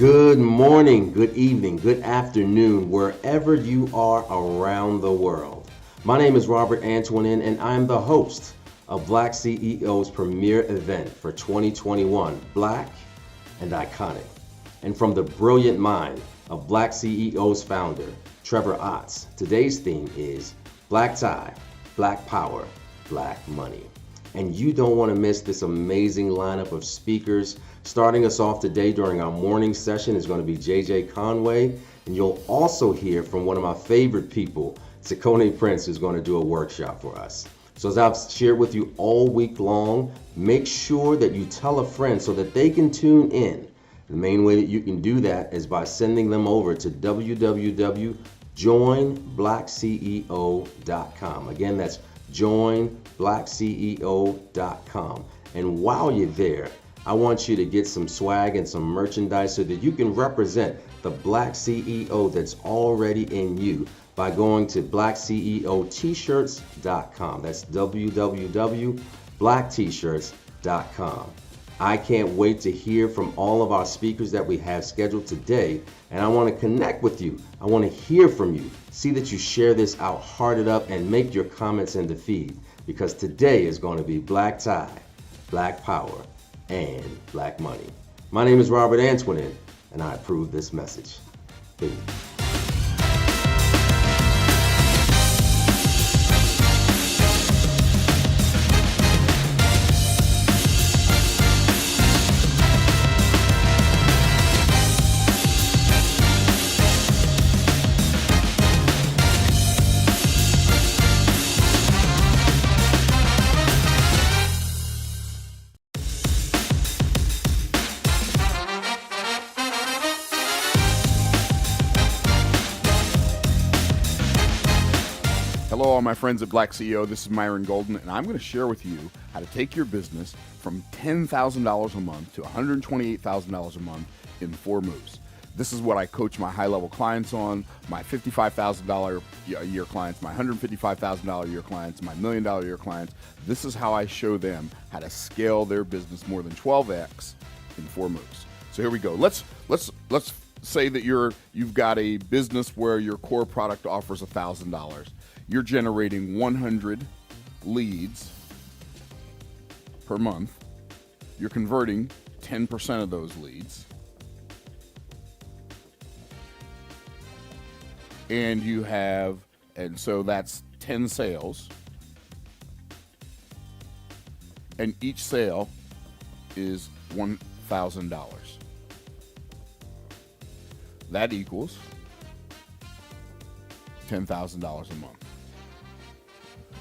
Good morning, good evening, good afternoon, wherever you are around the world. My name is Robert Antoinin, and I'm the host of Black CEO's premier event for 2021, Black and Iconic. And from the brilliant mind of Black CEO's founder, Trevor Otts, today's theme is Black Tie, Black Power, Black Money. And you don't want to miss this amazing lineup of speakers. Starting us off today during our morning session is going to be JJ Conway, and you'll also hear from one of my favorite people, Sakone Prince, who's going to do a workshop for us. So as I've shared with you all week long, make sure that you tell a friend so that they can tune in. The main way that you can do that is by sending them over to www.joinblackceo.com. Again, that's joinblackceo.com. And while you're there, I want you to get some swag and some merchandise so that you can represent the Black CEO that's already in you by going to blackceotshirts.com. That's www.blacktshirts.com. I can't wait to hear from all of our speakers that we have scheduled today, and I want to connect with you. I want to hear from you. See that you share this out, heart it up, and make your comments in the feed, because today is going to be Black Tie, Black Power, and Black Money. My name is Robert Antoinin, and I approve this message. Peace. Hello, all my friends at BlackCEO. This is Myron Golden, and I'm going to share with you how to take your business from $10,000 a month to $128,000 a month in 4 moves. This is what I coach my high-level clients on, my $55,000 a year clients, my $155,000 a year clients, my $1 million a year clients. This is how I show them how to scale their business more than 12x in 4 moves. So here we go. Let's say that you've got a business where your core product offers $1,000. You're generating 100 leads per month. You're converting 10% of those leads. And so that's 10 sales. And each sale is $1,000. That equals $10,000 a month.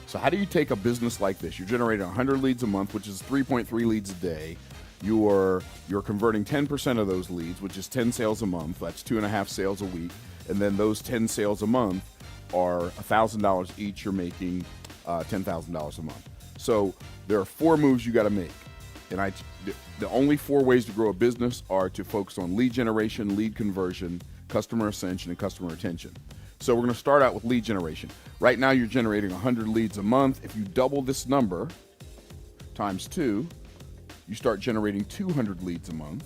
So how do you take a business like this? You're generating 100 leads a month, which is 3.3 leads a day. You're converting 10% of those leads, which is 10 sales a month. That's 2.5 sales a week. And then those 10 sales a month are $1,000 each. You're making $10,000 a month. So there are 4 moves you got to make. And the only 4 ways to grow a business are to focus on lead generation, lead conversion, customer ascension, and customer retention. So we're going to start out with lead generation. Right now you're generating 100 leads a month. If you double this number times 2, you start generating 200 leads a month.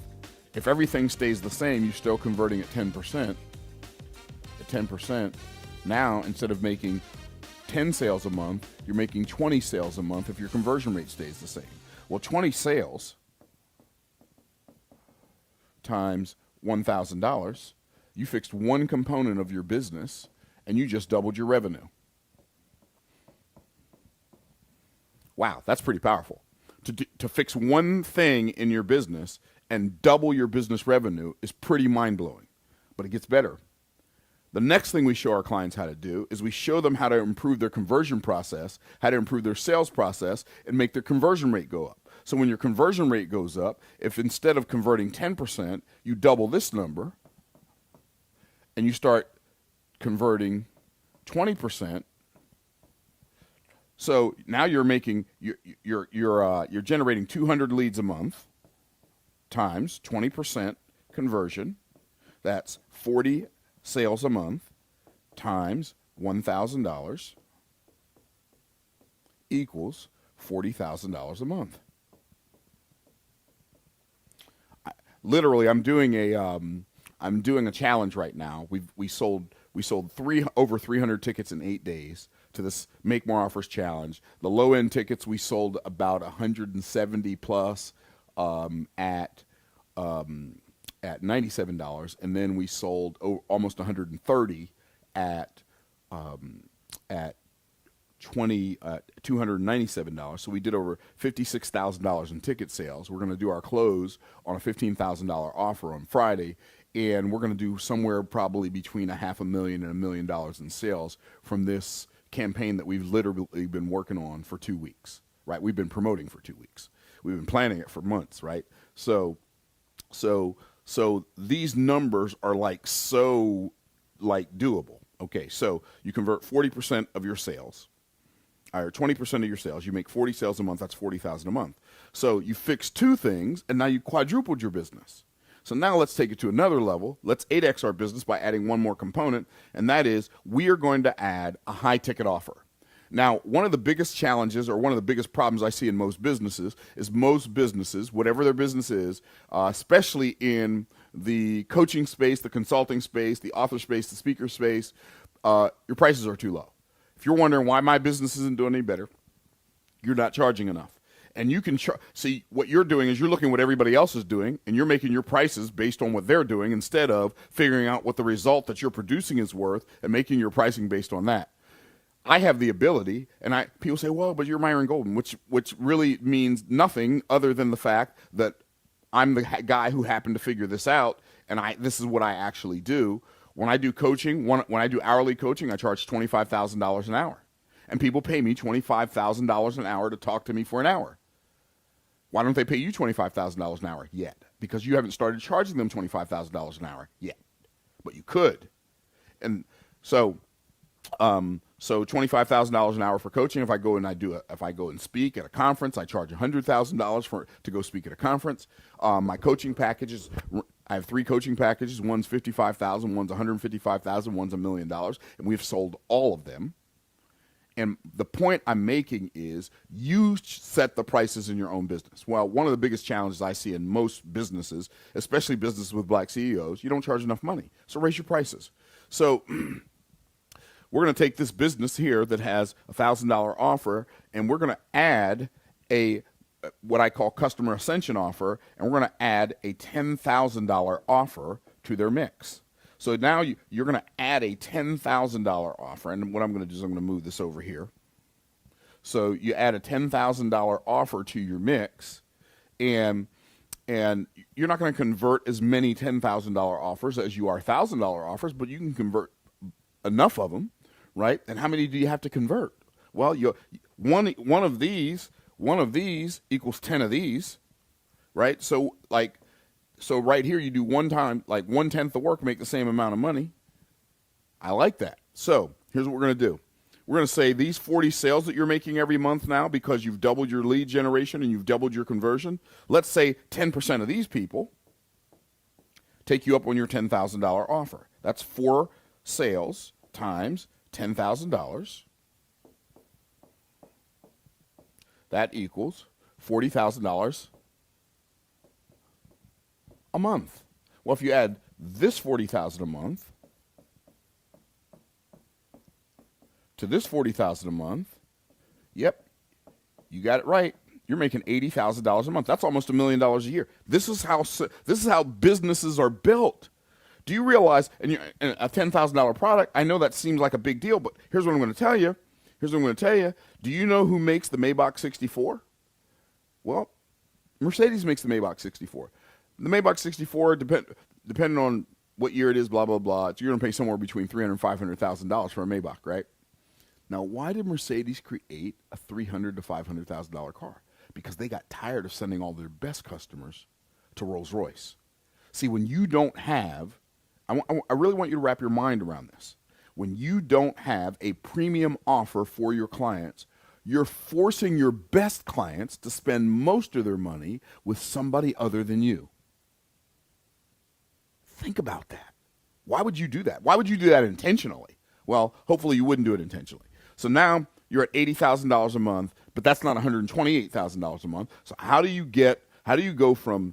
If everything stays the same, you're still converting at 10%. At 10%, now instead of making 10 sales a month, you're making 20 sales a month if your conversion rate stays the same. Well, 20 sales times $1,000, you fixed one component of your business and you just doubled your revenue. Wow, that's pretty powerful. To fix one thing in your business and double your business revenue is pretty mind-blowing, but it gets better. The next thing we show our clients how to do is we show them how to improve their conversion process, how to improve their sales process, and make their conversion rate go up. So when your conversion rate goes up, if instead of converting 10%, you double this number, and you start converting 20%, so now you're generating 200 leads a month times 20% conversion. That's 40 sales a month times $1,000 equals $40,000 a month. Literally, I'm doing I'm doing a challenge right now. We sold over 300 tickets in 8 days to this Make More Offers challenge. The low end tickets we sold about 170 plus at $97, and then we sold almost 130 at $297. So we did over $56,000 in ticket sales. We're going to do our close on a $15,000 offer on Friday, and we're going to do somewhere probably between $500,000 and $1 million in sales from this campaign that we've literally been working on for 2 weeks, right? We've been promoting for 2 weeks. We've been planning it for months, right? So these numbers are so doable. Okay, so you convert 40% of your sales, or 20% of your sales. You make 40 sales a month. That's $40,000 a month. So you fix 2 things, and now you quadrupled your business. So now let's take it to another level. Let's 8X our business by adding one more component, and that is we are going to add a high-ticket offer. Now, one of the biggest challenges or one of the biggest problems I see in most businesses is most businesses, whatever their business is, especially in the coaching space, the consulting space, the author space, the speaker space, your prices are too low. If you're wondering why my business isn't doing any better, you're not charging enough. And you can see what you're doing is you're looking at what everybody else is doing, and you're making your prices based on what they're doing instead of figuring out what the result that you're producing is worth and making your pricing based on that. I have the ability, and people say, well, but you're Myron Golden, which really means nothing other than the fact that I'm the guy who happened to figure this out, and this is what I actually do. When I do coaching, when I do hourly coaching, I charge $25,000 an hour. And people pay me $25,000 an hour to talk to me for an hour. Why don't they pay you $25,000 an hour yet? Because you haven't started charging them $25,000 an hour yet. But you could. And so $25,000 an hour for coaching. If I go and speak at a conference, I charge $100,000 to go speak at a conference. My coaching packages, I have 3 coaching packages. One's $55,000, one's $155,000, one's $1 million, and we've sold all of them. And the point I'm making is you set the prices in your own business. Well, one of the biggest challenges I see in most businesses, especially businesses with Black CEOs, you don't charge enough money. So raise your prices. So we're going to take this business here that has a $1,000 offer, and we're going to add what I call customer ascension offer, and we're going to add a $10,000 offer to their mix. So now you're going to add a $10,000 offer, and what I'm going to do is I'm going to move this over here. So you add a $10,000 offer to your mix, and you're not going to convert as many $10,000 offers as you are $1,000 offers, but you can convert enough of them, right? And how many do you have to convert? Well, one of these equals 10 of these, right? So right here, you do one time, like 1/10 the work, make the same amount of money. I like that. So here's what we're going to do. We're going to say these 40 sales that you're making every month now because you've doubled your lead generation and you've doubled your conversion. Let's say 10% of these people take you up on your $10,000 offer. That's 4 sales times $10,000. That equals $40,000 a month. Well, if you add this $40,000 a month to this $40,000 a month, yep, you got it right. You're making $80,000 a month. That's almost $1 million a year. This is how businesses are built. Do you realize? And a $10,000 product. I know that seems like a big deal, but here's what I'm going to tell you. Do you know who makes the Maybach 64? Well, Mercedes makes the Maybach 64. The Maybach 64, depending on what year it is, blah, blah, blah, you're going to pay somewhere between $300,000 and $500,000 for a Maybach, right? Now, why did Mercedes create a $300,000 to $500,000 car? Because they got tired of sending all their best customers to Rolls-Royce. See, when you don't have, I really want you to wrap your mind around this. When you don't have a premium offer for your clients, you're forcing your best clients to spend most of their money with somebody other than you. Think about that. Why would you do that? Why would you do that intentionally? Well, hopefully you wouldn't do it intentionally. So now you're at $80,000 a month, but that's not $128,000 a month. So how do you go from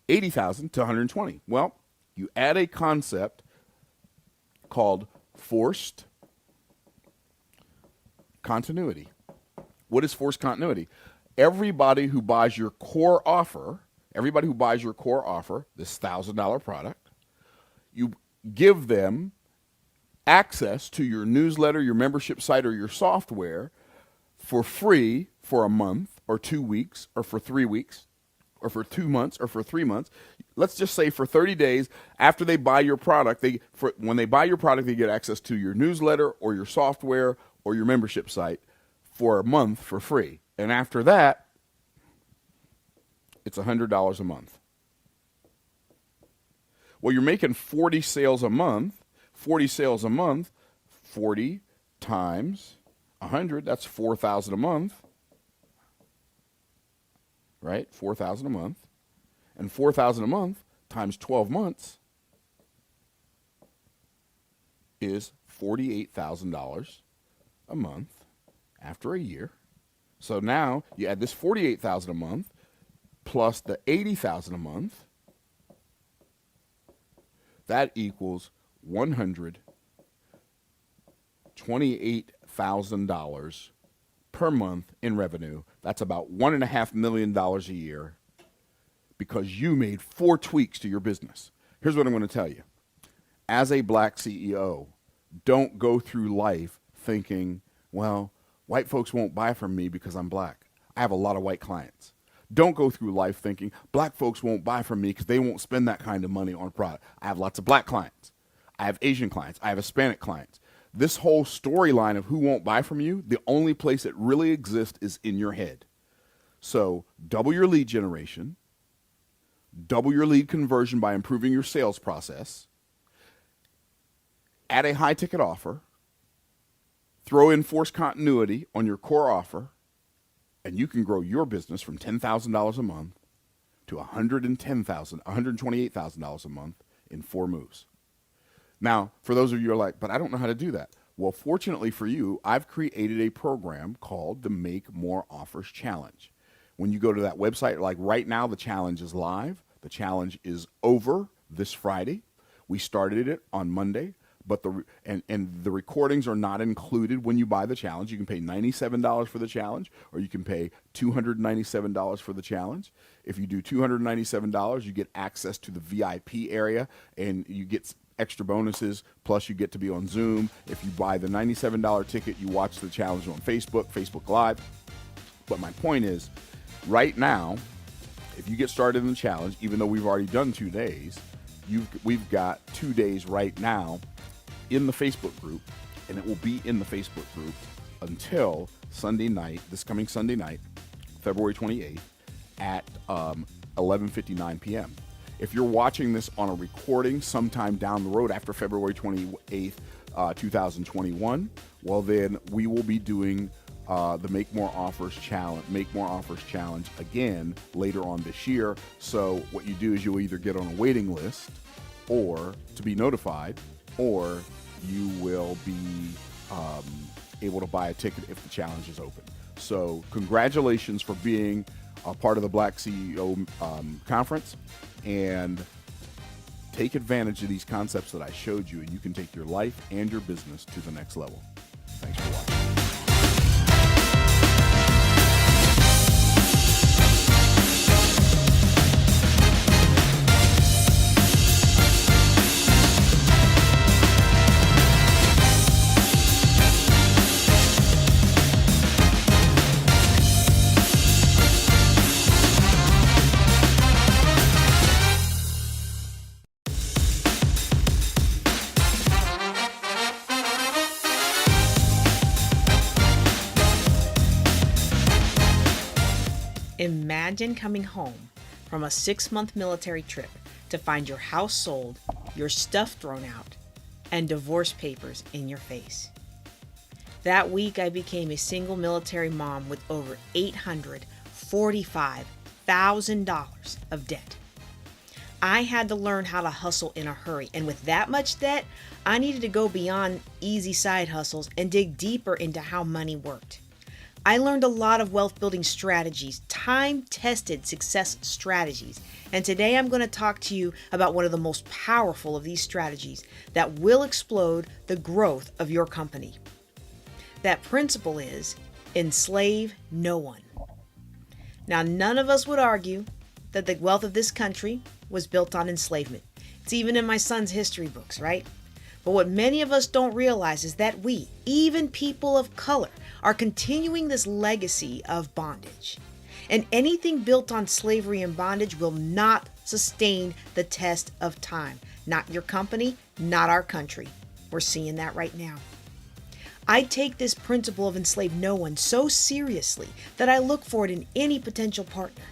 80,000 to 120. Well, you add a concept called forced continuity. What is forced continuity? Everybody who buys your core offer, this $1,000 product, you give them access to your newsletter, your membership site, or your software for free for a month or 2 weeks or for 3 weeks or for 2 months or for 3 months. Let's just say for 30 days after they buy your product, when they buy your product, they get access to your newsletter or your software or your membership site for a month for free. And after that, it's $100 a month. Well, you're making 40 sales a month. 40 times 100, that's 4,000 a month. Right? 4,000 a month. And 4,000 a month times 12 months is $48,000 a month after a year. So now you add this $48,000 a month plus the $80,000 a month. That equals $128,000 per month in revenue. That's about $1.5 million a year because you made 4 tweaks to your business. Here's what I'm going to tell you. As a Black CEO, don't go through life thinking, well, white folks won't buy from me because I'm black. I have a lot of white clients. Don't go through life thinking black folks won't buy from me because they won't spend that kind of money on a product. I have lots of black clients. I have Asian clients. I have Hispanic clients. This whole storyline of who won't buy from you, the only place it really exists is in your head. So double your lead generation, double your lead conversion by improving your sales process, add a high ticket offer, throw in forced continuity on your core offer, and you can grow your business from $10,000 a month to $128,000 a month in 4 moves. Now, for those of you who are like, but I don't know how to do that. Well, fortunately for you, I've created a program called the Make More Offers Challenge. When you go to that website, like right now, the challenge is live. The challenge is over this Friday. We started it on Monday. But the recordings are not included when you buy the challenge. You can pay $97 for the challenge, or you can pay $297 for the challenge. If you do $297, you get access to the VIP area, and you get extra bonuses, plus you get to be on Zoom. If you buy the $97 ticket, you watch the challenge on Facebook Live. But my point is, right now, if you get started in the challenge, even though we've already done 2 days, we've got 2 days right now in the Facebook group, and it will be in the Facebook group until Sunday night, this coming Sunday night, February 28th at 11:59 p.m. If you're watching this on a recording sometime down the road after February 28th, 2021, well then we will be doing the Make More Offers Challenge again later on this year. So what you do is you'll either get on a waiting list or to be notified, or you will be able to buy a ticket if the challenge is open. So congratulations for being a part of the BlackCEO conference, and take advantage of these concepts that I showed you, and you can take your life and your business to the next level. Thanks for watching. Imagine coming home from a 6-month military trip to find your house sold, your stuff thrown out, and divorce papers in your face. That week, I became a single military mom with over $845,000 of debt. I had to learn how to hustle in a hurry, and with that much debt, I needed to go beyond easy side hustles and dig deeper into how money worked. I learned a lot of wealth building strategies, time-tested success strategies. And today I'm going to talk to you about one of the most powerful of these strategies that will explode the growth of your company. That principle is enslave no one. Now, none of us would argue that the wealth of this country was built on enslavement. It's even in my son's history books, right? But what many of us don't realize is that we, even people of color, are continuing this legacy of bondage. And anything built on slavery and bondage will not sustain the test of time. Not your company, not our country. We're seeing that right now. I take this principle of enslave no one so seriously that I look for it in any potential partner.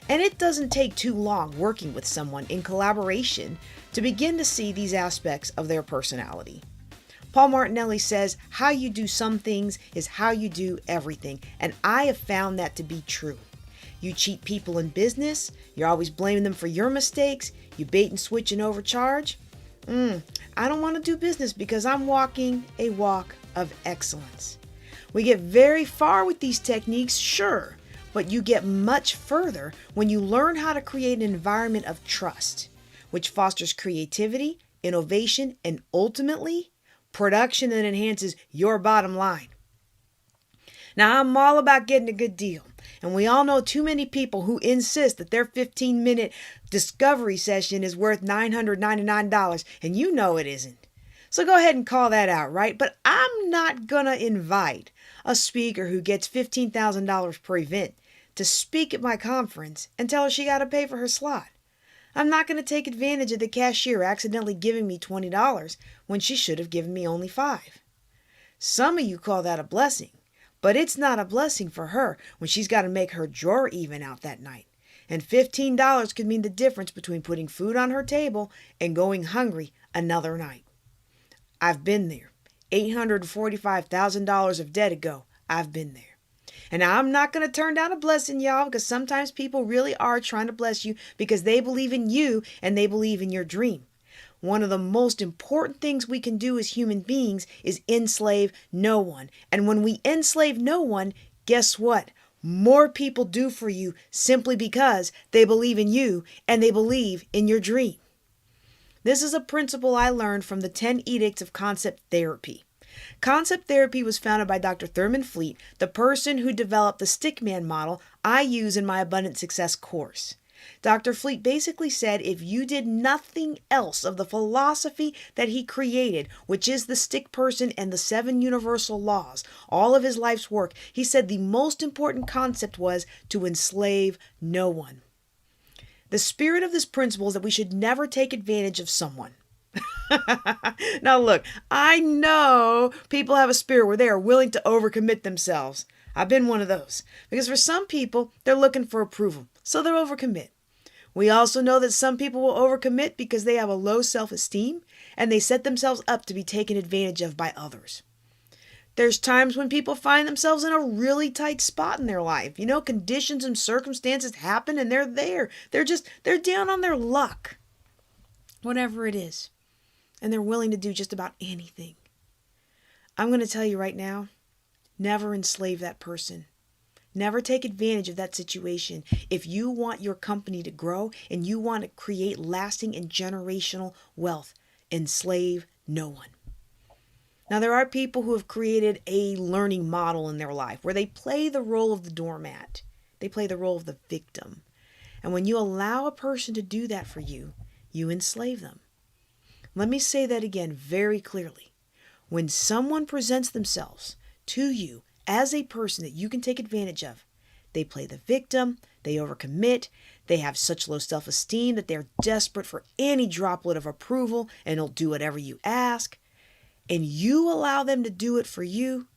And it doesn't take too long working with someone in collaboration to begin to see these aspects of their personality. Paul Martinelli says, how you do some things is how you do everything. And I have found that to be true. You cheat people in business. You're always blaming them for your mistakes. You bait and switch and overcharge. I don't want to do business because I'm walking a walk of excellence. We get very far with these techniques, sure, but you get much further when you learn how to create an environment of trust, which fosters creativity, innovation, and ultimately, production that enhances your bottom line. Now, I'm all about getting a good deal, and we all know too many people who insist that their 15-minute discovery session is worth $999, and you know it isn't. So go ahead and call that out, right? But I'm not going to invite a speaker who gets $15,000 per event to speak at my conference and tell her she got to pay for her slot. I'm not going to take advantage of the cashier accidentally giving me $20 when she should have given me only $5. Some of you call that a blessing, but it's not a blessing for her when she's got to make her drawer even out that night. And $15 could mean the difference between putting food on her table and going hungry another night. I've been there. $845,000 of debt ago, I've been there. And I'm not going to turn down a blessing, y'all, because sometimes people really are trying to bless you because they believe in you and they believe in your dream. One of the most important things we can do as human beings is enslave no one. And when we enslave no one, guess what? More people do for you simply because they believe in you and they believe in your dream. This is a principle I learned from the 10 Edicts of Concept Therapy. Concept therapy was founded by Dr. Thurman Fleet, the person who developed the stickman model I use in my Abundant Success course. Dr. Fleet basically said if you did nothing else of the philosophy that he created, which is the stick person and the 7 universal laws, all of his life's work, he said the most important concept was to enslave no one. The spirit of this principle is that we should never take advantage of someone. Now look, I know people have a spirit where they are willing to overcommit themselves. I've been one of those. Because for some people, they're looking for approval, so they'll overcommit. We also know that some people will overcommit because they have a low self-esteem and they set themselves up to be taken advantage of by others. There's times when people find themselves in a really tight spot in their life. You know, conditions and circumstances happen and they're there. They're down on their luck. Whatever it is. And they're willing to do just about anything. I'm going to tell you right now, never enslave that person. Never take advantage of that situation. If you want your company to grow and you want to create lasting and generational wealth, enslave no one. Now, there are people who have created a learning model in their life where they play the role of the doormat. They play the role of the victim. And when you allow a person to do that for you, you enslave them. Let me say that again very clearly. When someone presents themselves to you as a person that you can take advantage of, they play the victim, they overcommit, they have such low self-esteem that they're desperate for any droplet of approval and they'll do whatever you ask, and you allow them to do it for you,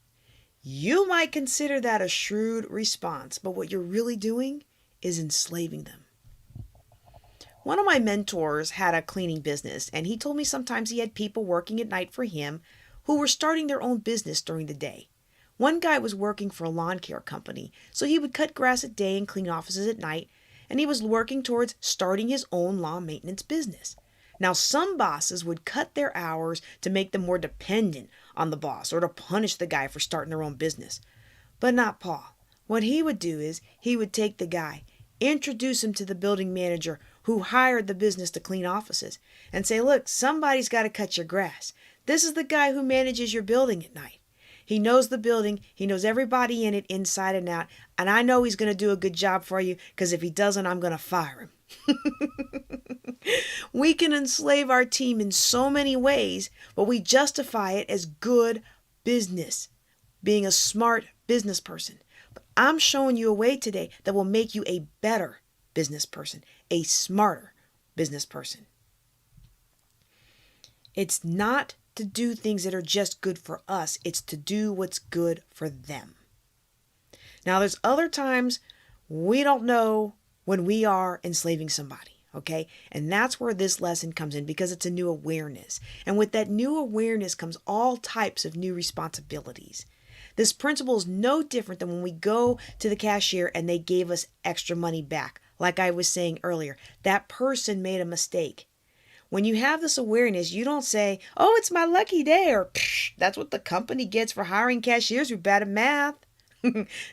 you might consider that a shrewd response, but what you're really doing is enslaving them. One of my mentors had a cleaning business, and he told me sometimes he had people working at night for him who were starting their own business during the day. One guy was working for a lawn care company, so he would cut grass at day and clean offices at night, and he was working towards starting his own lawn maintenance business. Now, some bosses would cut their hours to make them more dependent on the boss or to punish the guy for starting their own business. But not Paul. What he would do is he would take the guy, introduce him to the building manager who hired the business to clean offices, and say, look, somebody's got to cut your grass. This is the guy who manages your building at night. He knows the building. He knows everybody in it inside and out. And I know he's going to do a good job for you, because if he doesn't, I'm going to fire him. We can enslave our team in so many ways, but we justify it as good business, being a smart business person. But I'm showing you a way today that will make you a better business person, a smarter business person. It's not to do things that are just good for us. It's to do what's good for them. Now, there's other times we don't know when we are enslaving somebody. Okay. And that's where this lesson comes in, because it's a new awareness. And with that new awareness comes all types of new responsibilities. This principle is no different than when we go to the cashier and they gave us extra money back. Like I was saying earlier, that person made a mistake. When you have this awareness, you don't say, oh, it's my lucky day, or that's what the company gets for hiring cashiers who are bad at math.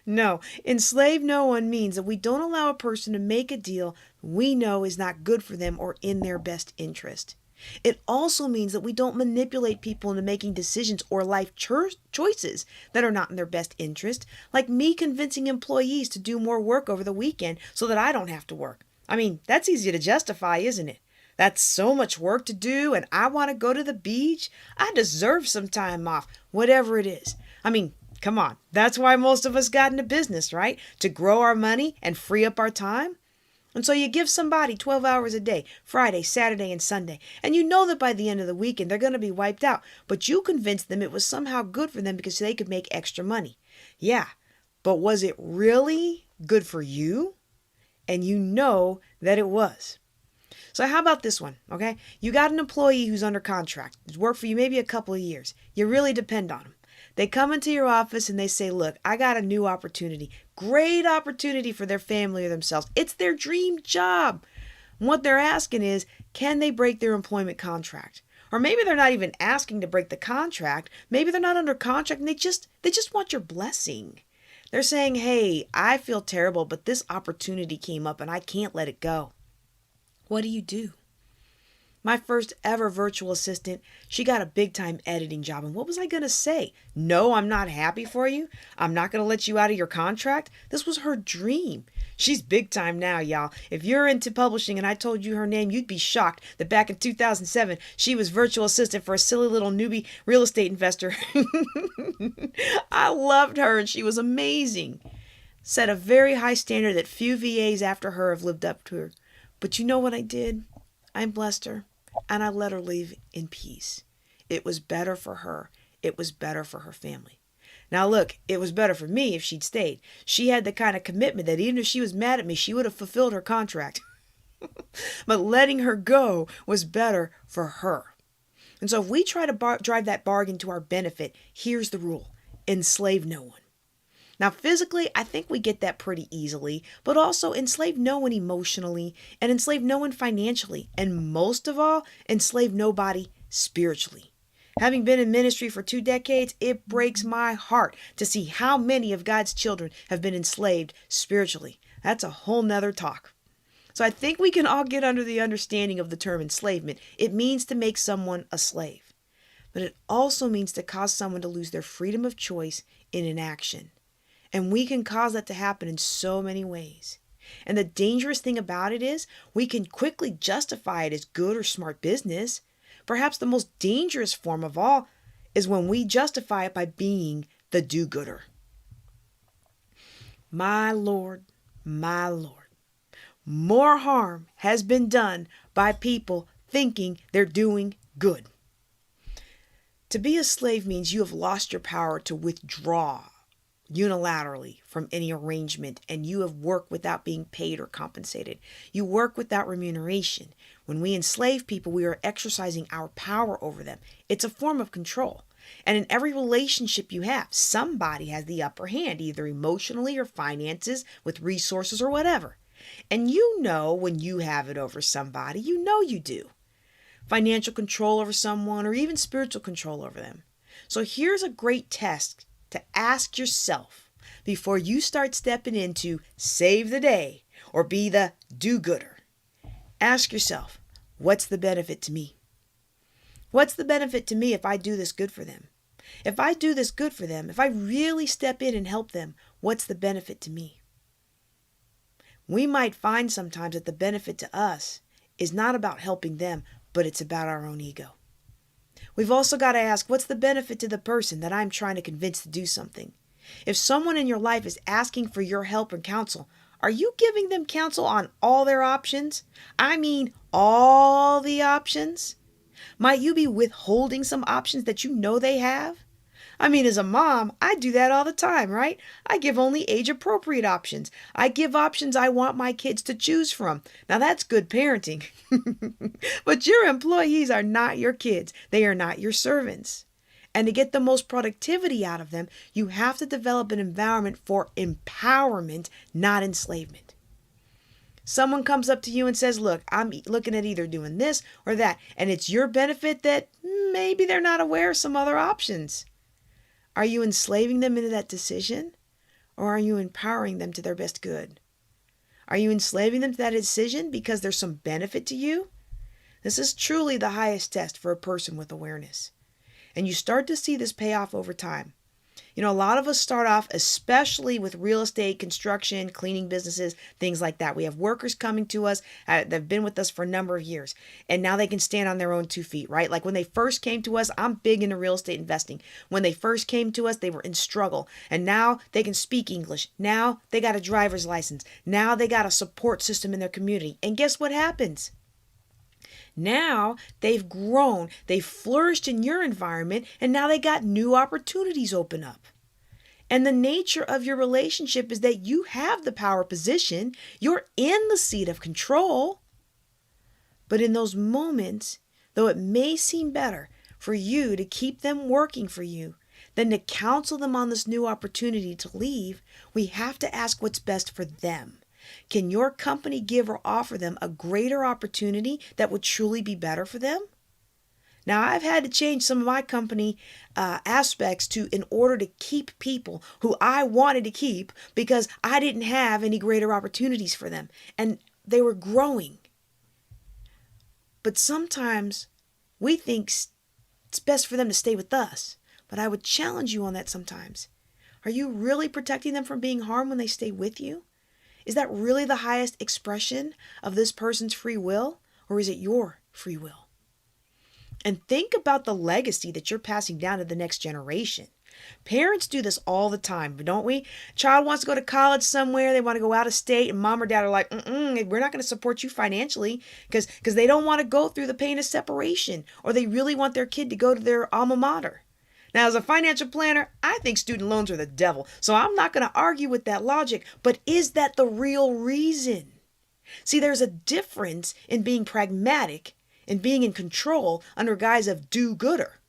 No, enslave no one means that we don't allow a person to make a deal we know is not good for them or in their best interest. It also means that we don't manipulate people into making decisions or life choices that are not in their best interest, like me convincing employees to do more work over the weekend so that I don't have to work. I mean, that's easy to justify, isn't it? That's so much work to do, and I want to go to the beach. I deserve some time off, whatever it is. I mean, come on. That's why most of us got into business, right? To grow our money and free up our time. And so you give somebody 12 hours a day, Friday, Saturday, and Sunday, and you know that by the end of the weekend they're going to be wiped out, but you convinced them it was somehow good for them because they could make extra money. Yeah, but was it really good for you? And you know that it was. So how about this one, okay? You got an employee who's under contract. He's worked for you maybe a couple of years. You really depend on him. They come into your office and they say, look, I got a new opportunity. Great opportunity for their family or themselves. It's their dream job. And what they're asking is, can they break their employment contract? Or maybe they're not even asking to break the contract. Maybe they're not under contract and they just want your blessing. They're saying, hey, I feel terrible, but this opportunity came up and I can't let it go. What do you do? My first ever virtual assistant, she got a big time editing job. And what was I going to say? No, I'm not happy for you. I'm not going to let you out of your contract. This was her dream. She's big time now, y'all. If you're into publishing and I told you her name, you'd be shocked that back in 2007, she was virtual assistant for a silly little newbie real estate investor. I loved her and she was amazing. Set a very high standard that few VAs after her have lived up to her. But you know what I did? I blessed her. And I let her leave in peace. It was better for her. It was better for her family. Now look, it was better for me if she'd stayed. She had the kind of commitment that even if she was mad at me, she would have fulfilled her contract. But letting her go was better for her. And so if we try to drive that bargain to our benefit, here's the rule. Enslave no one. Now, physically, I think we get that pretty easily, but also enslave no one emotionally and enslave no one financially. And most of all, enslave nobody spiritually. Having been in ministry for 2 decades, it breaks my heart to see how many of God's children have been enslaved spiritually. That's a whole nother talk. So I think we can all get under the understanding of the term enslavement. It means to make someone a slave, but it also means to cause someone to lose their freedom of choice in an action. And we can cause that to happen in so many ways. And the dangerous thing about it is we can quickly justify it as good or smart business. Perhaps the most dangerous form of all is when we justify it by being the do-gooder. My Lord, more harm has been done by people thinking they're doing good. To be a slave means you have lost your power to withdraw unilaterally from any arrangement, and you have worked without being paid or compensated. You work without remuneration. When we enslave people, we are exercising our power over them. It's a form of control. And in every relationship you have, somebody has the upper hand, either emotionally or finances, with resources or whatever. And you know when you have it over somebody, you know you do. Financial control over someone or even spiritual control over them. So here's a great test to ask yourself, before you start stepping in to save the day or be the do-gooder. Ask yourself, what's the benefit to me? What's the benefit to me if I do this good for them? If I do this good for them, if I really step in and help them, what's the benefit to me? We might find sometimes that the benefit to us is not about helping them, but it's about our own ego. We've also got to ask, what's the benefit to the person that I'm trying to convince to do something? If someone in your life is asking for your help and counsel, are you giving them counsel on all their options? I mean, all the options? Might you be withholding some options that you know they have? I mean, as a mom, I do that all the time, right? I give only age-appropriate options. I give options I want my kids to choose from. Now, that's good parenting. But your employees are not your kids. They are not your servants. And to get the most productivity out of them, you have to develop an environment for empowerment, not enslavement. Someone comes up to you and says, look, I'm looking at either doing this or that, and it's your benefit that maybe they're not aware of some other options. Are you enslaving them into that decision, or are you empowering them to their best good? Are you enslaving them to that decision because there's some benefit to you? This is truly the highest test for a person with awareness. And you start to see this pay off over time. You know, a lot of us start off, especially with real estate, construction, cleaning businesses, things like that. We have workers coming to us that have been with us for a number of years, and now they can stand on their own 2 feet, right? Like when they first came to us, I'm big into real estate investing. When they first came to us, they were in struggle, and now they can speak English. Now they got a driver's license. Now they got a support system in their community. And guess what happens? Now they've grown, they've flourished in your environment, and now they got new opportunities open up. And the nature of your relationship is that you have the power position, you're in the seat of control. But in those moments, though it may seem better for you to keep them working for you than to counsel them on this new opportunity to leave, we have to ask what's best for them. Can your company give or offer them a greater opportunity that would truly be better for them? Now, I've had to change some of my company aspects in order to keep people who I wanted to keep because I didn't have any greater opportunities for them, and they were growing. But sometimes we think it's best for them to stay with us, but I would challenge you on that sometimes. Are you really protecting them from being harmed when they stay with you? Is that really the highest expression of this person's free will, or is it your free will? And think about the legacy that you're passing down to the next generation. Parents do this all the time, don't we? Child wants to go to college somewhere, they want to go out of state, and mom or dad are like, we're not going to support you financially because they don't want to go through the pain of separation, or they really want their kid to go to their alma mater. Now, as a financial planner, I think student loans are the devil, so I'm not going to argue with that logic, but is that the real reason? See, there's a difference in being pragmatic and being in control under guise of do-gooder.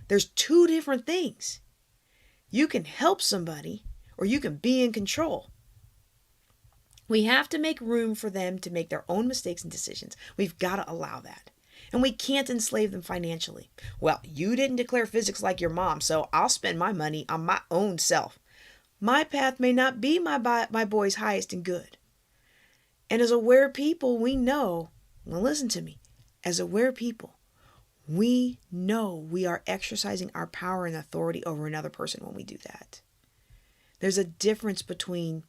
There's 2 different things. You can help somebody, or you can be in control. We have to make room for them to make their own mistakes and decisions. We've got to allow that. And we can't enslave them financially. Well, you didn't declare physics like your mom, so I'll spend my money on my own self. My path may not be my boy's highest and good. And as aware people, we know, well, listen to me, as aware people, we know we are exercising our power and authority over another person when we do that. There's a difference between,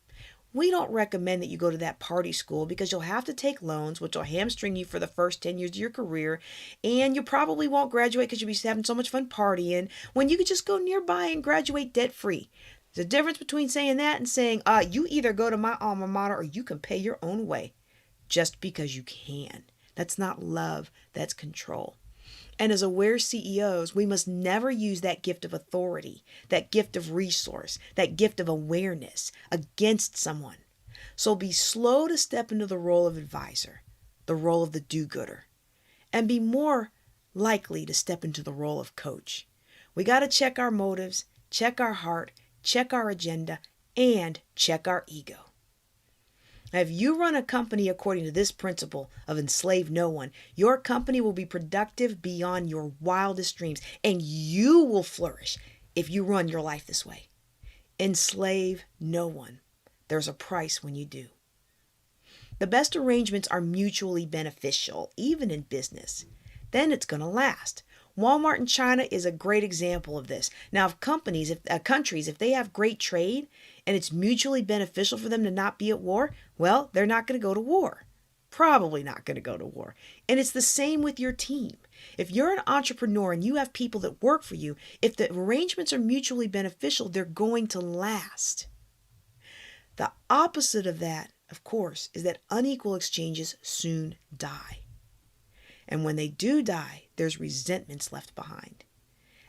we don't recommend that you go to that party school because you'll have to take loans, which will hamstring you for the first 10 years of your career, and you probably won't graduate because you'll be having so much fun partying, when you could just go nearby and graduate debt-free. There's a difference between saying that and saying, you either go to my alma mater or you can pay your own way just because you can. That's not love, that's control. And as aware CEOs, we must never use that gift of authority, that gift of resource, that gift of awareness against someone. So be slow to step into the role of advisor, the role of the do-gooder, and be more likely to step into the role of coach. We got to check our motives, check our heart, check our agenda, and check our ego. Now, if you run a company according to this principle of enslave no one, your company will be productive beyond your wildest dreams, and you will flourish if you run your life this way. Enslave no one. There's a price when you do. The best arrangements are mutually beneficial, even in business. Then it's going to last. Walmart in China is a great example of this. Now, if countries, if they have great trade and it's mutually beneficial for them to not be at war, well, they're not going to go to war. Probably not going to go to war. And it's the same with your team. If you're an entrepreneur and you have people that work for you, if the arrangements are mutually beneficial, they're going to last. The opposite of that, of course, is that unequal exchanges soon die. And when they do die, there's resentments left behind.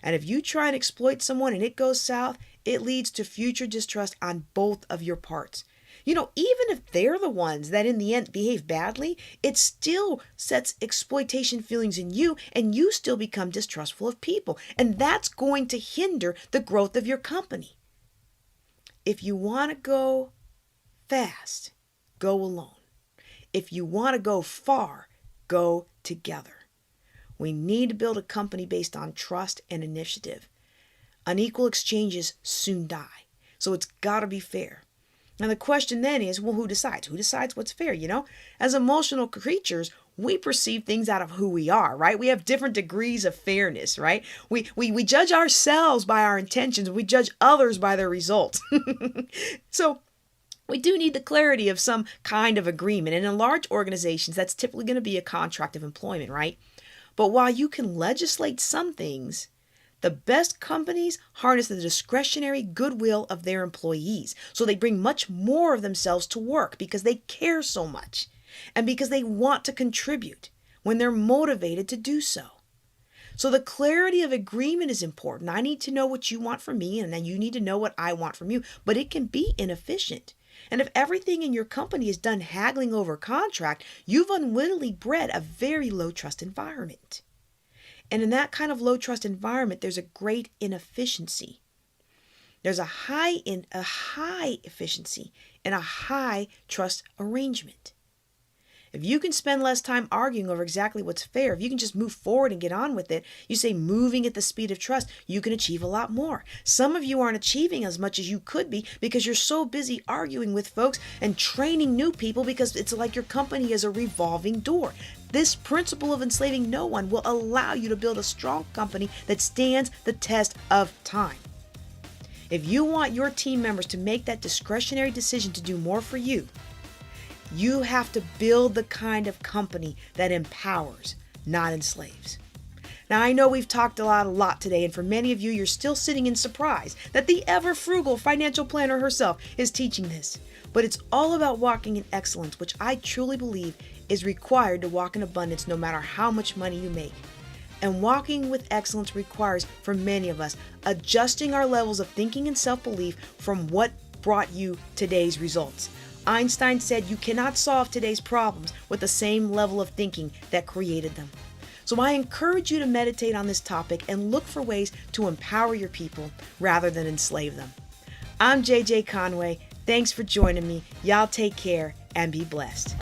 And if you try and exploit someone and it goes south, it leads to future distrust on both of your parts. Even if they're the ones that in the end behave badly, it still sets exploitation feelings in you, and you still become distrustful of people. And that's going to hinder the growth of your company. If you want to go fast, go alone. If you want to go far, go together. We need to build a company based on trust and initiative. Unequal exchanges soon die, so it's got to be fair. Now the question then is, well, who decides? Who decides what's fair? As emotional creatures, we perceive things out of who we are, right? We have different degrees of fairness, right? We judge ourselves by our intentions. We judge others by their results. So we do need the clarity of some kind of agreement. And in large organizations, that's typically going to be a contract of employment, right? But while you can legislate some things, the best companies harness the discretionary goodwill of their employees. So they bring much more of themselves to work because they care so much and because they want to contribute when they're motivated to do so. So the clarity of agreement is important. I need to know what you want from me, and then you need to know what I want from you. But it can be inefficient. And if everything in your company is done haggling over contract, you've unwittingly bred a very low trust environment. And in that kind of low trust environment, there's a great inefficiency. There's a high efficiency in a high trust arrangement. If you can spend less time arguing over exactly what's fair, if you can just move forward and get on with it, you say moving at the speed of trust, you can achieve a lot more. Some of you aren't achieving as much as you could be because you're so busy arguing with folks and training new people because it's like your company is a revolving door. This principle of enslaving no one will allow you to build a strong company that stands the test of time. If you want your team members to make that discretionary decision to do more for you, you have to build the kind of company that empowers, not enslaves. Now, I know we've talked a lot today, and for many of you, you're still sitting in surprise that the ever-frugal financial planner herself is teaching this. But it's all about walking in excellence, which I truly believe is required to walk in abundance no matter how much money you make. And walking with excellence requires, for many of us, adjusting our levels of thinking and self-belief from what brought you today's results. Einstein said you cannot solve today's problems with the same level of thinking that created them. So I encourage you to meditate on this topic and look for ways to empower your people rather than enslave them. I'm JJ Conway. Thanks for joining me. Y'all take care and be blessed.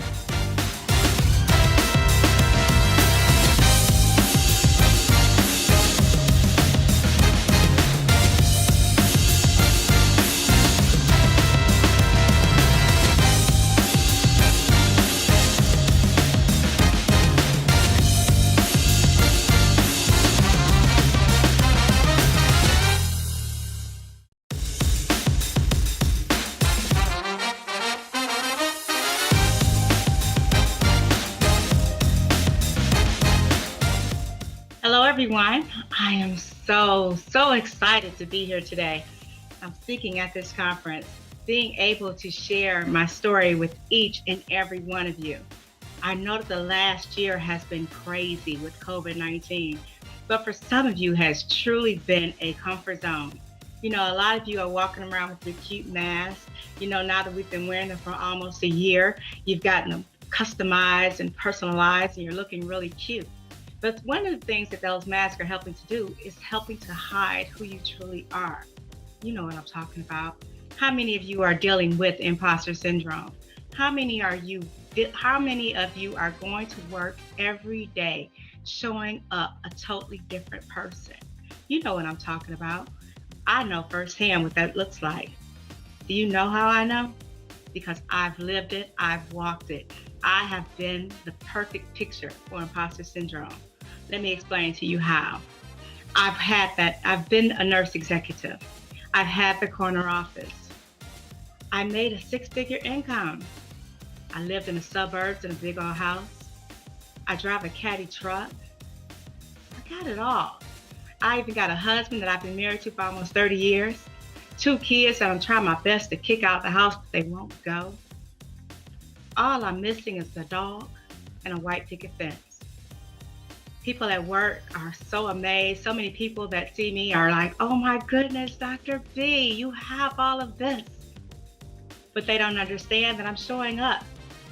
Hello, everyone. I am so excited to be here today. I'm speaking at this conference, being able to share my story with each and every one of you. I know that the last year has been crazy with COVID-19, but for some of you has truly been a comfort zone. A lot of you are walking around with your cute masks. Now that we've been wearing them for almost a year, you've gotten them customized and personalized, and you're looking really cute. But one of the things that those masks are helping to do is helping to hide who you truly are. You know what I'm talking about. How many of you are dealing with imposter syndrome? How many of you are going to work every day showing up a totally different person? You know what I'm talking about. I know firsthand what that looks like. Do you know how I know? Because I've lived it, I've walked it. I have been the perfect picture for imposter syndrome. Let me explain to you how. I've been a nurse executive. I've had the corner office. I made a six-figure income. I lived in the suburbs in a big old house. I drive a caddy truck. I got it all. I even got a husband that I've been married to for almost 30 years. 2 kids that I'm trying my best to kick out the house, but they won't go. All I'm missing is a dog and a white picket fence. People at work are so amazed. So many people that see me are like, oh my goodness, Dr. B, you have all of this. But they don't understand that I'm showing up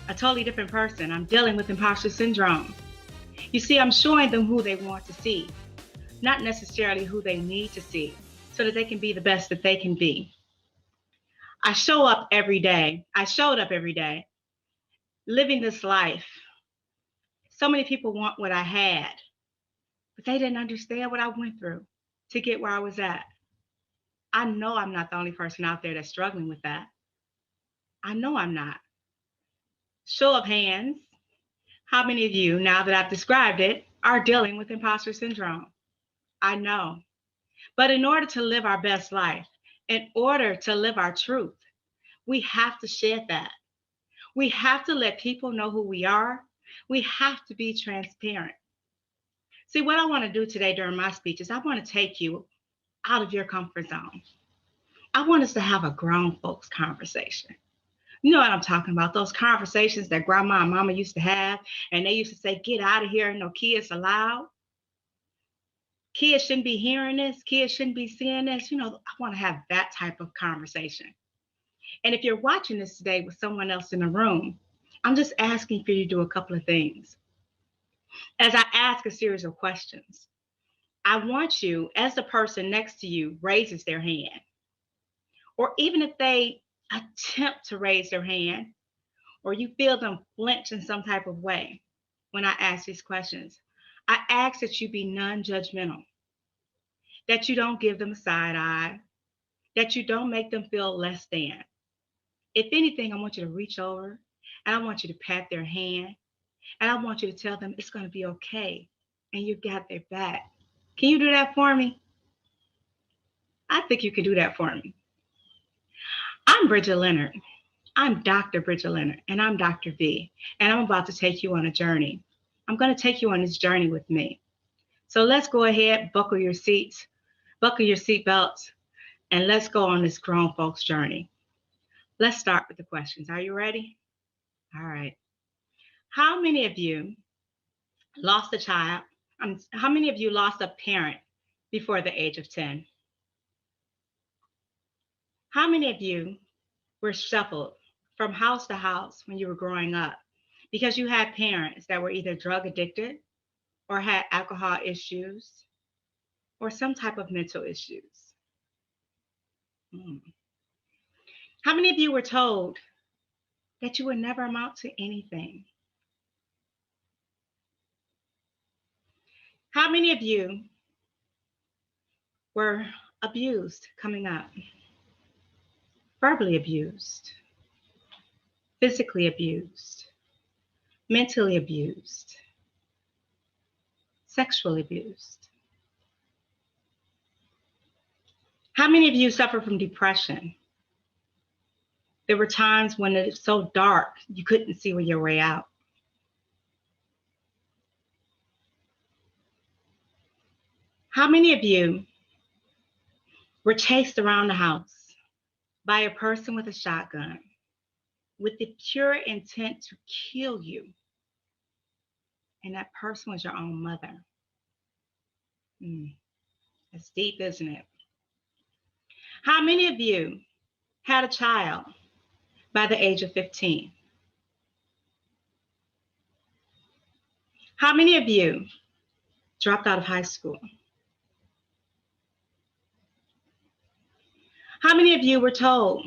a totally different person. I'm dealing with imposter syndrome. You see, I'm showing them who they want to see, not necessarily who they need to see, so that they can be the best that they can be. I showed up every day, living this life. So many people want what I had, but they didn't understand what I went through to get where I was at. I know I'm not the only person out there that's struggling with that. I know I'm not. Show of hands, how many of you, now that I've described it, are dealing with imposter syndrome? I know. But in order to live our best life, in order to live our truth, we have to shed that. We have to let people know who we are. We have to be transparent. See, what I want to do today during my speech is I want to take you out of your comfort zone. I want us to have a grown folks conversation. You know what I'm talking about, those conversations that grandma and mama used to have, and they used to say, get out of here, no kids allowed. Kids shouldn't be hearing this, kids shouldn't be seeing this. You know, I want to have that type of conversation. And if you're watching this today with someone else in the room, I'm just asking for you to do a couple of things. As I ask a series of questions, I want you, as the person next to you raises their hand, or even if they attempt to raise their hand, or you feel them flinch in some type of way when I ask these questions, I ask that you be non-judgmental, that you don't give them a side eye, that you don't make them feel less than. If anything, I want you to reach over and I want you to pat their hand and I want you to tell them it's going to be okay and you got their back. Can you do that for me? I think you could do that for me. I'm Bridget Leonard. I'm Dr. Bridget Leonard, and I'm Dr. V, and I'm about to take you on a journey. I'm going to take you on this journey with me. So let's go ahead, buckle your seats, buckle your seatbelts, and let's go on this grown folks journey. Let's start with the questions. Are you ready? All right. How many of you lost a child? How many of you lost a parent before the age of 10? How many of you were shuffled from house to house when you were growing up because you had parents that were either drug addicted or had alcohol issues or some type of mental issues? How many of you were told that you would never amount to anything? How many of you were abused coming up? Verbally abused, physically abused, mentally abused, sexually abused. How many of you suffer from depression? There were times when it was so dark, you couldn't see your way out. How many of you were chased around the house by a person with a shotgun with the pure intent to kill you, and that person was your own mother? It's deep, isn't it? How many of you had a child by the age of 15? How many of you dropped out of high school? How many of you were told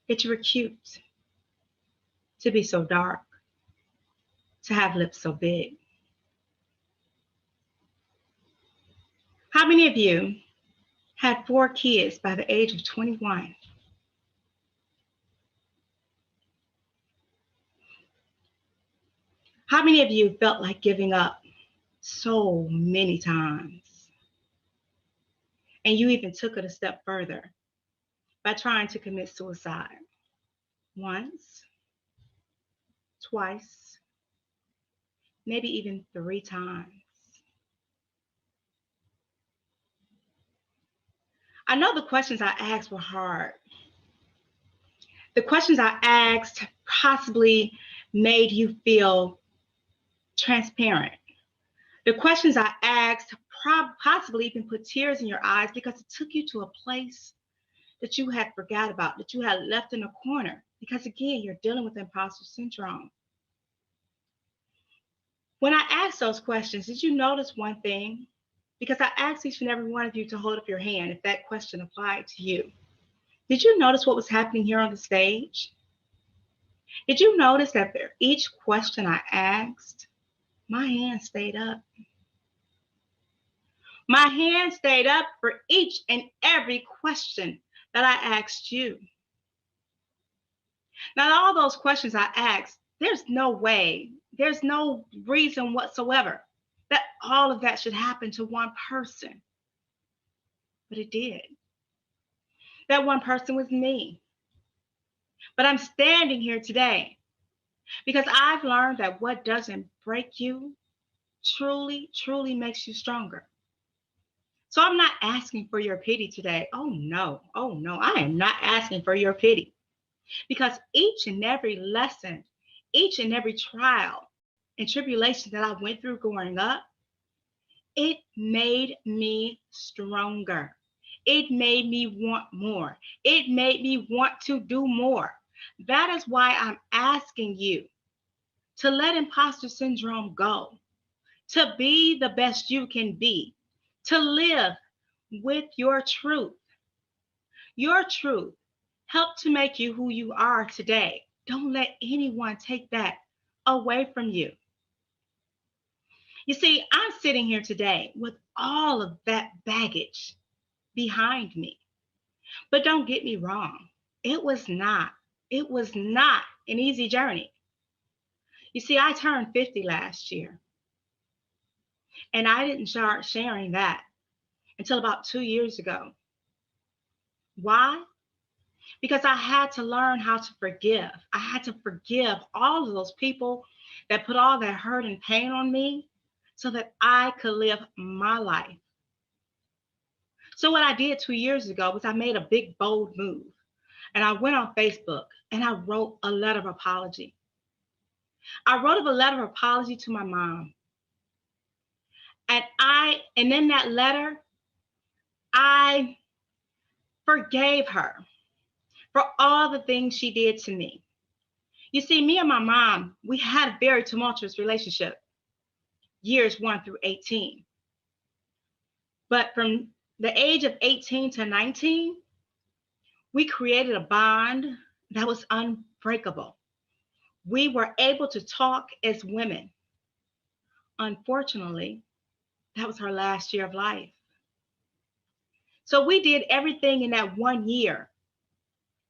that you were cute, to be so dark, to have lips so big? How many of you had 4 kids by the age of 21. How many of you felt like giving up so many times? And you even took it a step further by trying to commit suicide once, twice, maybe even 3 times. I know the questions I asked were hard. The questions I asked possibly made you feel transparent. The questions I asked possibly even put tears in your eyes because it took you to a place that you had forgot about, that you had left in a corner. Because again, you're dealing with imposter syndrome. When I asked those questions, did you notice one thing? Because I asked each and every one of you to hold up your hand if that question applied to you. Did you notice what was happening here on the stage? Did you notice that for each question I asked, my hand stayed up? My hand stayed up for each and every question that I asked you. Now, all those questions I asked, there's no way, there's no reason whatsoever that all of that should happen to one person. But it did. That one person was me. But I'm standing here today because I've learned that what doesn't break you truly, truly makes you stronger. So I'm not asking for your pity today. Oh no, I am not asking for your pity. Because each and every lesson, each and every trial and tribulation that I went through growing up, it made me stronger. It made me want more. It made me want to do more. That is why I'm asking you to let imposter syndrome go, to be the best you can be, to live with your truth. Your truth helped to make you who you are today. Don't let anyone take that away from you. You see, I'm sitting here today with all of that baggage behind me. But don't get me wrong, it was not an easy journey. You see, I turned 50 last year, and I didn't start sharing that until about 2 years ago. Why? Because I had to learn how to forgive. I had to forgive all of those people that put all that hurt and pain on me so that I could live my life. So what I did 2 years ago was I made a big, bold move. And I went on Facebook and I wrote a letter of apology. I wrote a letter of apology to my mom. And in that letter, I forgave her for all the things she did to me. You see, me and my mom, we had a very tumultuous relationship, years 1 through 18. But from the age of 18 to 19, we created a bond that was unbreakable. We were able to talk as women. Unfortunately, that was her last year of life. So we did everything in that 1 year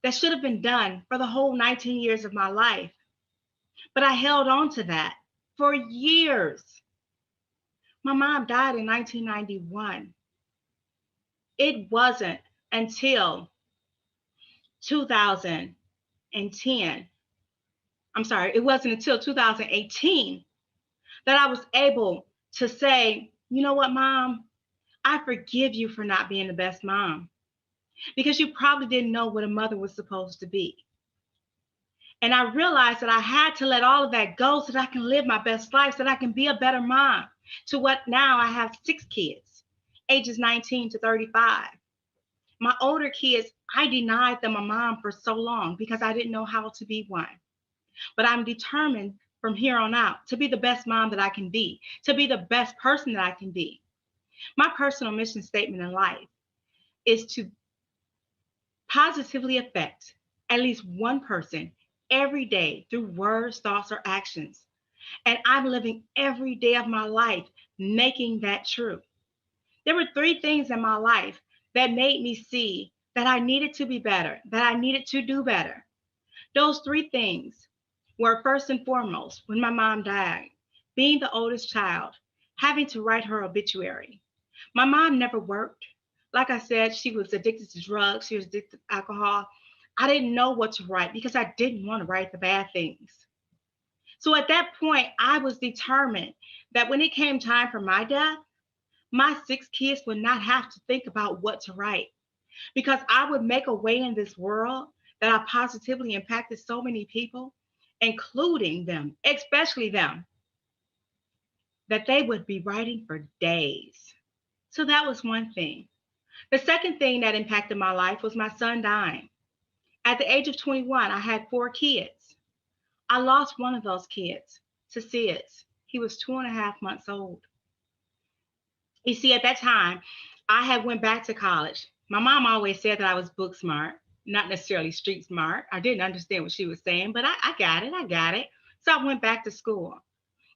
that should have been done for the whole 19 years of my life. But I held on to that for years. My mom died in 1991. It wasn't until 2010. It wasn't until 2018 that I was able to say, you know what, Mom? I forgive you for not being the best mom because you probably didn't know what a mother was supposed to be. And I realized that I had to let all of that go so that I can live my best life, so that I can be a better mom to what now I have 6 kids, ages 19 to 35. My older kids, I denied them a mom for so long because I didn't know how to be one. But I'm determined from here on out to be the best mom that I can be, to be the best person that I can be. My personal mission statement in life is to positively affect at least one person every day through words, thoughts, or actions. And I'm living every day of my life making that true. There were 3 things in my life that made me see that I needed to be better, that I needed to do better. Those three things were first and foremost when my mom died, being the oldest child, having to write her obituary. My mom never worked. Like I said, she was addicted to drugs, she was addicted to alcohol. I didn't know what to write because I didn't want to write the bad things. So at that point, I was determined that when it came time for my death, my six kids would not have to think about what to write because I would make a way in this world that I positively impacted so many people, including them, especially them, that they would be writing for days. So that was one thing. The second thing that impacted my life was my son dying. At the age of 21, I had four kids. I lost one of those kids to SIDS. He was 2.5 months old. You see, at that time, I had went back to college. My mom always said that I was book smart, not necessarily street smart. I didn't understand what she was saying, but I got it. I got it. So I went back to school.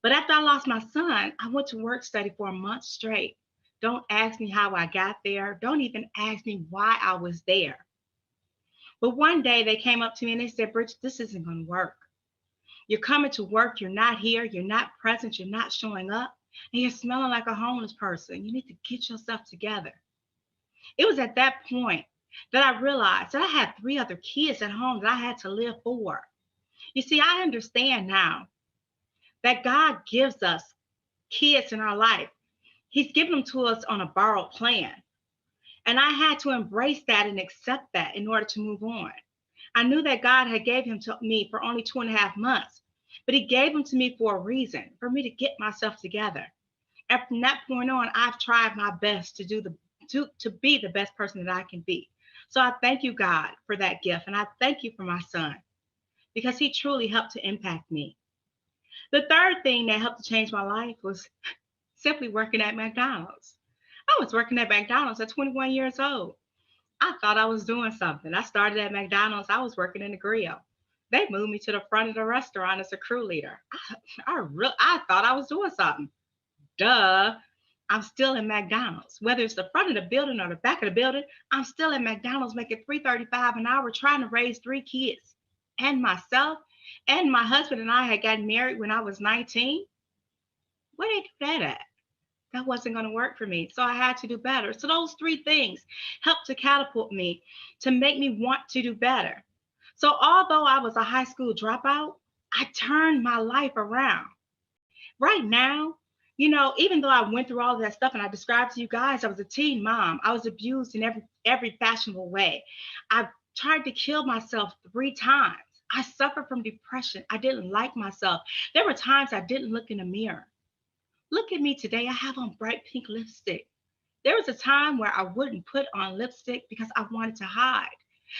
But after I lost my son, I went to work study for a month straight. Don't ask me how I got there. Don't even ask me why I was there. But one day they came up to me and they said, Bridget, this isn't going to work. You're coming to work, you're not here, you're not present, you're not showing up, and you're smelling like a homeless person. You need to get yourself together. It was at that point that I realized that I had three other kids at home that I had to live for. You see, I understand now that God gives us kids in our life. He's given them to us on a borrowed plan. And I had to embrace that and accept that in order to move on. I knew that God had gave him to me for only 2.5 months, but he gave him to me for a reason, for me to get myself together. And from that point on, I've tried my best to be the best person that I can be. So I thank you, God, for that gift. And I thank you for my son because he truly helped to impact me. The third thing that helped to change my life was simply working at McDonald's. I was working at McDonald's at 21 years old. I thought I was doing something. I started at McDonald's. I was working in the grill. They moved me to the front of the restaurant as a crew leader. I thought I was doing something. Duh. I'm still in McDonald's. Whether it's the front of the building or the back of the building, I'm still at McDonald's making $3.35 an hour trying to raise three kids and myself. And my husband and I had gotten married when I was 19. Where did they do that at? That wasn't going to work for me. So I had to do better. So those three things helped to catapult me to make me want to do better. So although I was a high school dropout, I turned my life around. Right now, even though I went through all of that stuff and I described to you guys, I was a teen mom. I was abused in every fashionable way. I tried to kill myself 3 times. I suffered from depression. I didn't like myself. There were times I didn't look in the mirror. Look at me today. I have on bright pink lipstick. There was a time where I wouldn't put on lipstick because I wanted to hide,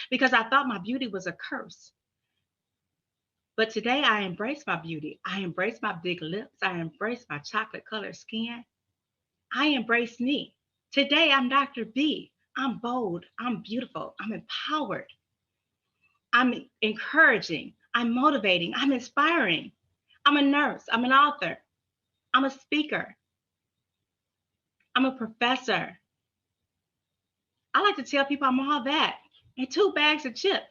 because I thought my beauty was a curse. But today I embrace my beauty. I embrace my big lips. I embrace my chocolate colored skin. I embrace me. Today I'm Dr. B. I'm bold. I'm beautiful. I'm empowered. I'm encouraging. I'm motivating. I'm inspiring. I'm a nurse. I'm an author. I'm a speaker. I'm a professor. I like to tell people I'm all that. And 2 bags of chips.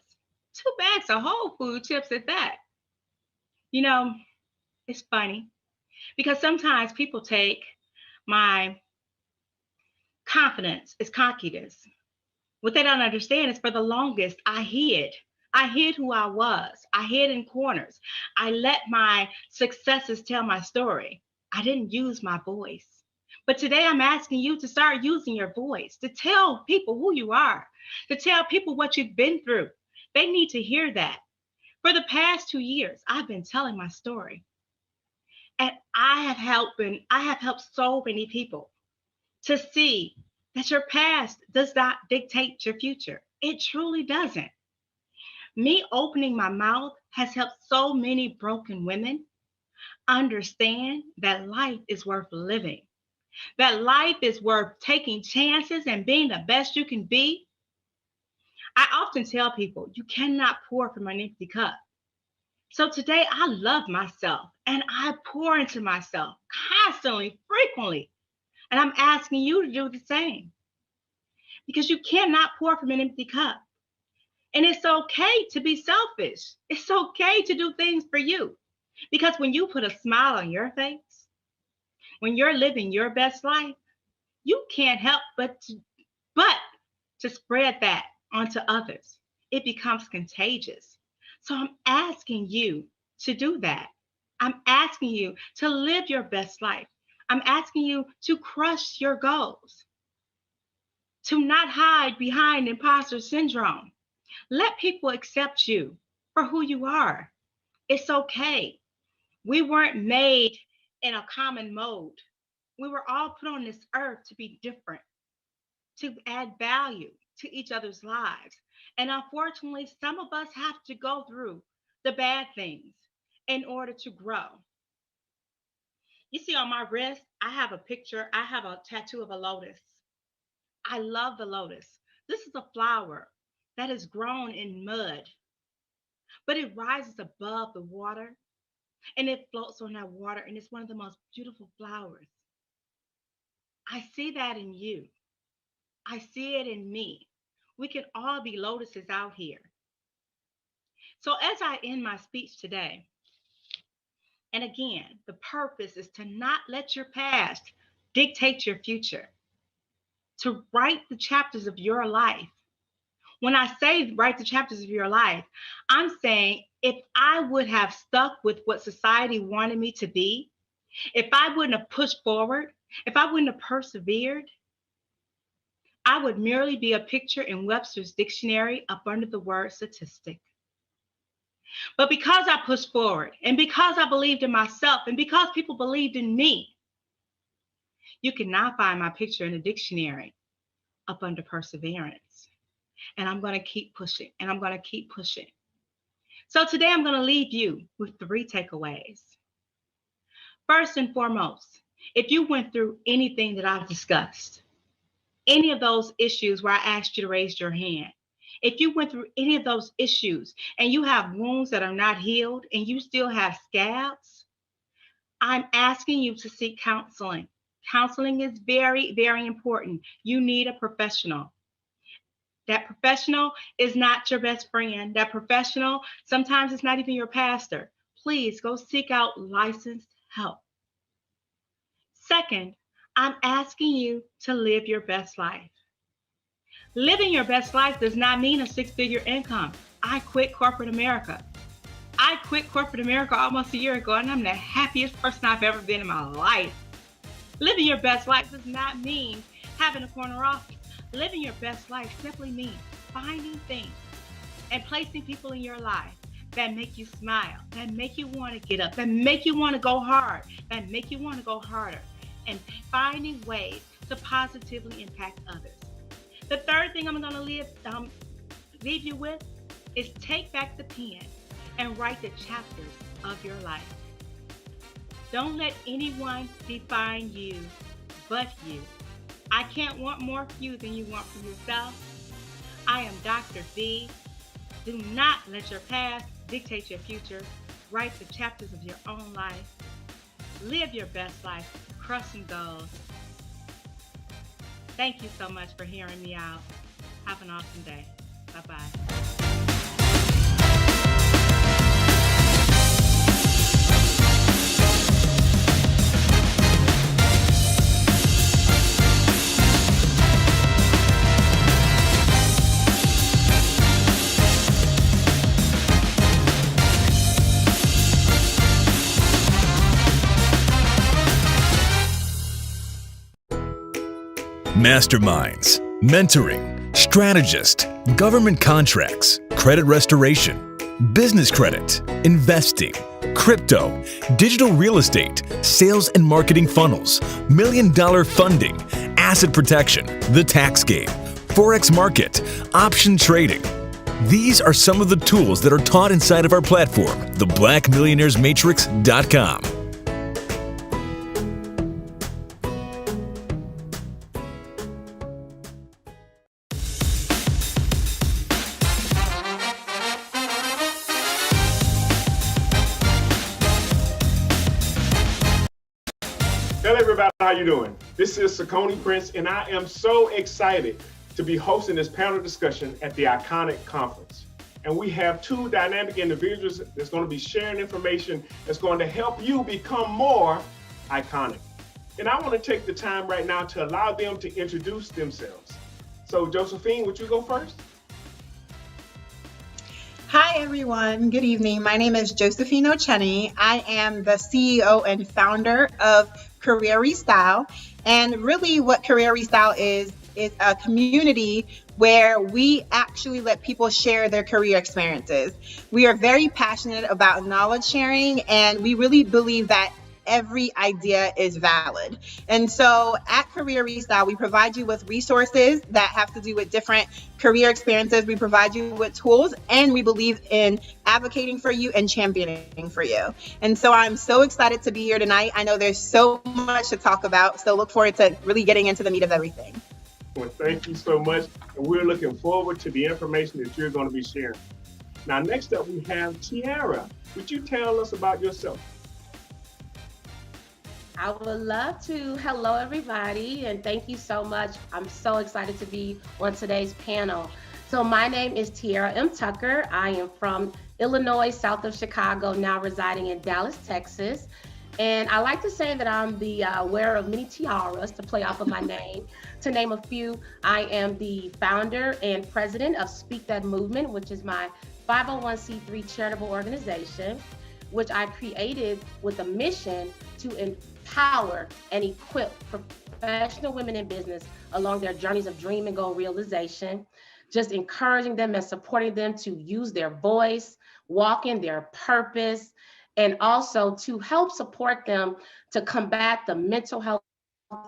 2 bags of whole food chips at that. It's funny because sometimes people take my confidence as cockiness. What they don't understand is for the longest, I hid. I hid who I was. I hid in corners. I let my successes tell my story. I didn't use my voice. But today I'm asking you to start using your voice, to tell people who you are, to tell people what you've been through. They need to hear that. For the past 2 years, I've been telling my story. And I have helped so many people to see that your past does not dictate your future. It truly doesn't. Me opening my mouth has helped so many broken women understand that life is worth living, that life is worth taking chances and being the best you can be. I often tell people, you cannot pour from an empty cup. So today I love myself and I pour into myself constantly, frequently. And I'm asking you to do the same. because you cannot pour from an empty cup. And it's okay to be selfish. It's okay to do things for you. Because when you put a smile on your face, when you're living your best life, you can't help but to spread that onto others. It becomes contagious. So I'm asking you to do that. I'm asking you to live your best life. I'm asking you to crush your goals, to not hide behind imposter syndrome. Let people accept you for who you are. It's okay. We weren't made in a common mode. We were all put on this earth to be different, to add value to each other's lives. And unfortunately, some of us have to go through the bad things in order to grow. You see on my wrist, I have a tattoo of a lotus. I love the lotus. This is a flower that is grown in mud, but it rises above the water and it floats on that water, and it's one of the most beautiful flowers. I see that in you. I see it in me. We can all be lotuses out here. So as I end my speech today, and again, the purpose is to not let your past dictate your future, to write the chapters of your life. When I say write the chapters of your life, I'm saying if I would have stuck with what society wanted me to be, if I wouldn't have pushed forward, if I wouldn't have persevered, I would merely be a picture in Webster's dictionary up under the word statistic. But because I pushed forward, and because I believed in myself, and because people believed in me, you can now find my picture in the dictionary up under perseverance. And I'm going to keep pushing, and I'm going to keep pushing. So today I'm going to leave you with 3 takeaways. First and foremost, if you went through anything that I've discussed, any of those issues where I asked you to raise your hand, if you went through any of those issues and you have wounds that are not healed and you still have scabs, I'm asking you to seek counseling. Counseling is very, very important. You need a professional. That professional is not your best friend. That professional, sometimes it's not even your pastor. Please go seek out licensed help. Second, I'm asking you to live your best life. Living your best life does not mean a 6-figure income. I quit corporate America. I quit corporate America almost a year ago, and I'm the happiest person I've ever been in my life. Living your best life does not mean having a corner office. Living your best life simply means finding things and placing people in your life that make you smile, that make you want to get up, that make you want to go hard, that make you want to go harder, and finding ways to positively impact others. The third thing I'm going to leave you with is take back the pen and write the chapters of your life. Don't let anyone define you but you. I can't want more for you than you want for yourself. I am Dr. V. Do not let your past dictate your future. Write the chapters of your own life. Live your best life. Crushing goals. Thank you so much for hearing me out. Have an awesome day. Bye-bye. Masterminds, mentoring, strategist, government contracts, credit restoration, business credit, investing, crypto, digital real estate, sales and marketing funnels, $1 million funding, asset protection, the tax game, forex market, option trading. These are some of the tools that are taught inside of our platform, theblackmillionairesmatrix.com. Hello everybody, how you doing? This is Saucony Prince, and I am so excited to be hosting this panel discussion at the Iconic Conference. And we have two dynamic individuals that's going to be sharing information that's going to help you become more iconic. And I want to take the time right now to allow them to introduce themselves. So Josephine, would you go first? Hi, everyone. Good evening. My name is Josephine Ochenny. I am the CEO and founder of Career Restyle. And really what Career Restyle is a community where we actually let people share their career experiences. We are very passionate about knowledge sharing, and we really believe that every idea is valid. And so at Career Restyle, we provide you with resources that have to do with different career experiences. We provide you with tools, and we believe in advocating for you and championing for you. And so I'm so excited to be here tonight. I know there's so much to talk about, so look forward to really getting into the meat of everything. Well, thank you so much. And we're looking forward to the information that you're going to be sharing. Now, next up, we have Tiara. Would you tell us about yourself? I would love to. Hello, everybody, and thank you so much. I'm so excited to be on today's panel. So my name is Tiara M. Tucker. I am from Illinois, south of Chicago, now residing in Dallas, Texas. And I like to say that I'm the wearer of many tiaras to play off of my name. To name a few, I am the founder and president of Speak That Movement, which is my 501c3 charitable organization, which I created with a mission to empower and equip professional women in business along their journeys of dream and goal realization, just encouraging them and supporting them to use their voice, walk in their purpose, and also to help support them to combat the mental health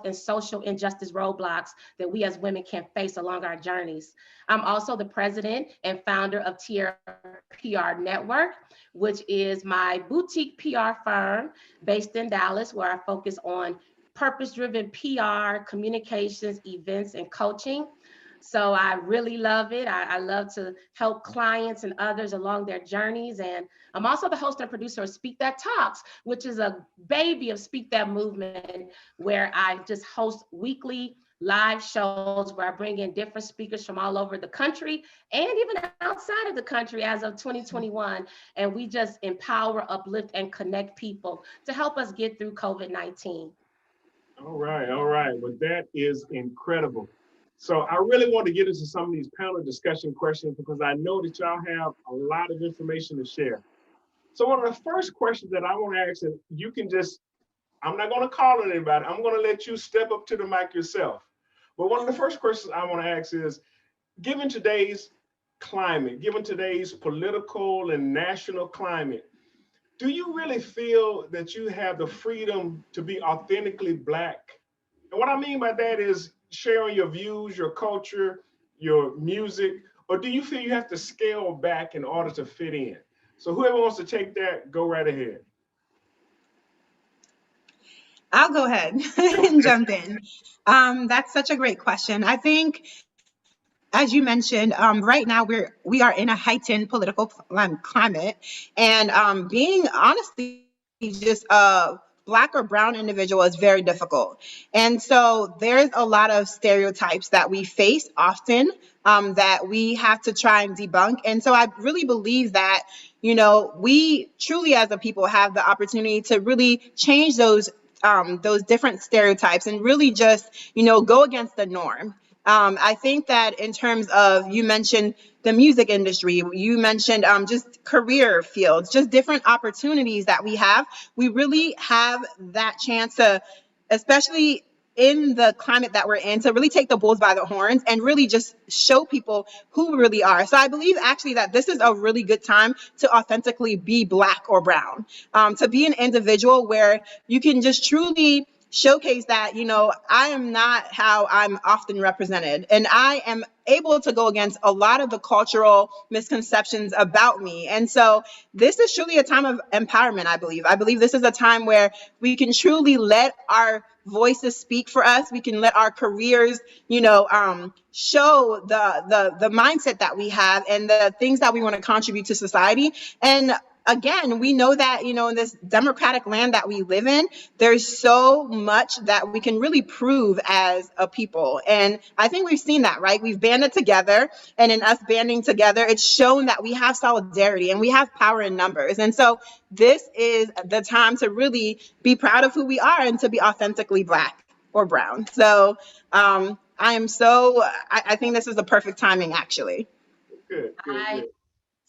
and social injustice roadblocks that we as women can face along our journeys. I'm also the president and founder of Tiara PR Network, which is my boutique PR firm based in Dallas, where I focus on purpose-driven PR, communications, events, and coaching. So I really love it. I love to help clients and others along their journeys. And I'm also the host and producer of Speak That Talks, which is a baby of Speak That Movement, where I just host weekly live shows where I bring in different speakers from all over the country and even outside of the country as of 2021. And we just empower, uplift, and connect people to help us get through COVID-19. All right. Well, that is incredible. So I really want to get into some of these panel discussion questions because I know that y'all have a lot of information to share. So one of the first questions that I want to ask, and you can just, I'm not going to call on anybody. I'm going to let you step up to the mic yourself. But one of the first questions I want to ask is, given today's climate, given today's political and national climate, do you really feel that you have the freedom to be authentically Black? And what I mean by that is sharing your views, your culture, your music, or do you feel you have to scale back in order to fit in? So whoever wants to take that, go right ahead. I'll go ahead and jump in. That's such a great question. I think, as you mentioned, right now we are in a heightened political climate, and being honestly just a Black or brown individual is very difficult. And so there's a lot of stereotypes that we face often that we have to try and debunk. And so I really believe that, we truly as a people have the opportunity to really change those different stereotypes and really just, go against the norm. I think that in terms of, you mentioned the music industry, you mentioned just career fields, just different opportunities that we have. We really have that chance to, especially in the climate that we're in, to really take the bulls by the horns and really just show people who we really are. So I believe actually that this is a really good time to authentically be Black or brown, to be an individual where you can just truly showcase that, I am not how I'm often represented. And I am able to go against a lot of the cultural misconceptions about me. And so this is truly a time of empowerment, I believe. I believe this is a time where we can truly let our voices speak for us. We can let our careers, show the mindset that we have and the things that we want to contribute to society. And again, we know that, in this democratic land that we live in, there's so much that we can really prove as a people. And I think we've seen that, right? We've banded together, and in us banding together, it's shown that we have solidarity and we have power in numbers. And so this is the time to really be proud of who we are and to be authentically Black or brown. So I think this is the perfect timing, actually. Good, good, I good.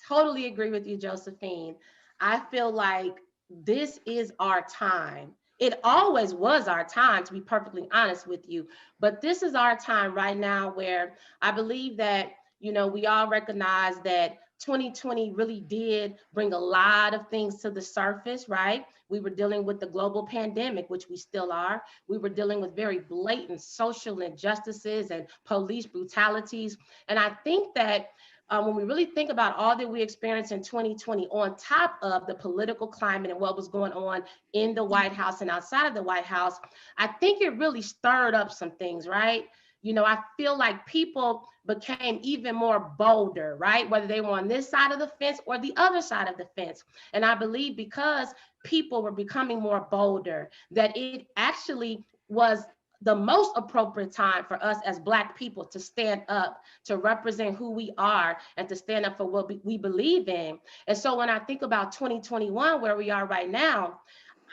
totally agree with you, Josephine. I feel like this is our time. It always was our time, to be perfectly honest with you. But this is our time right now where I believe that, we all recognize that 2020 really did bring a lot of things to the surface, right? We were dealing with the global pandemic, which we still are. We were dealing with very blatant social injustices and police brutalities. And I think that when we really think about all that we experienced in 2020, on top of the political climate and what was going on in the White House and outside of the White House, I think it really stirred up some things, right? I feel like people became even more bolder, right? Whether they were on this side of the fence or the other side of the fence. And I believe because people were becoming more bolder, that it actually was the most appropriate time for us as Black people to stand up, to represent who we are, and to stand up for what we believe in. And so when I think about 2021, where we are right now,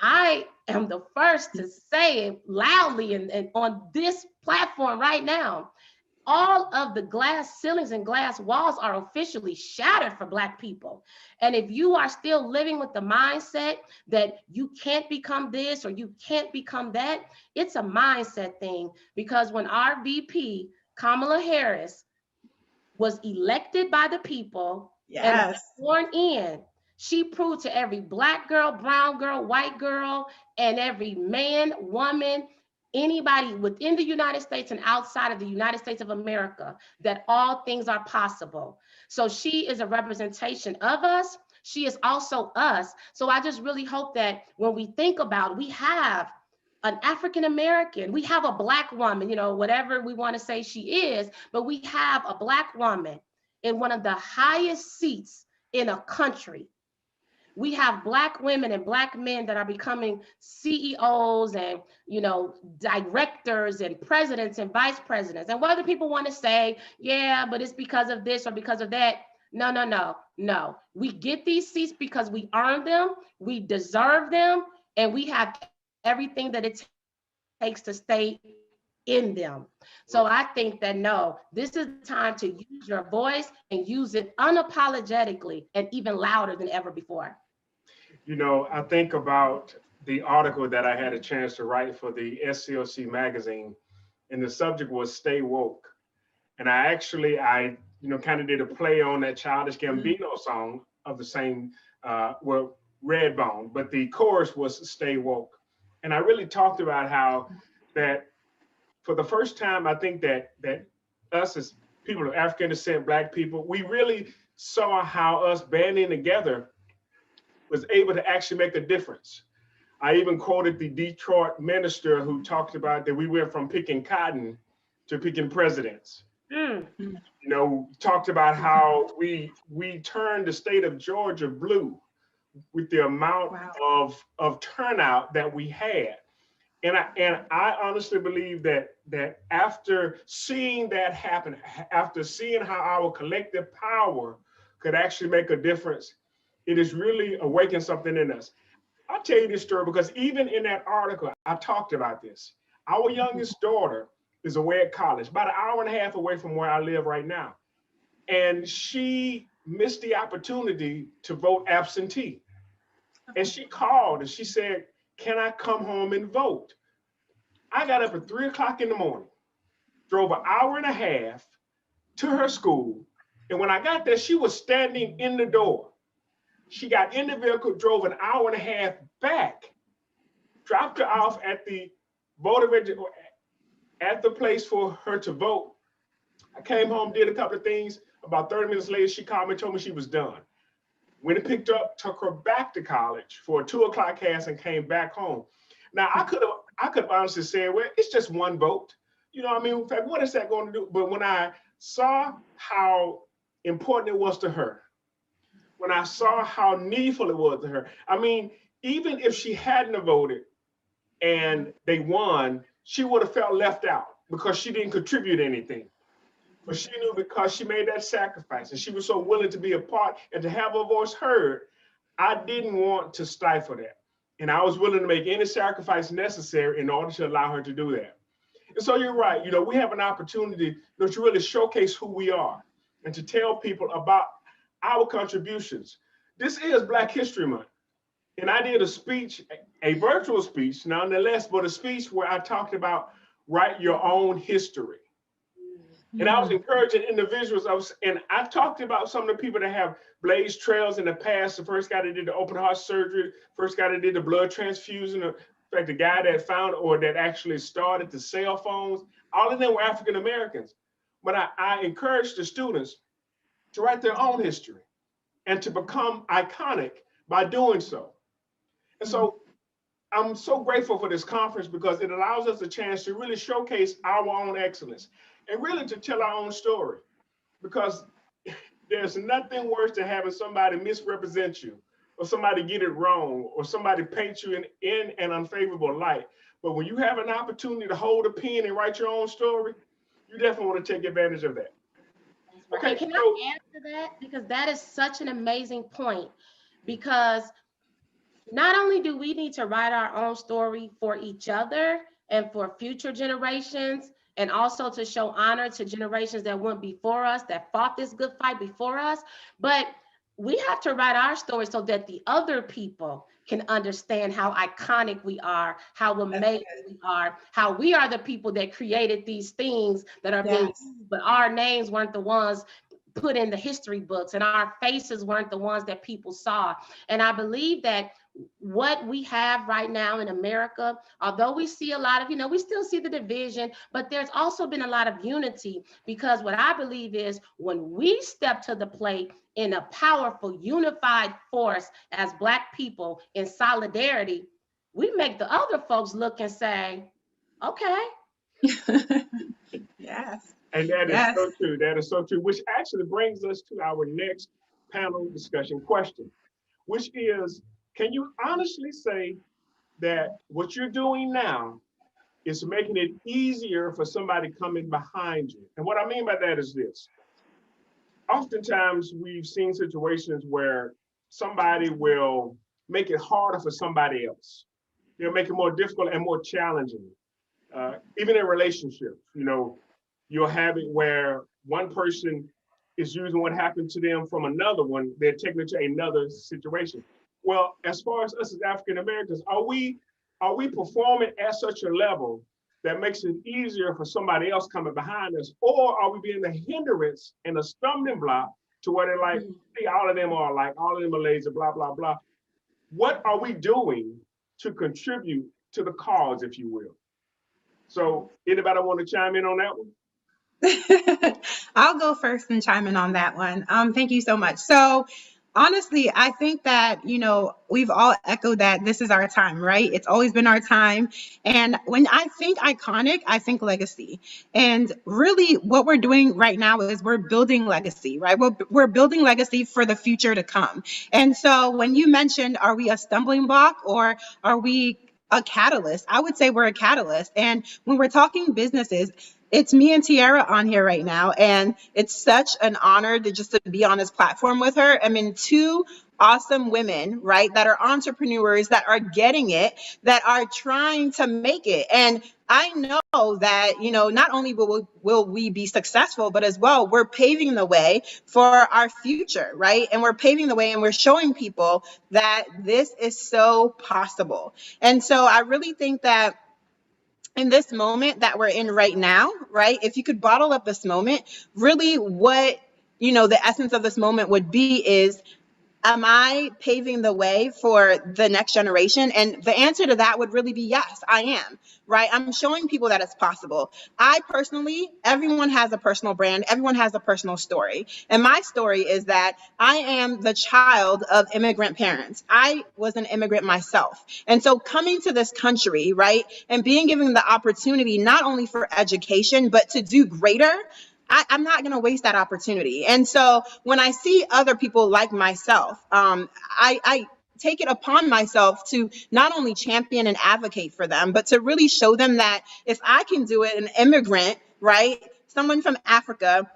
I am the first to say it loudly and on this platform right now, all of the glass ceilings and glass walls are officially shattered for Black people. And if you are still living with the mindset that you can't become this or you can't become that, it's a mindset thing. Because when our VP, Kamala Harris, was elected by the people and Yes. sworn in, she proved to every Black girl, brown girl, white girl, and every man, woman, anybody within the United States and outside of the United States of America, that all things are possible. So she is a representation of us. She is also us. So I just really hope that when we think about, we have an African American, we have a Black woman, whatever we want to say she is, but we have a Black woman in one of the highest seats in a country. We have Black women and Black men that are becoming CEOs and, directors and presidents and vice presidents. And whether people want to say, yeah, but it's because of this or because of that. No. We get these seats because we earned them, we deserve them, and we have everything that it takes to stay in them. So I think that no, this is the time to use your voice and use it unapologetically and even louder than ever before. I think about the article that I had a chance to write for the SCLC magazine, and the subject was "Stay Woke." And I kind of did a play on that Childish Gambino song of the same, Redbone, but the chorus was "Stay Woke." And I really talked about how that for the first time, I think that us as people of African descent, Black people, we really saw how us banding together was able to actually make a difference. I even quoted the Detroit minister who talked about that we went from picking cotton to picking presidents. Talked about how we turned the state of Georgia blue with the amount of turnout that we had. And I honestly believe that after seeing that happen, after seeing how our collective power could actually make a difference, it has really awakened something in us. I'll tell you this story because even in that article, I talked about this. Our youngest daughter is away at college, about an hour and a half away from where I live right now. And she missed the opportunity to vote absentee. And she called and she said, "Can I come home and vote?" I got up at 3:00 in the morning, drove an hour and a half to her school. And when I got there, she was standing in the door. She got in the vehicle, drove an hour and a half back, dropped her off at the at the place for her to vote. I came home, did a couple of things. About 30 minutes later, she called me and told me she was done. Went and picked her up, took her back to college for a 2:00 class and came back home. Now, I could have honestly said, well, it's just one vote. In fact, what is that going to do? But when I saw how important it was to her, when I saw how needful it was to her. I mean, even if she hadn't have voted and they won, she would have felt left out because she didn't contribute anything. But she knew because she made that sacrifice and she was so willing to be a part and to have her voice heard, I didn't want to stifle that. And I was willing to make any sacrifice necessary in order to allow her to do that. And so you're right. We have an opportunity to really showcase who we are and to tell people about our contributions. This is Black History Month. And I did a speech, a virtual speech, nonetheless, but a speech where I talked about write your own history. And I was encouraging individuals. I talked about some of the people that have blazed trails in the past. The first guy that did the open heart surgery, first guy that did the blood transfusion, in fact, the guy that found or that actually started the cell phones, all of them were African Americans. But I encouraged the students to write their own history and to become iconic by doing so. And so I'm so grateful for this conference because it allows us a chance to really showcase our own excellence and really to tell our own story, because there's nothing worse than having somebody misrepresent you or somebody get it wrong or somebody paint you in an unfavorable light. But when you have an opportunity to hold a pen and write your own story, you definitely want to take advantage of that. Okay, can I add to that? Because that is such an amazing point, because not only do we need to write our own story for each other and for future generations, and also to show honor to generations that went before us, that fought this good fight before us, but we have to write our story so that the other people can understand how iconic we are, how amazing we are, how we are the people that created these things that are being used, but our names weren't the ones put in the history books and our faces weren't the ones that people saw. And I believe that what we have right now in America, although we see a lot of, we still see the division, but there's also been a lot of unity, because what I believe is when we step to the plate in a powerful, unified force as Black people in solidarity, we make the other folks look and say, okay. Yes. And that is so true. That is so true, which actually brings us to our next panel discussion question, which is, can you honestly say that what you're doing now is making it easier for somebody coming behind you? And what I mean by that is this. Oftentimes, we've seen situations where somebody will make it harder for somebody else. They'll make it more difficult and more challenging. Even in relationships, you'll have it where one person is using what happened to them from another one. They're taking it to another situation. Well, as far as us as African Americans, are we performing at such a level that makes it easier for somebody else coming behind us, or are we being a hindrance and a stumbling block to where they're like, see, all of them are alike, all of them are lazy, blah, blah, blah. What are we doing to contribute to the cause, if you will? So anybody want to chime in on that one? I'll go first and chime in on that one. Thank you so much. So honestly, I think that, we've all echoed that this is our time, right? It's always been our time. And when I think iconic, I think legacy. And really what we're doing right now is we're building legacy, right? We're building legacy for the future to come. And so when you mentioned, are we a stumbling block or are we a catalyst? I would say we're a catalyst. And when we're talking businesses, it's me and Tiara on here right now, and it's such an honor to be on this platform with her. I mean, two awesome women, right, that are entrepreneurs, that are getting it, that are trying to make it. And I know that, not only will we be successful, but as well, we're paving the way for our future, right? And we're paving the way and we're showing people that this is so possible. And so I really think that in this moment that we're in right now, right? If you could bottle up this moment, really what, the essence of this moment would be is, am I paving the way for the next generation? And the answer to that would really be yes, I am, right? I'm showing people that it's possible. I personally, everyone has a personal brand. Everyone has a personal story. And my story is that I am the child of immigrant parents. I was an immigrant myself. And so coming to this country, right, and being given the opportunity not only for education, but to do greater, I'm not going to waste that opportunity. And so when I see other people like myself, I take it upon myself to not only champion and advocate for them, but to really show them that if I can do it, an immigrant, right? Someone from Africa,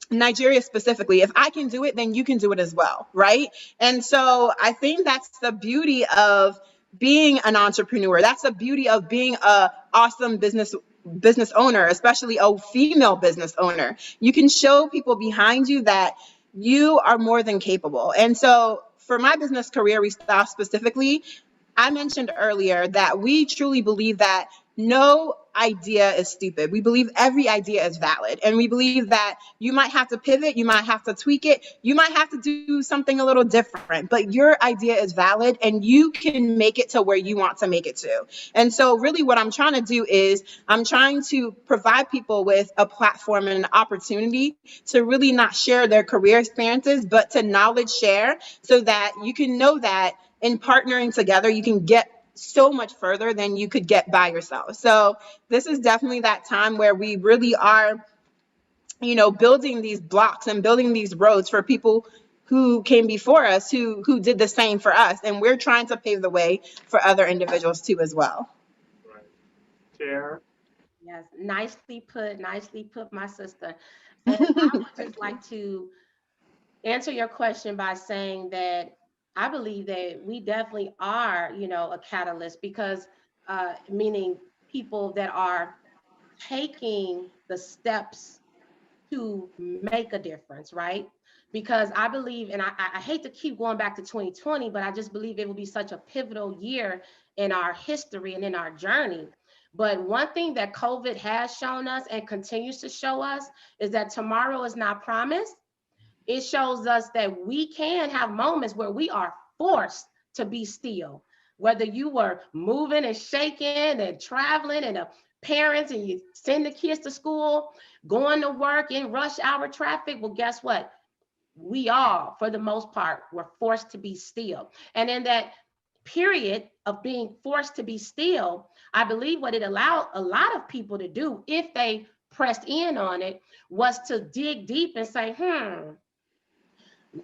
Nigeria specifically, if I can do it, then you can do it as well, right? And so I think that's the beauty of being an entrepreneur. That's the beauty of being a awesome business owner, especially a female business owner. You can show people behind you that you are more than capable. And so for my business career, Restyle specifically, I mentioned earlier that we truly believe that no idea is stupid. We believe every idea is valid. And we believe that you might have to pivot, you might have to tweak it, you might have to do something a little different, but your idea is valid and you can make it to where you want to make it to. And so, really, what I'm trying to do is I'm trying to provide people with a platform and an opportunity to really not share their career experiences, but to knowledge share so that you can know that in partnering together, you can get so much further than you could get by yourself. So this is definitely that time where we really are, building these blocks and building these roads for people who came before us, who did the same for us. And we're trying to pave the way for other individuals too as well. Right. Tara? Yes, nicely put, my sister. And I would just like to answer your question by saying that I believe that we definitely are, a catalyst because, meaning people that are taking the steps to make a difference, right? Because I believe, and I hate to keep going back to 2020, but I just believe it will be such a pivotal year in our history and in our journey. But one thing that COVID has shown us and continues to show us is that tomorrow is not promised. It shows us that we can have moments where we are forced to be still. Whether you were moving and shaking and traveling and parents and you send the kids to school, going to work in rush hour traffic, well, guess what? We all, for the most part, were forced to be still. And in that period of being forced to be still, I believe what it allowed a lot of people to do, if they pressed in on it, was to dig deep and say,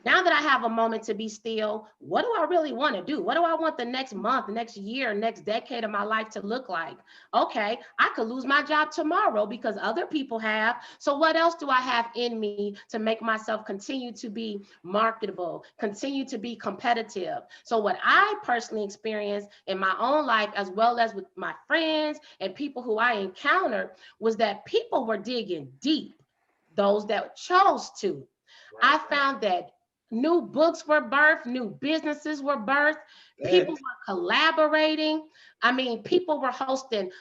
now that I have a moment to be still, what do I really want to do? What do I want the next month, next year, next decade of my life to look like? Okay, I could lose my job tomorrow because other people have. So what else do I have in me to make myself continue to be marketable, continue to be competitive? So what I personally experienced in my own life, as well as with my friends and people who I encountered, was that people were digging deep, those that chose to. I found that new books were birthed, new businesses were birthed, people were collaborating. I mean, people were hosting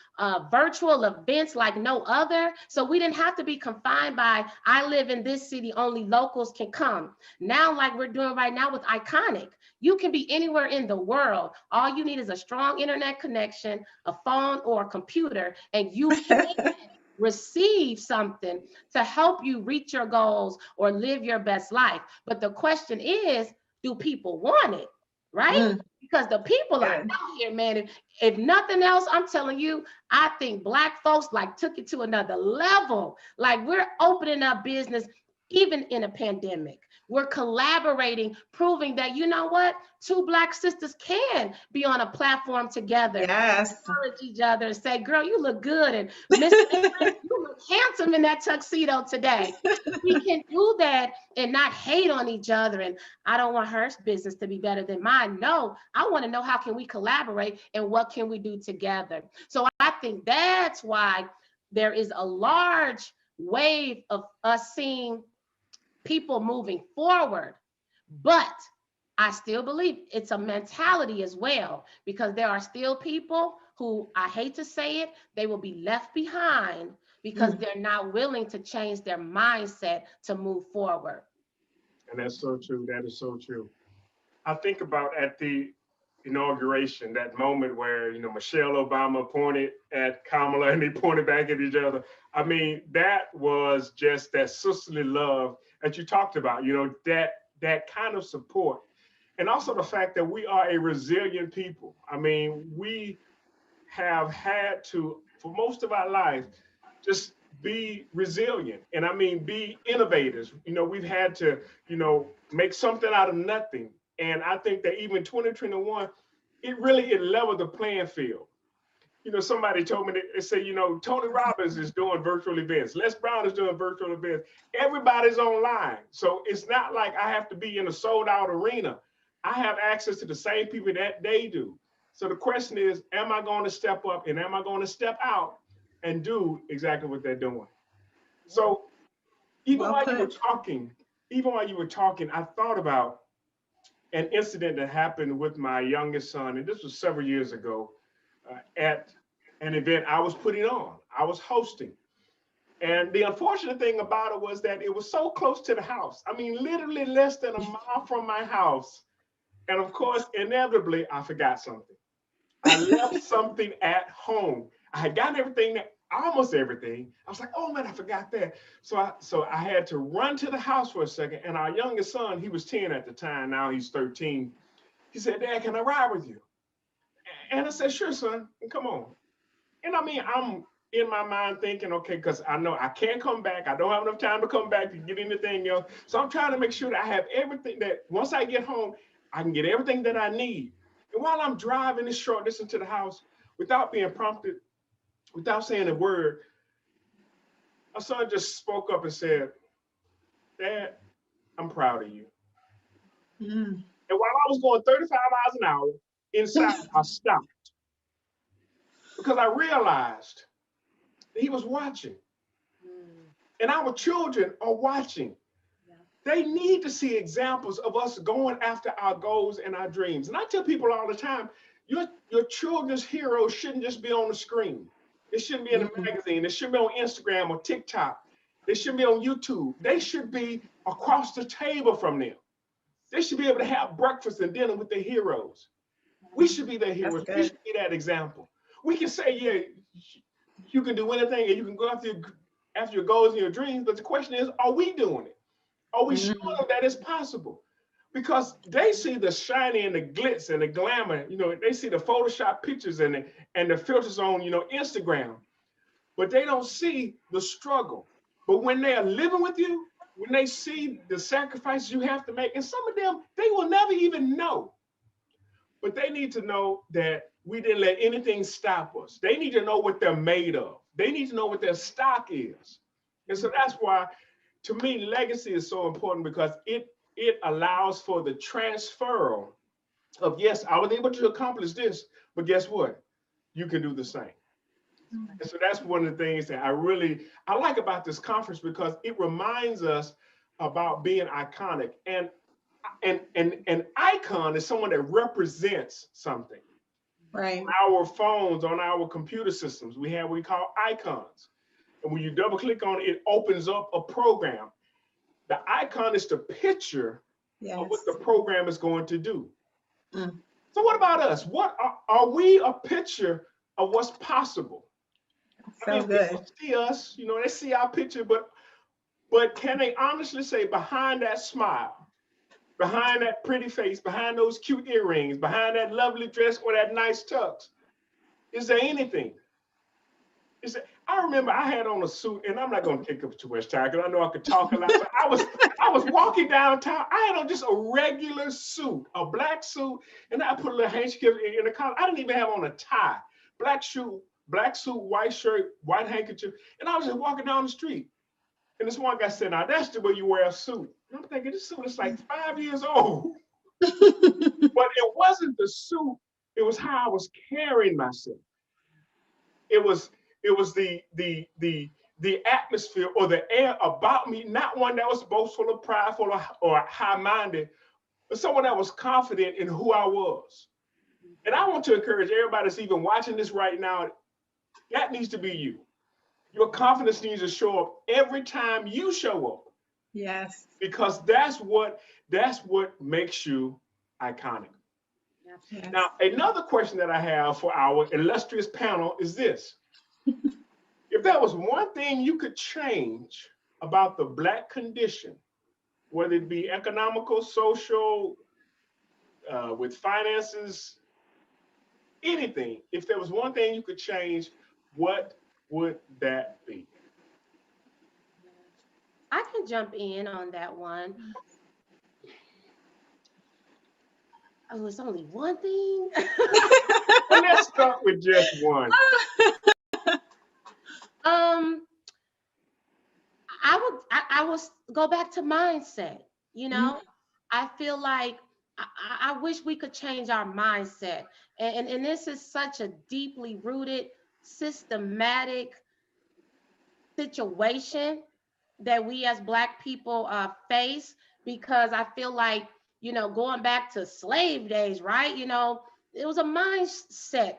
virtual events like no other. So we didn't have to be confined by, I live in this city, only locals can come. Now, like we're doing right now with Iconic, you can be anywhere in the world. All you need is a strong internet connection, a phone or a computer, and you can receive something to help you reach your goals or live your best life. But the question is, do people want it, right? Because the people are out here, man. If nothing else, I'm telling you, I think Black folks like took it to another level. Like we're opening up business even in a pandemic. We're collaborating, proving that, you know what? Two Black sisters can be on a platform together, encourage each other and say, girl, you look good. And Mr. you look handsome in that tuxedo today. We can do that and not hate on each other. And I don't want her business to be better than mine. No, I want to know how can we collaborate and what can we do together? So I think that's why there is a large wave of us seeing people moving forward, but I still believe it's a mentality as well, because there are still people who, I hate to say it, they will be left behind because they're not willing to change their mindset to move forward. And that's so true. That is so true. I think about at the inauguration, that moment where, Michelle Obama pointed at Kamala and they pointed back at each other. I mean, that was just that sisterly love that you talked about, that kind of support. And also the fact that we are a resilient people. I mean, we have had to, for most of our life, just be resilient. And I mean, be innovators. You know, we've had to, you know, make something out of nothing. And I think that even 2021, it leveled the playing field. You know, somebody told me, they say, you know, Tony Robbins is doing virtual events. Les Brown is doing virtual events. Everybody's online. So it's not like I have to be in a sold out arena. I have access to the same people that they do. So the question is, am I going to step up and am I going to step out and do exactly what they're doing? So even Well while you were put. talking, I thought about an incident that happened with my youngest son, and this was several years ago at an event I was putting on, I was hosting. And the unfortunate thing about it was that it was so close to the house. I mean, literally less than a mile from my house. And of course, inevitably, I forgot something. I left something at home. I had gotten everything, almost everything. I was like, oh man, I forgot that. So I had to run to the house for a second. And our youngest son, he was 10 at the time, now he's 13. He said, Dad, can I ride with you? And I said, sure, son, come on. And I mean, I'm in my mind thinking, okay, because I know I can't come back. I don't have enough time to come back to get anything else. So I'm trying to make sure that I have everything that once I get home, I can get everything that I need. And while I'm driving this short distance to the house, without being prompted, without saying a word, my son just spoke up and said, Dad, I'm proud of you. Mm. And while I was going 35 miles an hour inside, I stopped because I realized that he was watching. And our children are watching. They need to see examples of us going after our goals and our dreams. And I tell people all the time, your children's heroes shouldn't just be on the screen. They shouldn't be in a magazine. They shouldn't be on Instagram or TikTok. They shouldn't be on YouTube. They should be across the table from them. They should be able to have breakfast and dinner with their heroes. We should be their heroes. We should be that example. We can say, yeah, you can do anything and you can go after your goals and your dreams. But the question is, are we doing it? Are we showing them that it's possible? Because they see the shiny and the glitz and the glamour, you know, they see the Photoshop pictures and the filters on, you know, Instagram, but they don't see the struggle. But when they are living with you, when they see the sacrifices you have to make, and some of them, they will never even know. But they need to know that we didn't let anything stop us. They need to know what they're made of. They need to know what their stock is. And so that's why, to me, legacy is so important because it allows for the transfer of, yes, I was able to accomplish this, but guess what? You can do the same. And so that's one of the things that I like about this conference because it reminds us about being iconic. And an icon is someone that represents something. Right. On our phones, on our computer systems, we have what we call icons. And when you double click on it, it opens up a program. The icon is the picture of what the program is going to do. So what about us? What are we a picture of what's possible? So I mean, good. people see us, you know, they see our picture, but can they honestly say behind that smile, behind that pretty face, behind those cute earrings, behind that lovely dress or that nice tux, is there anything? I remember I had on a suit, and I'm not going to take up too much time because I know I could talk a lot. But I was walking downtown. I had on just a regular suit, a black suit, and I put a little handkerchief in the collar. I didn't even have on a tie. Black suit, white shirt, white handkerchief, and I was just walking down the street. And this one guy said, "Now that's the way you wear a suit." And I'm thinking, this suit is like 5 years old. But it wasn't the suit; it was how I was carrying myself. It was the atmosphere or the air about me, not one that was boastful or prideful or high-minded, but someone that was confident in who I was. And I want to encourage everybody that's even watching this right now, that needs to be you. Your confidence needs to show up every time you show up. Yes. Because that's what makes you iconic. Yes. Now, another question that I have for our illustrious panel is this. If there was one thing you could change about the Black condition, whether it be economical, social, with finances, anything, if there was one thing you could change, what would that be? I can jump in on that one. Oh, it's only one thing. Well, let's start with just one. um, I will go back to mindset. You know, I feel like I wish we could change our mindset, and this is such a deeply rooted, systematic situation that we as Black people face, because I feel like, you know, going back to slave days, right? You know, it was a mindset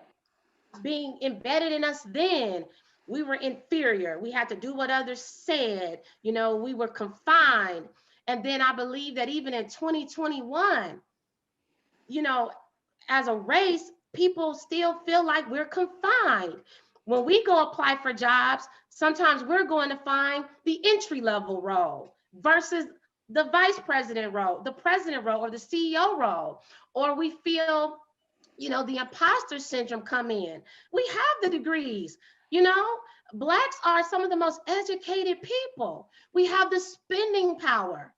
being embedded in us then. We were inferior. We had to do what others said. You know, we were confined. And then I believe that even in 2021, you know, as a race, people still feel like we're confined. When we go apply for jobs, sometimes we're going to find the entry level role versus the vice president role, the president role, or the CEO role. Or we feel, you know, the imposter syndrome come in. We have the degrees, you know. Blacks are some of the most educated people. We have the spending power.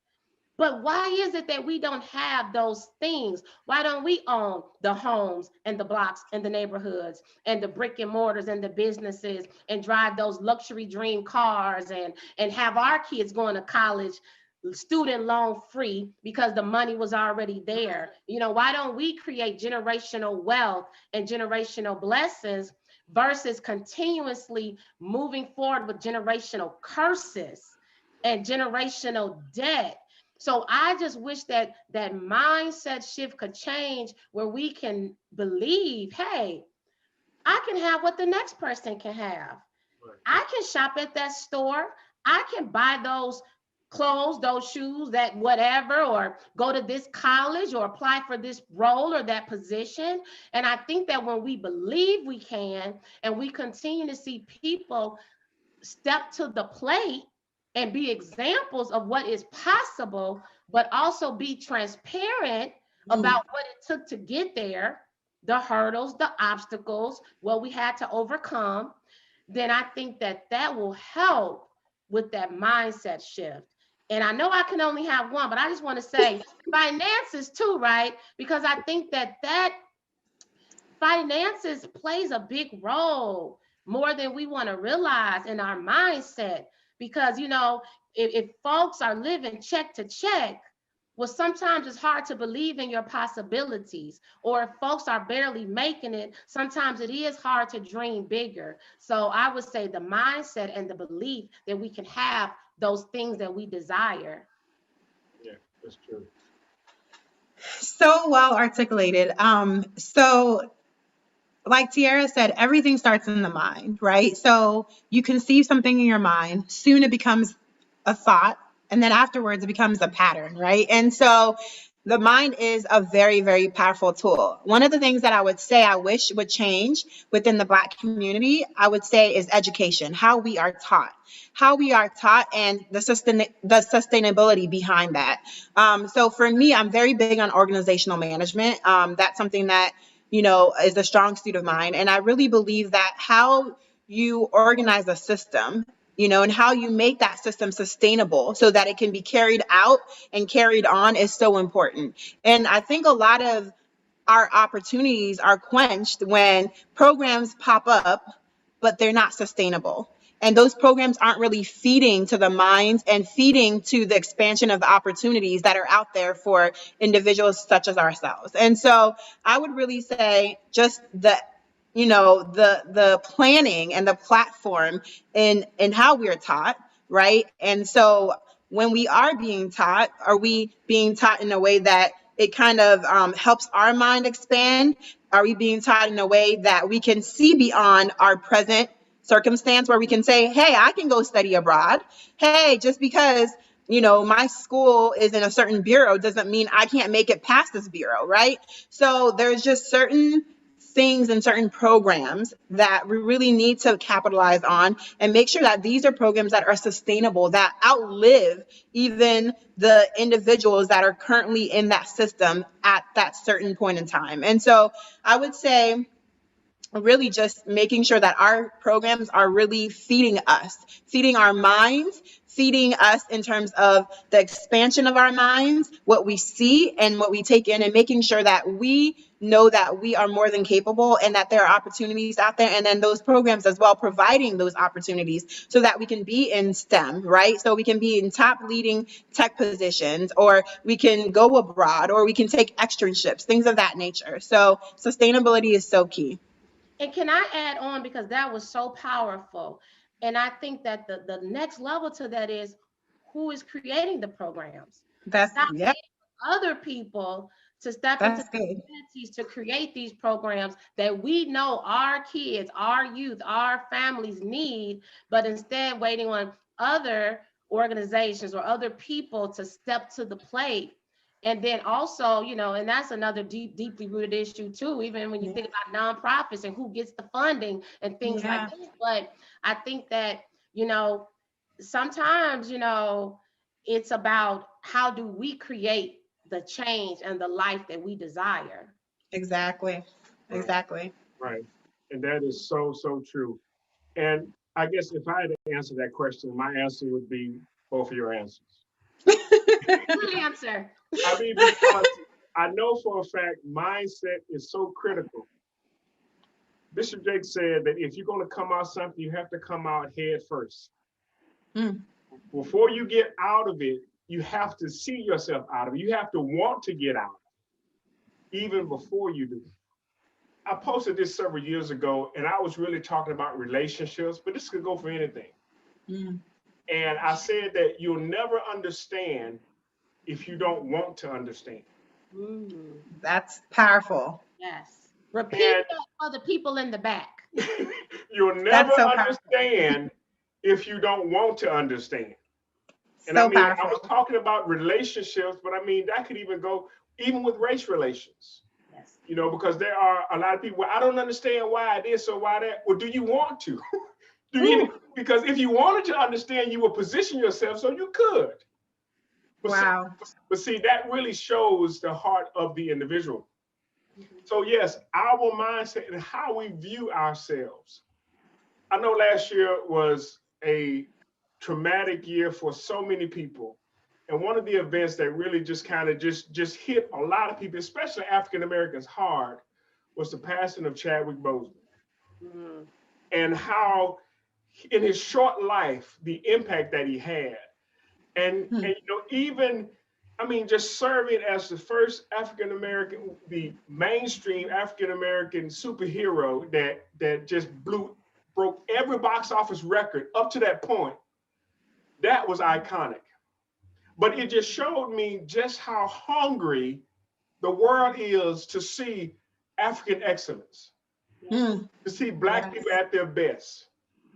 But why is it that we don't have those things? Why don't we own the homes and the blocks and the neighborhoods and the brick and mortars and the businesses and drive those luxury dream cars and have our kids going to college student loan free because the money was already there? You know, why don't we create generational wealth and generational blessings versus continuously moving forward with generational curses and generational debt? So I just wish that that mindset shift could change, where we can believe, hey, I can have what the next person can have. Right. I can shop at that store. I can buy those clothes, those shoes, that whatever, or go to this college or apply for this role or that position. And I think that when we believe we can, and we continue to see people step to the plate and be examples of what is possible, but also be transparent about what it took to get there, the hurdles, the obstacles, what we had to overcome, then I think that that will help with that mindset shift. And I know I can only have one, but I just want to say finances too, right? Because I think that that finances plays a big role, more than we want to realize, in our mindset. Because, you know, if folks are living check to check, well, sometimes it's hard to believe in your possibilities. Or if folks are barely making it, sometimes it is hard to dream bigger. So I would say the mindset and the belief that we can have those things that we desire. Yeah, that's true. So well articulated. So like Tiara said, everything starts in the mind, right? So you conceive something in your mind, soon it becomes a thought, and then afterwards it becomes a pattern, right? And so the mind is a very, very powerful tool. One of the things that I would say I wish would change within the Black community, I would say, is education, how we are taught. How we are taught and the sustainability behind that. So for me, I'm very big on organizational management. That's something that, you know, is a strong suit of mine. And I really believe that how you organize a system, you know, and how you make that system sustainable so that it can be carried out and carried on is so important. And I think a lot of our opportunities are quenched when programs pop up, but they're not sustainable. And those programs aren't really feeding to the minds and feeding to the expansion of the opportunities that are out there for individuals such as ourselves. And so I would really say just the, you know, the planning and the platform in how we are taught, right? And so when we are being taught, are we being taught in a way that it kind of helps our mind expand? Are we being taught in a way that we can see beyond our present circumstance, where we can say, hey, I can go study abroad. Hey, just because, you know, my school is in a certain bureau doesn't mean I can't make it past this bureau, right? So there's just certain things and certain programs that we really need to capitalize on and make sure that these are programs that are sustainable, that outlive even the individuals that are currently in that system at that certain point in time. And so I would say really just making sure that our programs are really feeding us, feeding our minds, feeding us in terms of the expansion of our minds, what we see and what we take in, and making sure that we know that we are more than capable and that there are opportunities out there. And then those programs as well, providing those opportunities so that we can be in STEM, right? So we can be in top leading tech positions, or we can go abroad, or we can take externships, things of that nature. So sustainability is so key. And can I add on, because that was so powerful. And I think that the next level to that is who is creating the programs. That's, Stop yeah, other people to step into that's the good. communities to create these programs that we know our kids, our youth, our families need, but instead waiting on other organizations or other people to step to the plate. And then also, you know, and that's another deeply rooted issue too, even when you think about nonprofits and who gets the funding and things like Yeah, that. But I think that, you know, sometimes, you know, it's about how do we create the change and the life that we desire. exactly. Right, Exactly. right. And that is so, so true. And I guess if I had to answer that question, my answer would be both of your answers. Good answer. I mean, because I know for a fact mindset is so critical. Bishop Jake said that if you're going to come out something, you have to come out head first. Mm, Before you get out of it, you have to see yourself out of it. You have to want to get out, even before you do. I posted this several years ago, and I was really talking about relationships, but this could go for anything. mm. And I said that you'll never understand if you don't want to understand. Mm, That's powerful. yes. Repeat And that for the people in the back. you'll never That's so powerful. understand if you don't want to understand. And I So mean, I was powerful. talking about relationships, but I mean, that could even go even with race relations. Yes. You know, because there are a lot of people, well, I don't understand why this or why that. Well, do you want to? Do you? Because if you wanted to understand, you would position yourself so you could. But Wow. see, that really shows the heart of the individual. So yes, our mindset and how we view ourselves. I know last year was a traumatic year for so many people. And one of the events that really just kind of just hit a lot of people, especially African Americans, hard, was the passing of Chadwick Boseman. Mm, And how in his short life, the impact that he had. And Hmm. you know, even I mean, just serving as the first African American, the mainstream African American superhero that just broke every box office record up to that point. That was iconic. But it just showed me just how hungry the world is to see African excellence, Mm. to see Black Yes. people at their best.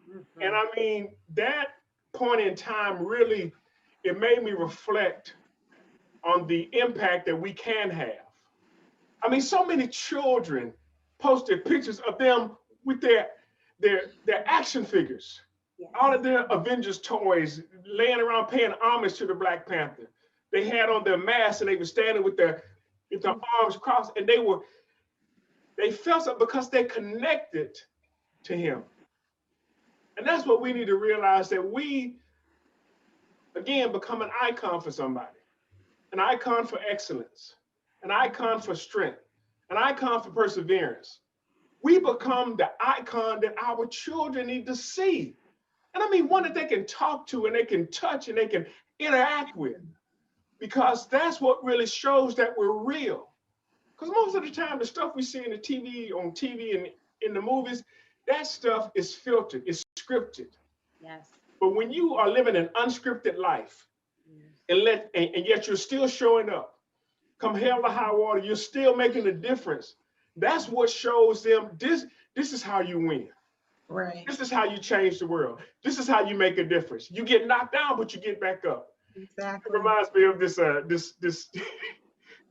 mhm. And I mean, that point in time really, it made me reflect on the impact that we can have. I mean, so many children posted pictures of them with their action figures, Yes. all of their Avengers toys laying around paying homage to the Black Panther. They had on their masks and they were standing with their arms crossed, and they felt it because they connected to him. And that's what we need to realize, that we again become an icon for somebody, an icon for excellence, an icon for strength, an icon for perseverance. We become the icon that our children need to see. And I mean, one that they can talk to and they can touch and they can interact with, because that's what really shows that we're real. Because most of the time, the stuff we see in the TV, on TV and in the movies, that stuff is filtered, it's scripted. Yes. But when you are living an unscripted life, and yet you're still showing up, come hell or high water, you're still making a difference. That's what shows them this is how you win. Right. This is how you change the world. This is how you make a difference. You get knocked down, but you get back up. It Exactly. reminds me of this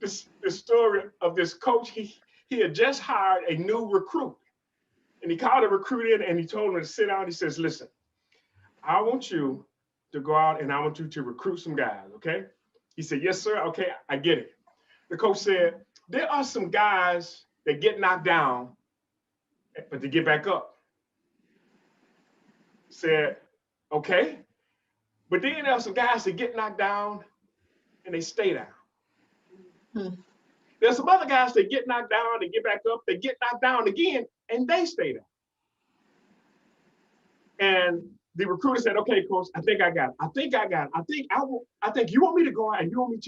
this story of this coach. He had just hired a new recruit, and he called the recruit in and he told him to sit down. He says, "Listen, I want you to go out and I want you to recruit some guys, okay?" He said, "Yes, sir. Okay, I get it." The coach said, "There are some guys that get knocked down but to get back up. Said, okay. But then there are some guys that get knocked down and they stay down. Hmm. There's some other guys that get knocked down, they get back up, they get knocked down again, and they stay down. And the recruiter said, okay, coach, I think I got it. I think you want me to go out and you want me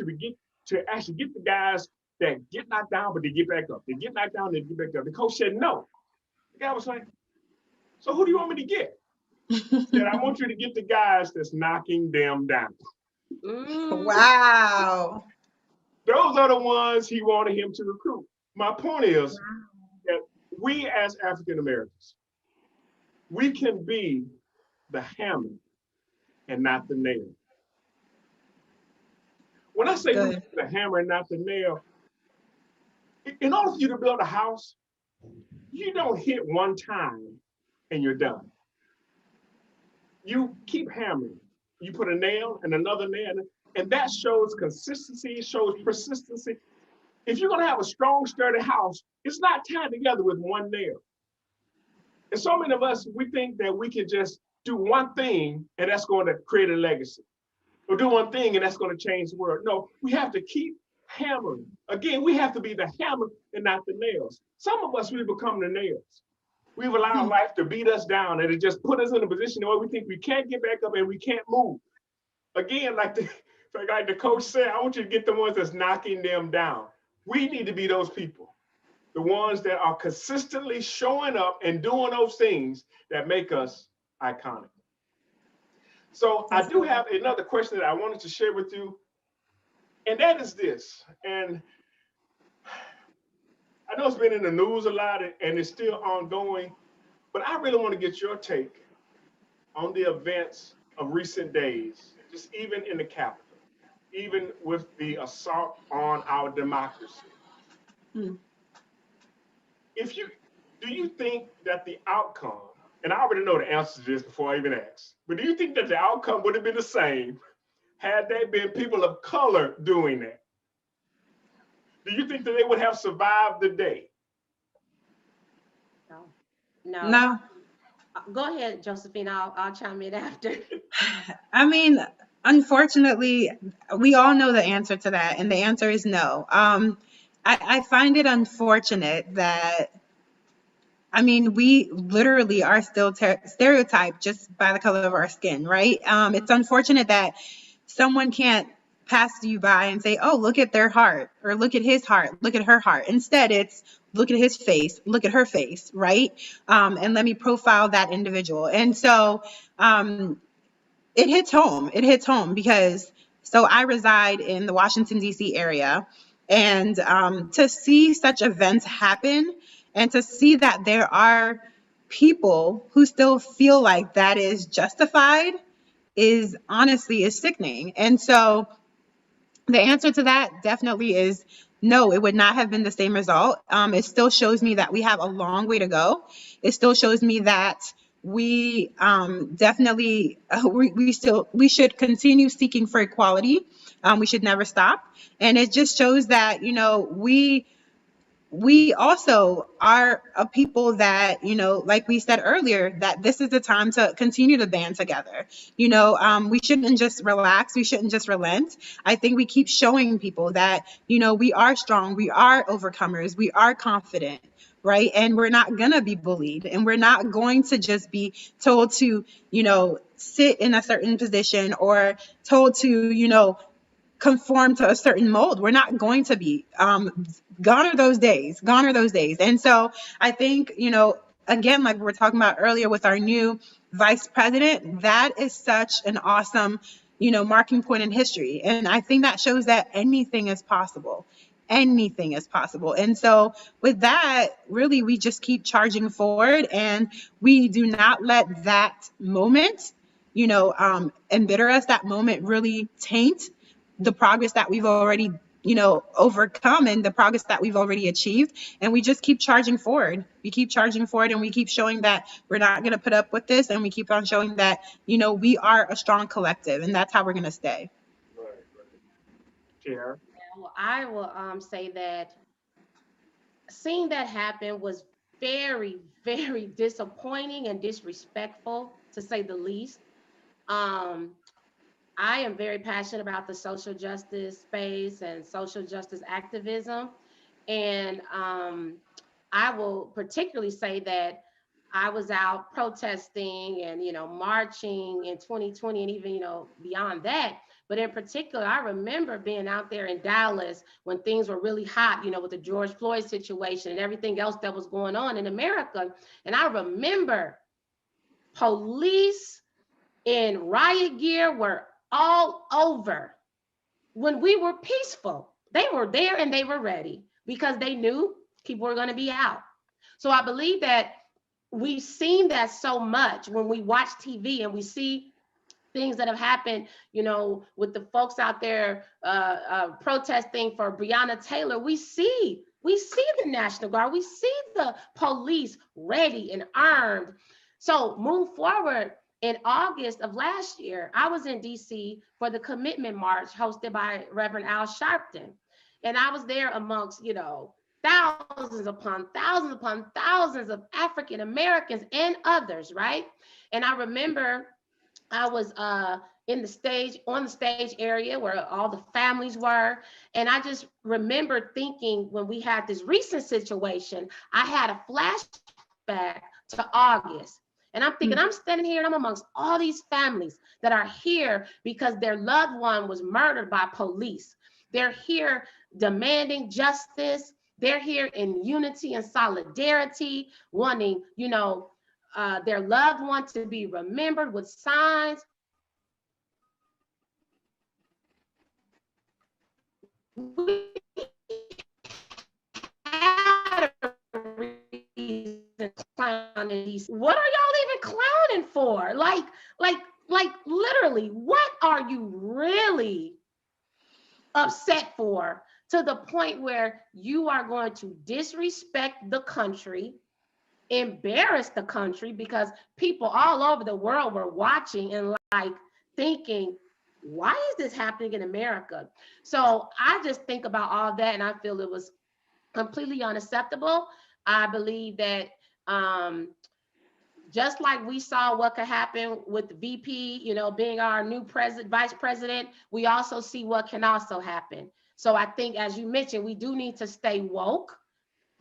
to actually get the guys that get knocked down, but they get back up. They get knocked down, they get back up. The coach said, no. The guy was like, so who do you want me to get? He said, I want you to get the guys that's knocking them down. Wow. Those are the ones he wanted him to recruit. My point is that we as African Americans, we can be the hammer and not the nail. When I say we the hammer and not the nail, in order for you to build a house, you don't hit one time and you're done. You keep hammering. You put a nail and another nail, and that shows consistency, it shows persistency. If you're gonna have a strong, sturdy house, it's not tied together with one nail. And so many of us, we think that we can just do one thing and that's going to create a legacy. Or do one thing and that's going to change the world. No, we have to keep hammering. Again, we have to be the hammer and not the nails. Some of us, we become the nails. We've allowed life to beat us down and it just put us in a position where we think we can't get back up and we can't move. Again, like the coach said, I want you to get the ones that's knocking them down. We need to be those people. The ones that are consistently showing up and doing those things that make us iconic. So I do have another question that I wanted to share with you, and that is this. And I know it's been in the news a lot and it's still ongoing, but I really want to get your take on the events of recent days, just even in the Capitol, even with the assault on our democracy. Do you think that the outcome, and I already know the answer to this before I even ask, but do you think that the outcome would have been the same had there been people of color doing that? Do you think that they would have survived the day? No. Go ahead, Josephine. I'll chime in after. I mean, unfortunately, we all know the answer to that, and the answer is no. I find it unfortunate that, I mean, we literally are still stereotyped just by the color of our skin, right? It's unfortunate that someone can't pass you by and say, oh, look at their heart, or look at his heart, look at her heart. Instead, it's look at his face, look at her face, right? And let me profile that individual. And so it hits home. It hits home because, so I reside in the Washington, D.C. area. And to see such events happen and to see that there are people who still feel like that is justified is honestly sickening. And so the answer to that definitely is no, it would not have been the same result. It still shows me that we have a long way to go. It still shows me that we definitely, we should continue seeking for equality. We should never stop. And it just shows that, you know, we also are a people that, you know, like we said earlier, that this is the time to continue to band together. You know, we shouldn't just relax. We shouldn't just relent. I think we keep showing people that, you know, we are strong. We are overcomers. We are confident. Right. And we're not going to be bullied, and we're not going to just be told to, you know, sit in a certain position or told to, you know, conform to a certain mold. We're not going to be. Gone are those days. Gone are those days. And so I think, you know, again, like we were talking about earlier with our new vice president, that is such an awesome, you know, marking point in history. And I think that shows that anything is possible. Anything is possible. And so with that, really, we just keep charging forward, and we do not let that moment, you know, embitter us. That moment really taint the progress that we've already, you know, overcome and the progress that we've already achieved. And we just keep charging forward. We keep charging forward, and we keep showing that we're not going to put up with this. And we keep on showing that, you know, we are a strong collective, and that's how we're going to stay. Right. Yeah. Well, I will say that seeing that happen was very, very disappointing and disrespectful, to say the least. Um, I am very passionate about the social justice space and social justice activism. And I will particularly say that I was out protesting and, marching in 2020 and even, beyond that. But in particular, I remember being out there in Dallas when things were really hot, with the George Floyd situation and everything else that was going on in America. And I remember police in riot gear were all over when we were peaceful. They were there and they were ready because they knew people were going to be out. So I believe that we've seen that so much when we watch TV and we see things that have happened, with the folks out there protesting for Breonna Taylor. We see the National Guard, we see the police ready and armed. So move forward. In August of last year, I was in DC for the Commitment March hosted by Reverend Al Sharpton. And I was there amongst, thousands upon thousands of African Americans and others, right? And I remember I was on the stage area where all the families were. And I just remember thinking, when we had this recent situation, I had a flashback to August. And I'm thinking, I'm standing here and I'm amongst all these families that are here because their loved one was murdered by police. They're here demanding justice. They're here in unity and solidarity, wanting, their loved one to be remembered with signs. We had a reason to clown in these. What are y'all even clowning for? Like literally, what are you really upset for, to the point where you are going to disrespect the country, embarrass the country, because people all over the world were watching and thinking, why is this happening in America? So I just think about all that and I feel it was completely unacceptable. I believe that just like we saw what could happen with the VP, being our new vice president, we also see what can also happen. So I think, as you mentioned, we do need to stay woke,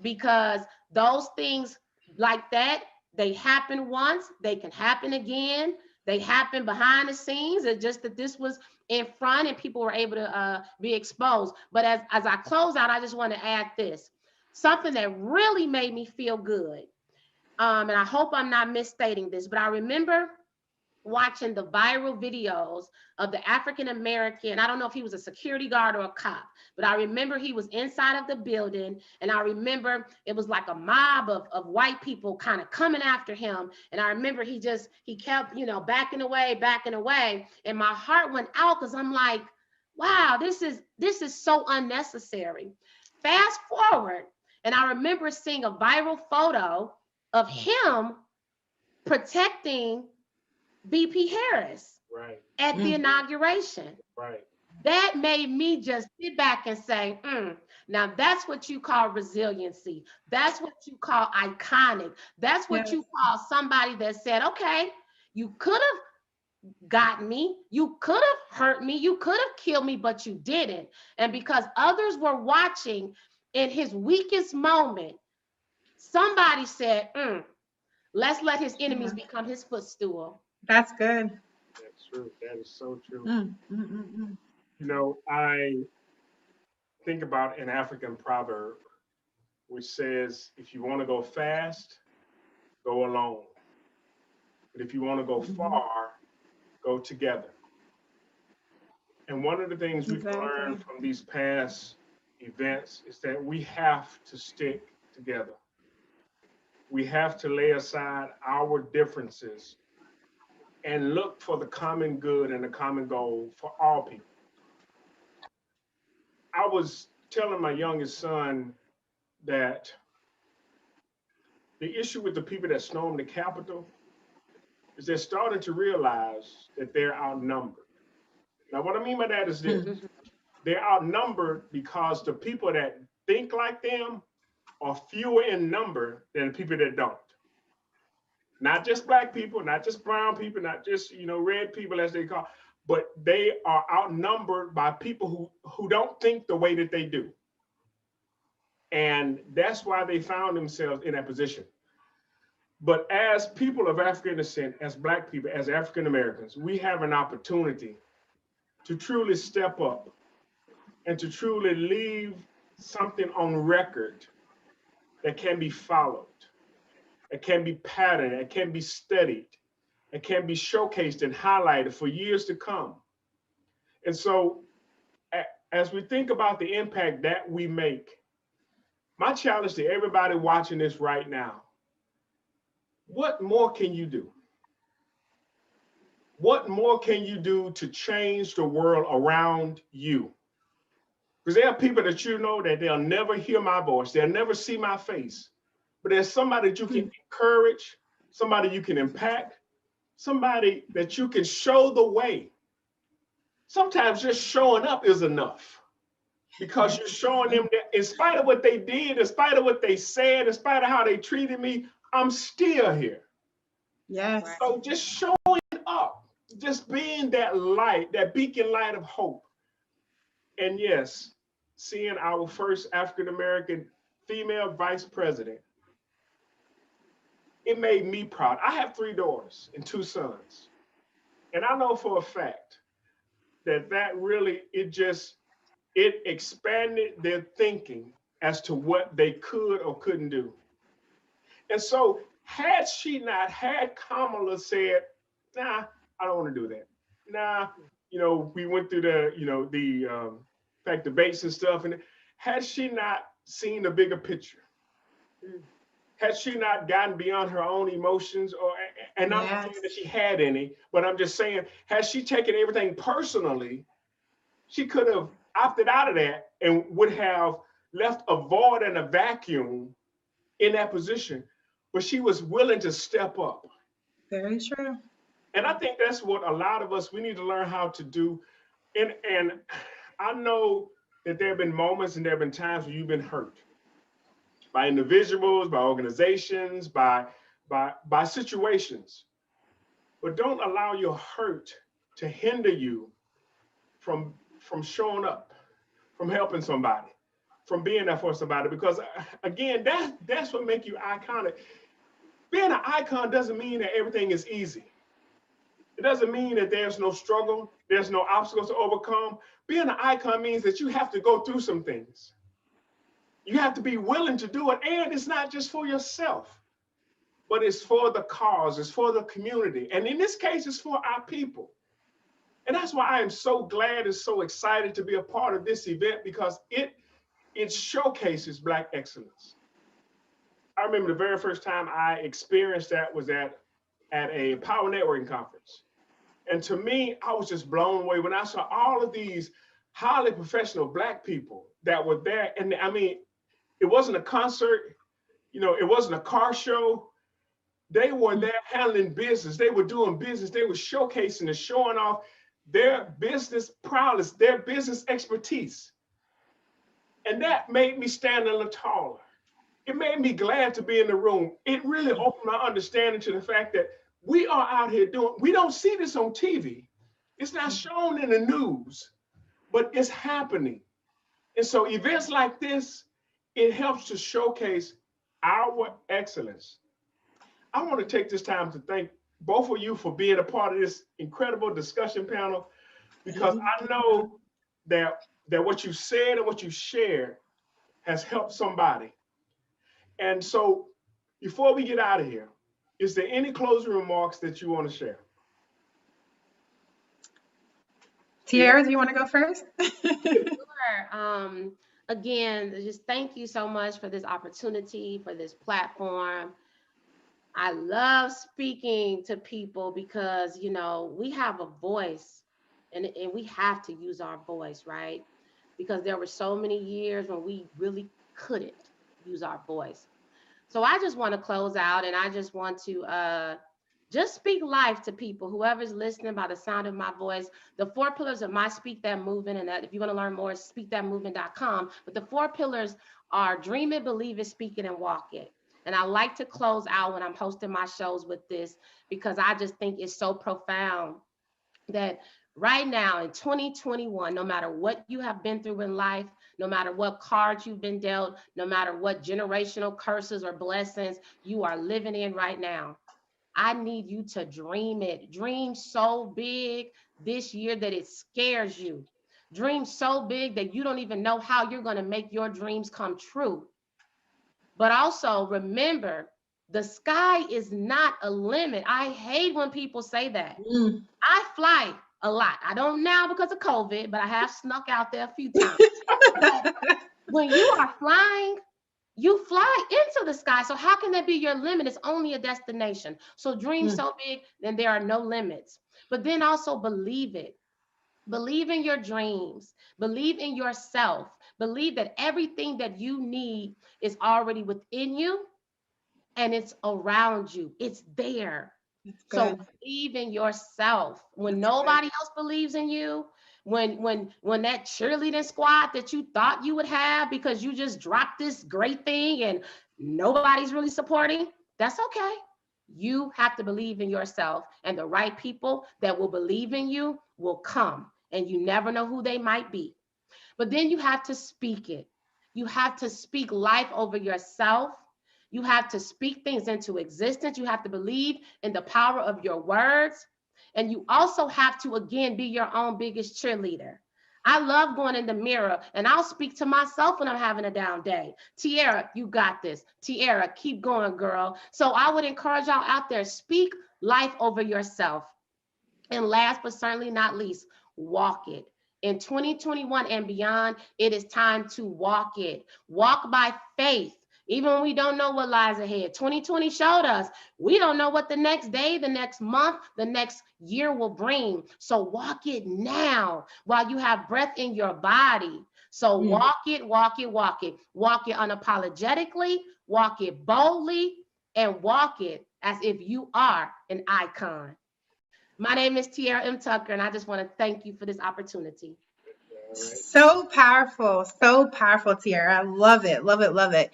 because those things like that, they happen once, they can happen again. They happen behind the scenes. It's just that this was in front and people were able to be exposed. But as I close out, I just want to add this, something that really made me feel good. And I hope I'm not misstating this, but I remember watching the viral videos of the African American. I don't know if he was a security guard or a cop, but I remember he was inside of the building. And I remember it was like a mob of white people kind of coming after him. And I remember he kept, backing away. And my heart went out, because I'm like, wow, this is so unnecessary. Fast forward, and I remember seeing a viral photo of him protecting VP Harris at the inauguration. Right. That made me just sit back and say, now that's what you call resiliency. That's what you call iconic. That's what you call somebody that said, okay, you could have gotten me, you could have hurt me, you could have killed me, but you didn't. And because others were watching in his weakest moment, somebody said, let's let his enemies become his footstool. That's good. That's true. That is so true. I think about an African proverb which says, if you want to go fast, go alone. But if you want to go far, go together. And one of the things we've learned from these past events is that we have to stick together. We have to lay aside our differences and look for the common good and the common goal for all people. I was telling my youngest son that the issue with the people that stormed the Capitol is they're starting to realize that they're outnumbered. Now, what I mean by that is this. They're outnumbered because the people that think like them are fewer in number than people that don't. Not just black people, not just brown people, not just, red people as they call, but they are outnumbered by people who don't think the way that they do. And that's why they found themselves in that position. But as people of African descent, as black people, as African Americans, we have an opportunity to truly step up and to truly leave something on record that can be followed. It can be patterned, it can be studied, it can be showcased and highlighted for years to come. And so as we think about the impact that we make, my challenge to everybody watching this right now, what more can you do? What more can you do to change the world around you? Because there are people that that they'll never hear my voice, they'll never see my face. But there's somebody that you can encourage, somebody you can impact, somebody that you can show the way. Sometimes just showing up is enough because you're showing them that in spite of what they did, in spite of what they said, in spite of how they treated me, I'm still here. Yes. So just showing up, just being that light, that beacon light of hope. And yes, seeing our first African-American female vice president, it made me proud. I have 3 daughters and 2 sons. And I know for a fact that really, it expanded their thinking as to what they could or couldn't do. And so had Kamala said, nah, I don't want to do that. Nah, we went through the debates and stuff. And had she not seen the bigger picture, had she not gotten beyond her own emotions, and I'm not saying that she had any, but I'm just saying, had she taken everything personally, she could have opted out of that and would have left a void and a vacuum in that position. But she was willing to step up. Very true. And I think that's what a lot of us, we need to learn how to do. And I know that there have been moments and there have been times where you've been hurt by individuals, by organizations, by situations. But don't allow your hurt to hinder you from showing up, from helping somebody, from being there for somebody. Because again, that's what makes you iconic. Being an icon doesn't mean that everything is easy. It doesn't mean that there's no struggle, there's no obstacles to overcome. Being an icon means that you have to go through some things. You have to be willing to do it. And it's not just for yourself, but it's for the cause, it's for the community. And in this case, it's for our people. And that's why I am so glad and so excited to be a part of this event, because it showcases Black excellence. I remember the very first time I experienced that was at a Power Networking conference. And to me, I was just blown away when I saw all of these highly professional Black people that were there. And I mean, it wasn't a concert, it wasn't a car show. They were there handling business. They were doing business. They were showcasing and showing off their business prowess, their business expertise. And that made me stand a little taller. It made me glad to be in the room. It really opened my understanding to the fact that we are out here we don't see this on TV. It's not shown in the news, but it's happening. And so events like this, it helps to showcase our excellence. I want to take this time to thank both of you for being a part of this incredible discussion panel, because I know that what you said and what you shared has helped somebody. And so before we get out of here, is there any closing remarks that you want to share? Tiara, do you want to go first? Sure. Again, just thank you so much for this opportunity, for this platform. I love speaking to people because, we have a voice and we have to use our voice, right? Because there were so many years when we really couldn't use our voice. So I just want to close out, and I just want to Just speak life to people, whoever's listening by the sound of my voice. The 4 pillars of my Speak That Movement, and that if you want to learn more, speakthatmovement.com. But the 4 pillars are dream it, believe it, speak it, and walk it. And I like to close out when I'm hosting my shows with this, because I just think it's so profound that right now in 2021, no matter what you have been through in life, no matter what cards you've been dealt, no matter what generational curses or blessings you are living in right now, I need you to dream it. Dream so big this year that it scares you. Dream so big that you don't even know how you're going to make your dreams come true. But also remember, the sky is not a limit. I hate when people say that. I fly a lot. I don't now because of COVID, but I have snuck out there a few times. But when you are flying, you fly into the sky. So how can that be your limit? It's only a destination. So dream so big, then there are no limits. But then also believe it. Believe in your dreams. Believe in yourself. Believe that everything that you need is already within you and it's around you. It's there. So believe in yourself. When nobody else believes in you, when that cheerleading squad that you thought you would have because you just dropped this great thing and nobody's really supporting, that's okay. You have to believe in yourself, and the right people that will believe in you will come, and you never know who they might be. But then you have to speak it. You have to speak life over yourself. You have to speak things into existence. You have to believe in the power of your words. And you also have to, again, be your own biggest cheerleader. I love going in the mirror, and I'll speak to myself when I'm having a down day. Tiara, you got this. Tiara, keep going, girl. So I would encourage y'all out there, speak life over yourself. And last but certainly not least, walk it. In 2021 and beyond, it is time to walk it. Walk by faith. Even when we don't know what lies ahead. 2020 showed us we don't know what the next day, the next month, the next year will bring. So walk it now while you have breath in your body. So walk it, walk it, walk it. Walk it unapologetically, walk it boldly, and walk it as if you are an icon. My name is Tiara M. Tucker, and I just want to thank you for this opportunity. So powerful, Tiara. I love it, love it, love it.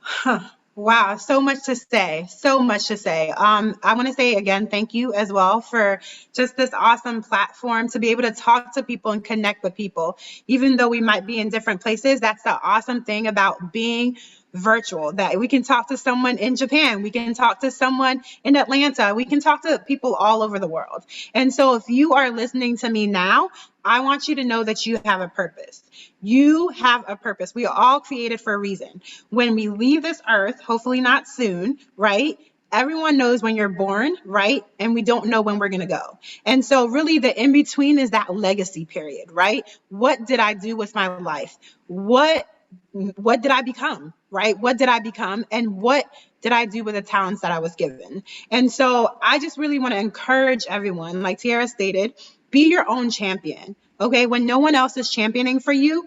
Huh. Wow, so much to say, so much to say. I want to say again, thank you as well for just this awesome platform to be able to talk to people and connect with people. Even though we might be in different places, that's the awesome thing about being virtual, that we can talk to someone in Japan, we can talk to someone in Atlanta, we can talk to people all over the world. And so if you are listening to me now, I want you to know that you have a purpose. You have a purpose. We are all created for a reason. When we leave this earth, hopefully not soon, right? Everyone knows when you're born, right? And we don't know when we're going to go. And so really the in-between is that legacy period, right? What did I do with my life? What did I become, right? What did I become? And what did I do with the talents that I was given? And so I just really want to encourage everyone, like Tiara stated, be your own champion, okay? When no one else is championing for you,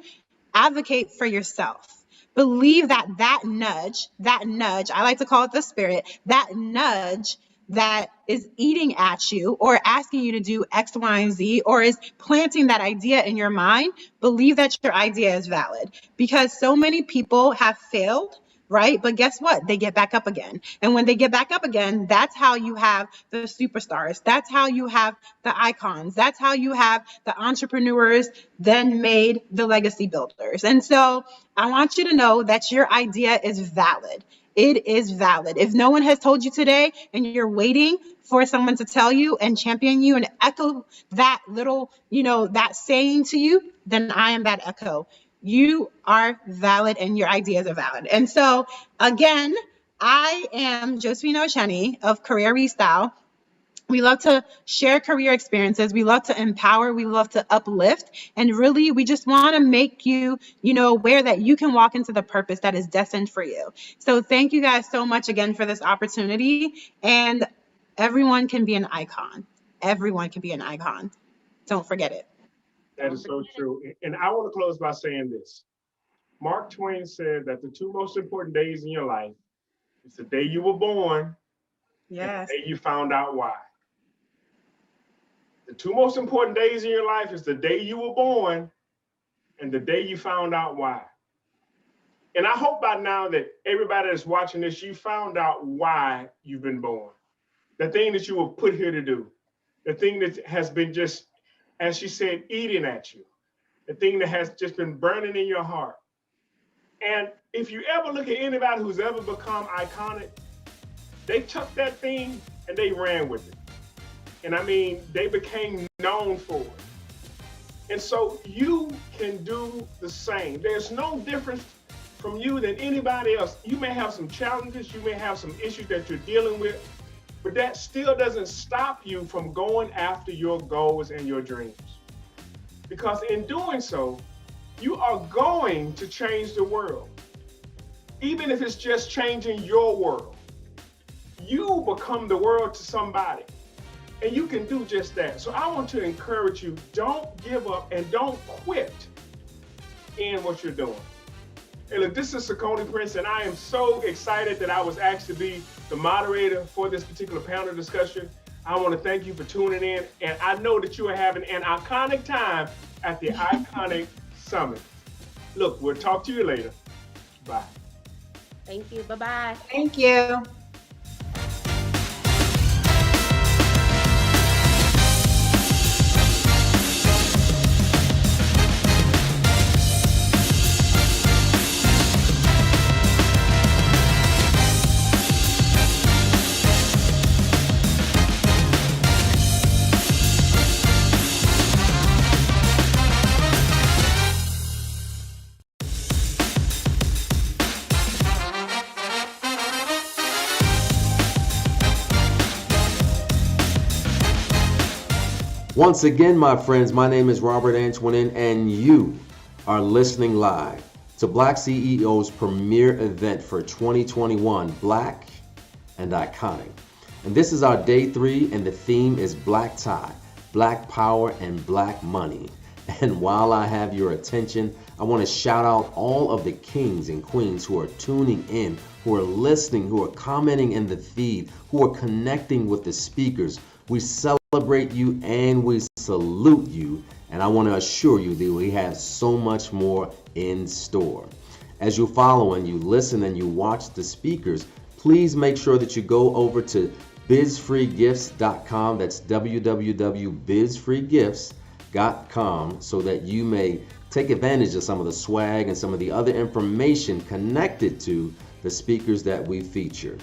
advocate for yourself. Believe that nudge, I like to call it the spirit, that nudge that is eating at you or asking you to do X, Y, and Z, or is planting that idea in your mind, believe that your idea is valid. Because so many people have failed, right? But guess what? They get back up again. And when they get back up again, that's how you have the superstars. That's how you have the icons. That's how you have the entrepreneurs then made the legacy builders. And so I want you to know that your idea is valid. It is valid. If no one has told you today and you're waiting for someone to tell you and champion you and echo that little, that saying to you, then I am that echo. You are valid and your ideas are valid. And so again, I am Josephine Osheni of Career Restyle. We love to share career experiences. We love to empower. We love to uplift. And really, we just want to make you, aware that you can walk into the purpose that is destined for you. So thank you guys so much again for this opportunity. And everyone can be an icon. Everyone can be an icon. Don't forget it. That is so true. And I want to close by saying this. Mark Twain said that the 2 most important days in your life is the day you were born Yes. And you found out why. The two most important days in your life is the day you were born and the day you found out why. And I hope by now that everybody that's watching this, you found out why you've been born. The thing that you were put here to do. The thing that has been just, as she said, eating at you. The thing that has just been burning in your heart. And if you ever look at anybody who's ever become iconic, they took that thing and they ran with it. And I mean, they became known for it. And so you can do the same. There's no difference from you than anybody else. You may have some challenges, you may have some issues that you're dealing with, but that still doesn't stop you from going after your goals and your dreams. Because in doing so, you are going to change the world. Even if it's just changing your world. You become the world to somebody. And you can do just that. So I want to encourage you, don't give up and don't quit in what you're doing. Hey, look, this is Saucony Prince, and I am so excited that I was asked to be the moderator for this particular panel discussion. I want to thank you for tuning in, and I know that you are having an iconic time at the Iconic Summit. Look, we'll talk to you later. Bye. Thank you. Bye-bye. Thank you. Once again, my friends, my name is Robert Antoinin, and you are listening live to BlackCEO's premier event for 2021, Black and Iconic. And this is our day 3, and the theme is Black Tie, Black Power, and Black Money. And while I have your attention, I want to shout out all of the kings and queens who are tuning in, who are listening, who are commenting in the feed, who are connecting with the speakers. We celebrate you and we salute you, and I want to assure you that we have so much more in store. As you follow and you listen and you watch the speakers, please make sure that you go over to bizfreegifts.com. That's www.bizfreegifts.com, so that you may take advantage of some of the swag and some of the other information connected to the speakers that we feature.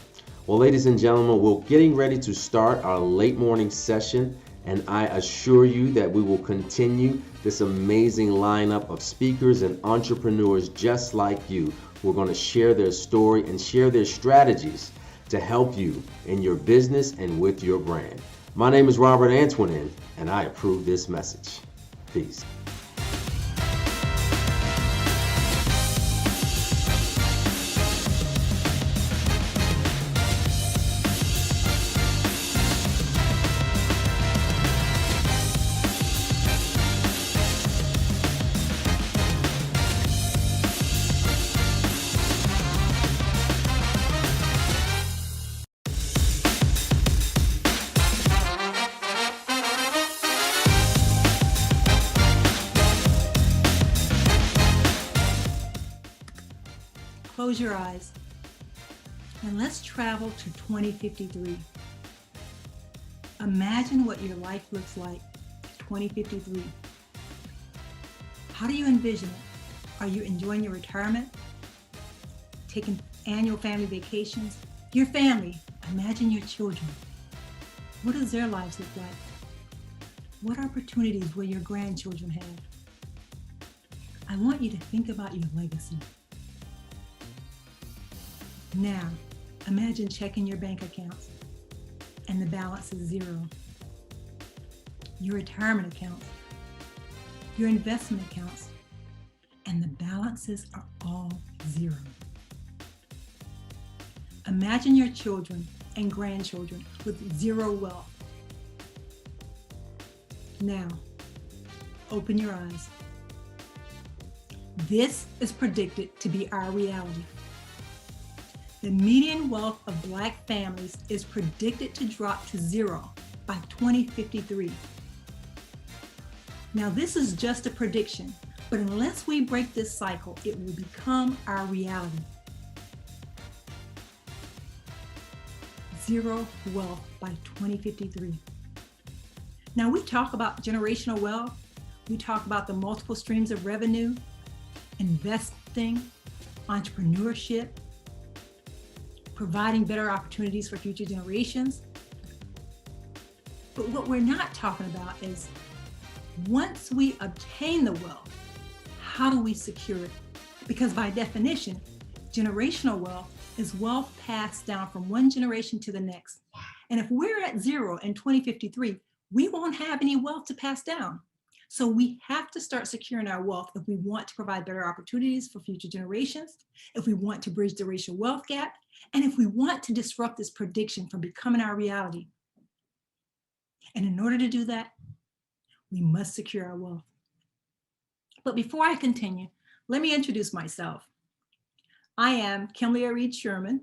Well, ladies and gentlemen, we're getting ready to start our late morning session, and I assure you that we will continue this amazing lineup of speakers and entrepreneurs just like you, who are going to share their story and share their strategies to help you in your business and with your brand. My name is Robert Antoinin, and I approve this message. Peace. Close your eyes and let's travel to 2053. Imagine what your life looks like 2053. How do you envision it? Are you enjoying your retirement? Taking annual family vacations? Your family, imagine your children. What does their lives look like? What opportunities will your grandchildren have? I want you to think about your legacy. Now, imagine checking your bank accounts and the balance is zero. Your retirement accounts, your investment accounts, and the balances are all zero. Imagine your children and grandchildren with zero wealth. Now, open your eyes. This is predicted to be our reality. The median wealth of Black families is predicted to drop to zero by 2053. Now, this is just a prediction, but unless we break this cycle, it will become our reality. Zero wealth by 2053. Now, we talk about generational wealth. We talk about the multiple streams of revenue, investing, entrepreneurship, providing better opportunities for future generations. But what we're not talking about is once we obtain the wealth, how do we secure it? Because by definition, generational wealth is wealth passed down from one generation to the next. And if we're at zero in 2053, we won't have any wealth to pass down. So we have to start securing our wealth if we want to provide better opportunities for future generations, if we want to bridge the racial wealth gap, and if we want to disrupt this prediction from becoming our reality. And in order to do that, we must secure our wealth. But before I continue, let me introduce myself. I am Kimberly Reed Sherman,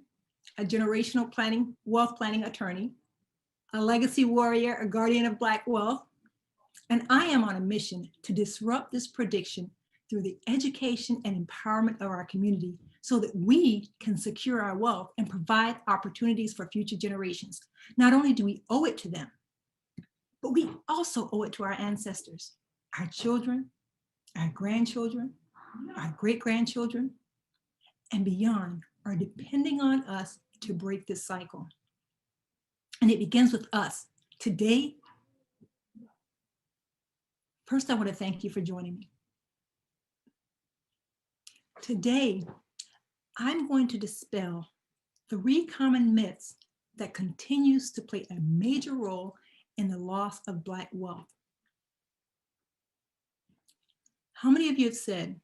a generational wealth planning attorney, a legacy warrior, a guardian of Black wealth, and I am on a mission to disrupt this prediction through the education and empowerment of our community so that we can secure our wealth and provide opportunities for future generations. Not only do we owe it to them, but we also owe it to our ancestors. Our children, our grandchildren, our great-grandchildren, and beyond are depending on us to break this cycle. And it begins with us. Today, first I want to thank you for joining me. Today, I'm going to dispel 3 common myths that continues to play a major role in the loss of Black wealth. How many of you have said,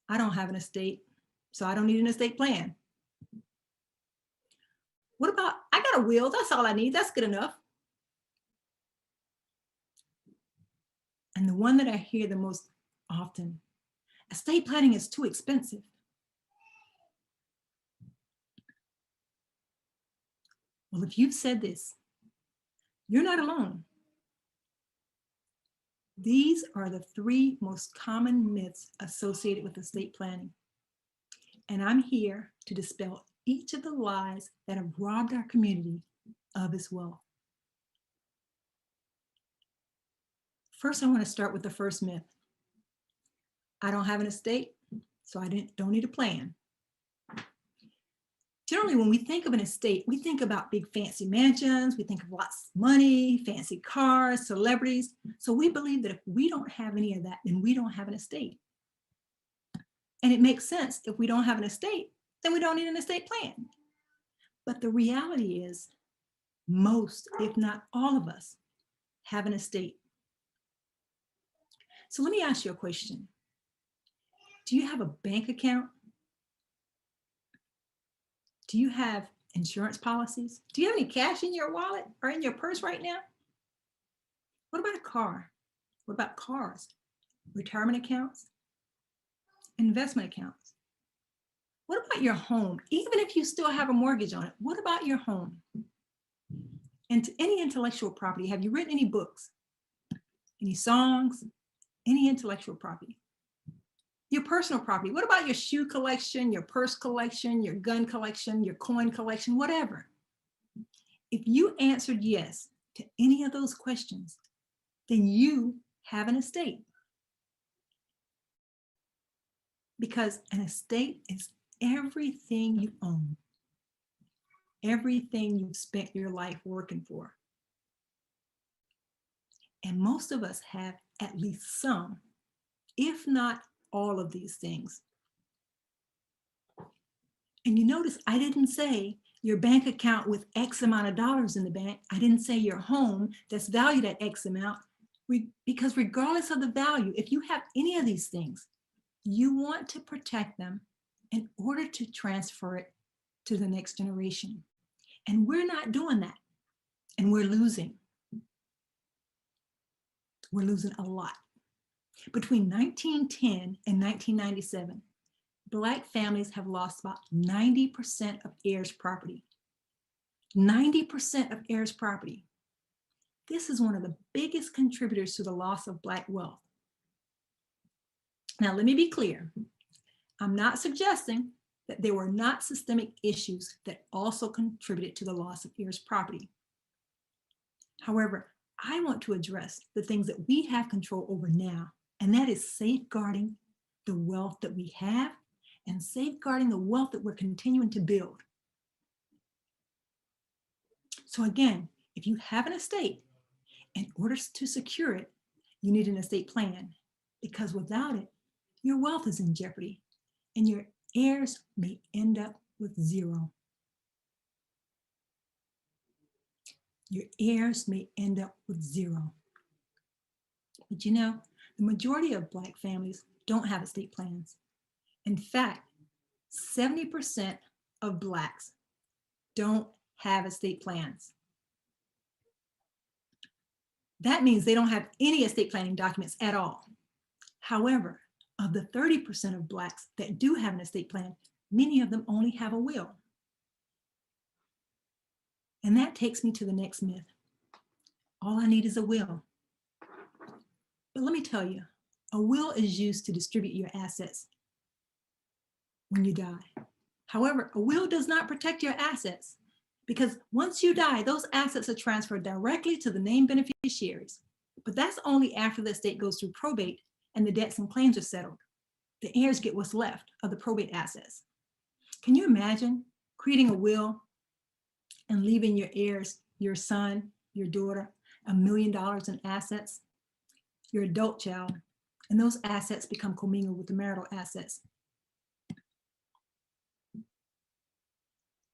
I don't have an estate, so I don't need an estate plan? What about, I got a will, that's all I need, that's good enough. And the one that I hear the most often, estate planning is too expensive. Well, if you've said this, you're not alone. These are the 3 most common myths associated with estate planning. And I'm here to dispel each of the lies that have robbed our community of its wealth. First, I want to start with the first myth. I don't have an estate, so I don't need a plan. Generally, when we think of an estate, we think about big fancy mansions, we think of lots of money, fancy cars, celebrities. So we believe that if we don't have any of that, then we don't have an estate. And it makes sense. If we don't have an estate, then we don't need an estate plan. But the reality is most, if not all of us, have an estate. So let me ask you a question. Do you have a bank account? Do you have insurance policies? Do you have any cash in your wallet or in your purse right now? What about a car? What about cars? Retirement accounts? Investment accounts? What about your home? Even if you still have a mortgage on it, what about your home? And any intellectual property, have you written any books? Any songs? Any intellectual property? Your personal property, what about your shoe collection, your purse collection, your gun collection, your coin collection, whatever? If you answered yes to any of those questions, then you have an estate. Because an estate is everything you own, everything you've spent your life working for. And most of us have at least some, if not all of these things. And you notice I didn't say your bank account with X amount of dollars in the bank. I didn't say your home that's valued at X amount, because regardless of the value, if you have any of these things, you want to protect them in order to transfer it to the next generation. And we're not doing that. And we're losing. We're losing a lot. Between 1910 and 1997, Black families have lost about 90% of heirs' property. 90% of heirs' property. This is one of the biggest contributors to the loss of Black wealth. Now, let me be clear. I'm not suggesting that there were not systemic issues that also contributed to the loss of heirs' property. However, I want to address the things that we have control over now, and that is safeguarding the wealth that we have and safeguarding the wealth that we're continuing to build. So again, if you have an estate, in order to secure it, you need an estate plan, because without it, your wealth is in jeopardy and your heirs may end up with zero. Your heirs may end up with zero. But you know, the majority of Black families don't have estate plans. In fact, 70% of Blacks don't have estate plans. That means they don't have any estate planning documents at all. However, of the 30% of Blacks that do have an estate plan, many of them only have a will. And that takes me to the next myth. All I need is a will. But let me tell you, a will is used to distribute your assets when you die. However, a will does not protect your assets, because once you die, those assets are transferred directly to the named beneficiaries. But that's only after the estate goes through probate and the debts and claims are settled. The heirs get what's left of the probate assets. Can you imagine creating a will and leaving your heirs, your son, your daughter, $1 million in assets, your adult child, and those assets become commingled with the marital assets?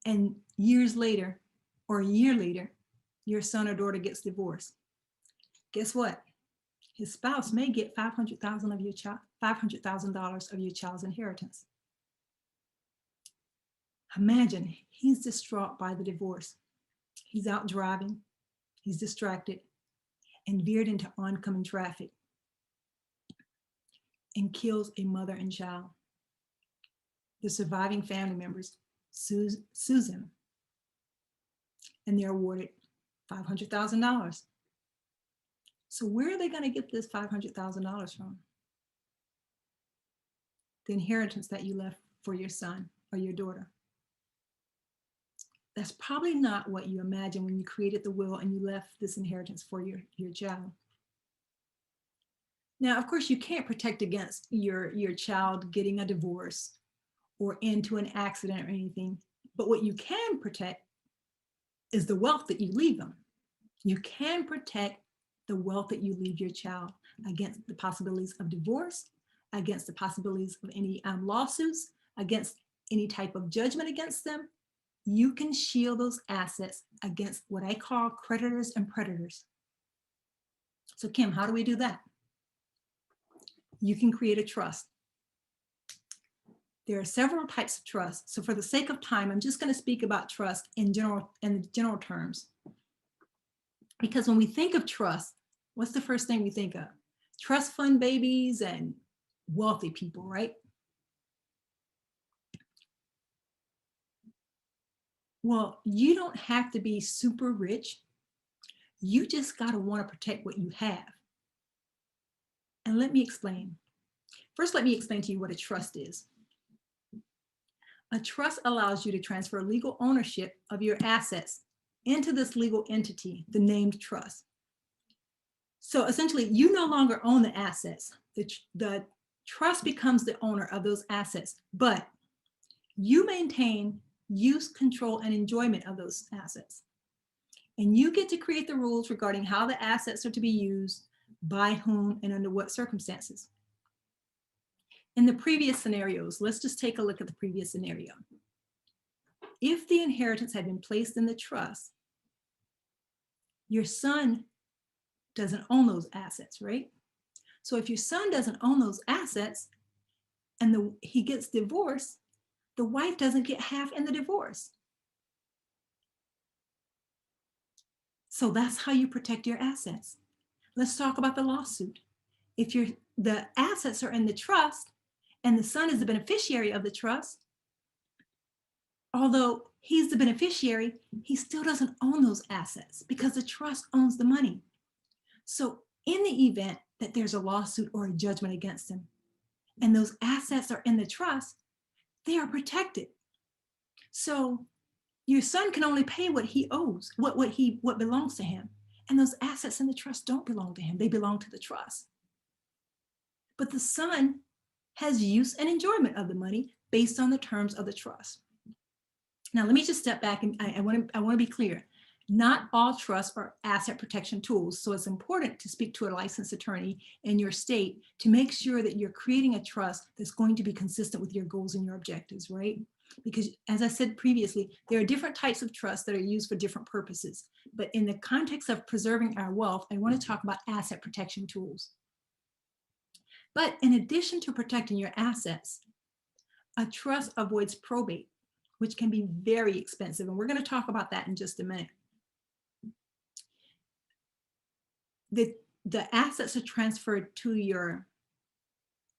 And years later, or a year later, your son or daughter gets divorced. Guess what? His spouse may get $500,000 of your $500,000 of your child's inheritance. Imagine he's distraught by the divorce. He's out driving, he's distracted, and veered into oncoming traffic and kills a mother and child. The surviving family members sues him, and they're awarded $500,000. So where are they going to get this $500,000 from? The inheritance that you left for your son or your daughter. That's probably not what you imagined when you created the will and you left this inheritance for your child. Now, of course, you can't protect against your child getting a divorce or into an accident or anything, but what you can protect is the wealth that you leave them. You can protect the wealth that you leave your child against the possibilities of divorce, against the possibilities of any lawsuits, against any type of judgment against them. You can shield those assets against what I call creditors and predators. So Kim, how do we do that? You can create a trust. There are several types of trust. So for the sake of time, I'm just going to speak about trust in general terms. Because when we think of trust, what's the first thing we think of? Trust fund babies and wealthy people, right? Well, you don't have to be super rich. You just got to want to protect what you have. And let me explain. First, let me explain to you what a trust is. A trust allows you to transfer legal ownership of your assets into this legal entity, the named trust. So essentially, you no longer own the assets. The trust becomes the owner of those assets, but you maintain use, control, and enjoyment of those assets. And you get to create the rules regarding how the assets are to be used, by whom, and under what circumstances. In the previous scenarios, let's just take a look at the previous scenario. If the inheritance had been placed in the trust, your son doesn't own those assets, right? So if your son doesn't own those assets and he gets divorced, the wife doesn't get half in the divorce. So that's how you protect your assets. Let's talk about the lawsuit. If the assets are in the trust and the son is the beneficiary of the trust, although he's the beneficiary, he still doesn't own those assets because the trust owns the money. So in the event that there's a lawsuit or a judgment against him, and those assets are in the trust, they are protected. So your son can only pay what he owes, what belongs to him. And those assets in the trust don't belong to him. They belong to the trust. But the son has use and enjoyment of the money based on the terms of the trust. Now, let me just step back, and I want to be clear. Not all trusts are asset protection tools. So it's important to speak to a licensed attorney in your state to make sure that you're creating a trust that's going to be consistent with your goals and your objectives, right? Because as I said previously, there are different types of trusts that are used for different purposes. But in the context of preserving our wealth, I want to talk about asset protection tools. But in addition to protecting your assets, a trust avoids probate, which can be very expensive. And we're going to talk about that in just a minute. The assets are transferred to your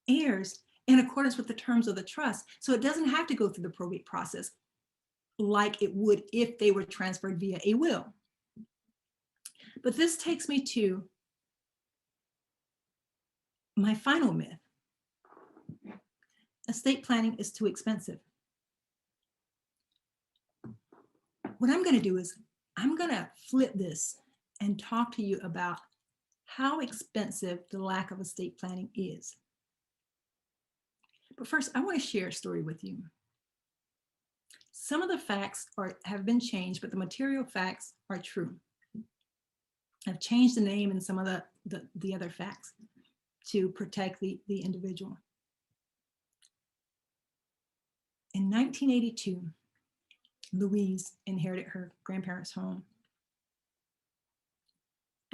heirs in accordance with the terms of the trust. So it doesn't have to go through the probate process like it would if they were transferred via a will. But this takes me to my final myth. Estate planning is too expensive. What I'm going to do is I'm going to flip this and talk to you about how expensive the lack of estate planning is. But first, I want to share a story with you. Some of the facts have been changed, but the material facts are true. I've changed the name and some of the other facts to protect the individual. In 1982, Louise inherited her grandparents' home.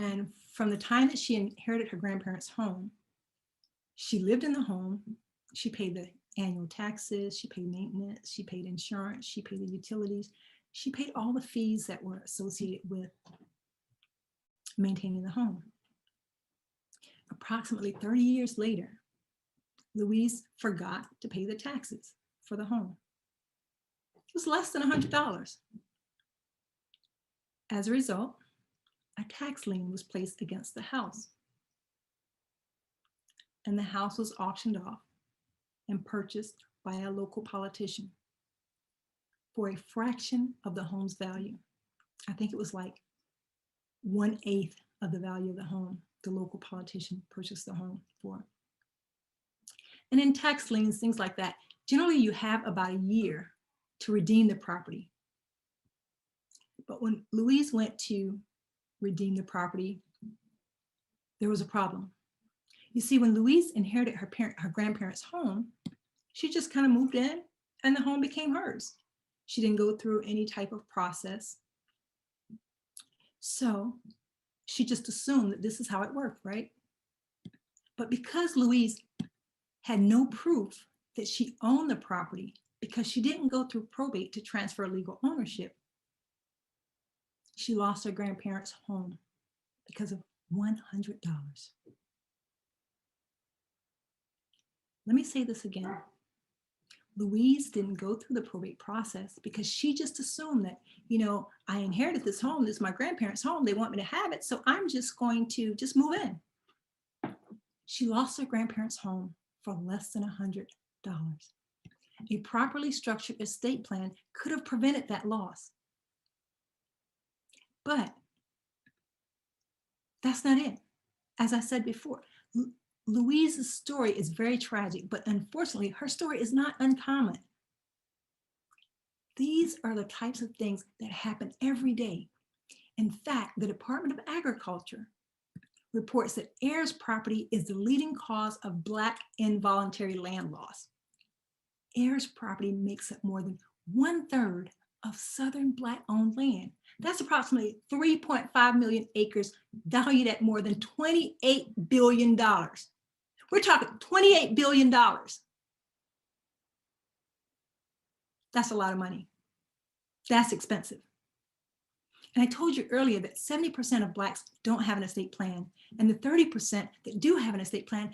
And from the time that she inherited her grandparents' home, she lived in the home. She paid the annual taxes, she paid maintenance, she paid insurance, she paid the utilities, she paid all the fees that were associated with maintaining the home. Approximately 30 years later, Louise forgot to pay the taxes for the home. It was less than $100. As a result, a tax lien was placed against the house, and the house was auctioned off and purchased by a local politician for a fraction of the home's value. I think it was like 1/8 of the value of the home the local politician purchased the home for. And in tax liens, things like that, generally you have about a year to redeem the property. But when Louise went to redeem the property, there was a problem. You see, when Louise inherited her grandparents' home, she just kind of moved in and the home became hers. She didn't go through any type of process. So she just assumed that this is how it worked, right? But because Louise had no proof that she owned the property, because she didn't go through probate to transfer legal ownership, she lost her grandparents' home because of $100. Let me say this again. Louise didn't go through the probate process because she just assumed that, I inherited this home. This is my grandparents' home. They want me to have it. So I'm just going to just move in. She lost her grandparents' home for less than $100. A properly structured estate plan could have prevented that loss. But that's not it. As I said before, Louise's story is very tragic, but unfortunately, her story is not uncommon. These are the types of things that happen every day. In fact, the Department of Agriculture reports that heirs property is the leading cause of Black involuntary land loss. Heirs property makes up more than 1/3 of Southern Black-owned land. That's approximately 3.5 million acres valued at more than $28 billion. We're talking $28 billion. That's a lot of money. That's expensive. And I told you earlier that 70% of Blacks don't have an estate plan. And the 30% that do have an estate plan,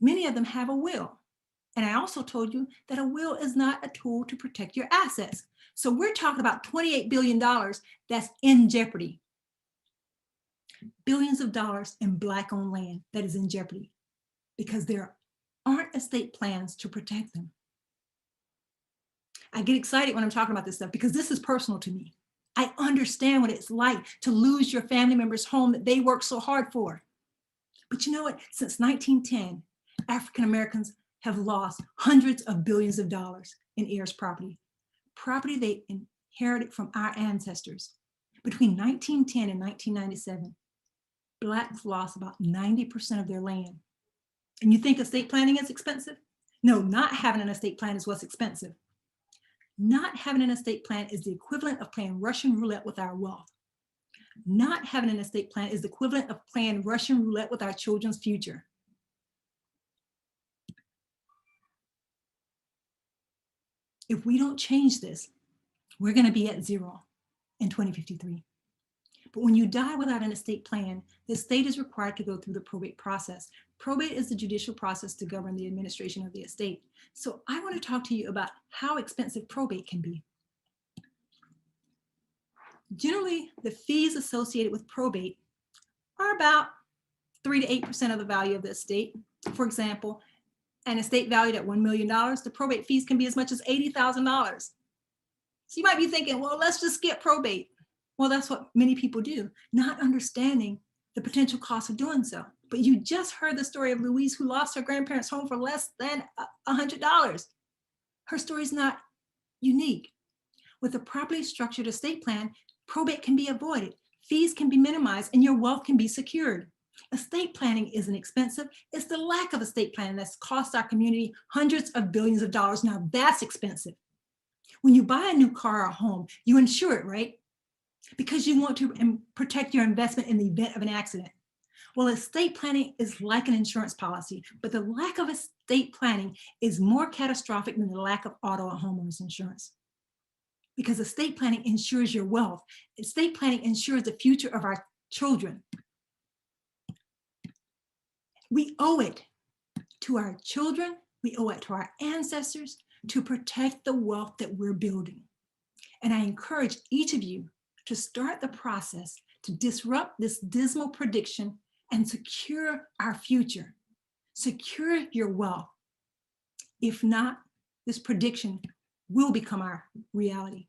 many of them have a will. And I also told you that a will is not a tool to protect your assets. So we're talking about $28 billion that's in jeopardy. Billions of dollars in Black-owned land that is in jeopardy because there aren't estate plans to protect them. I get excited when I'm talking about this stuff because this is personal to me. I understand what it's like to lose your family member's home that they worked so hard for. But you know what? Since 1910, African Americans have lost hundreds of billions of dollars in heirs' property they inherited from our ancestors. Between 1910 and 1997, Blacks lost about 90% of their land. And you think estate planning is expensive? No, not having an estate plan is what's expensive. Not having an estate plan is the equivalent of playing Russian roulette with our wealth. Not having an estate plan is the equivalent of playing Russian roulette with our children's future. If we don't change this, we're going to be at zero in 2053. But when you die without an estate plan, the estate is required to go through the probate process. Probate is the judicial process to govern the administration of the estate. So I want to talk to you about how expensive probate can be. Generally, the fees associated with probate are about 3 to 8% of the value of the estate. For example, an estate valued at $1 million, the probate fees can be as much as $80,000. So you might be thinking, well, let's just skip probate. Well, that's what many people do, not understanding the potential cost of doing so. But you just heard the story of Louise, who lost her grandparents' home for less than $100. Her story is not unique. With a properly structured estate plan, probate can be avoided, fees can be minimized, and your wealth can be secured. Estate planning isn't expensive. It's the lack of estate planning that's cost our community hundreds of billions of dollars. Now that's expensive. When you buy a new car or a home, you insure it, right? Because you want to protect your investment in the event of an accident. Well, estate planning is like an insurance policy, but the lack of estate planning is more catastrophic than the lack of auto and homeowners insurance. Because estate planning ensures your wealth. Estate planning ensures the future of our children. We owe it to our children, we owe it to our ancestors to protect the wealth that we're building. And I encourage each of you to start the process to disrupt this dismal prediction and secure our future. Secure your wealth. If not, this prediction will become our reality.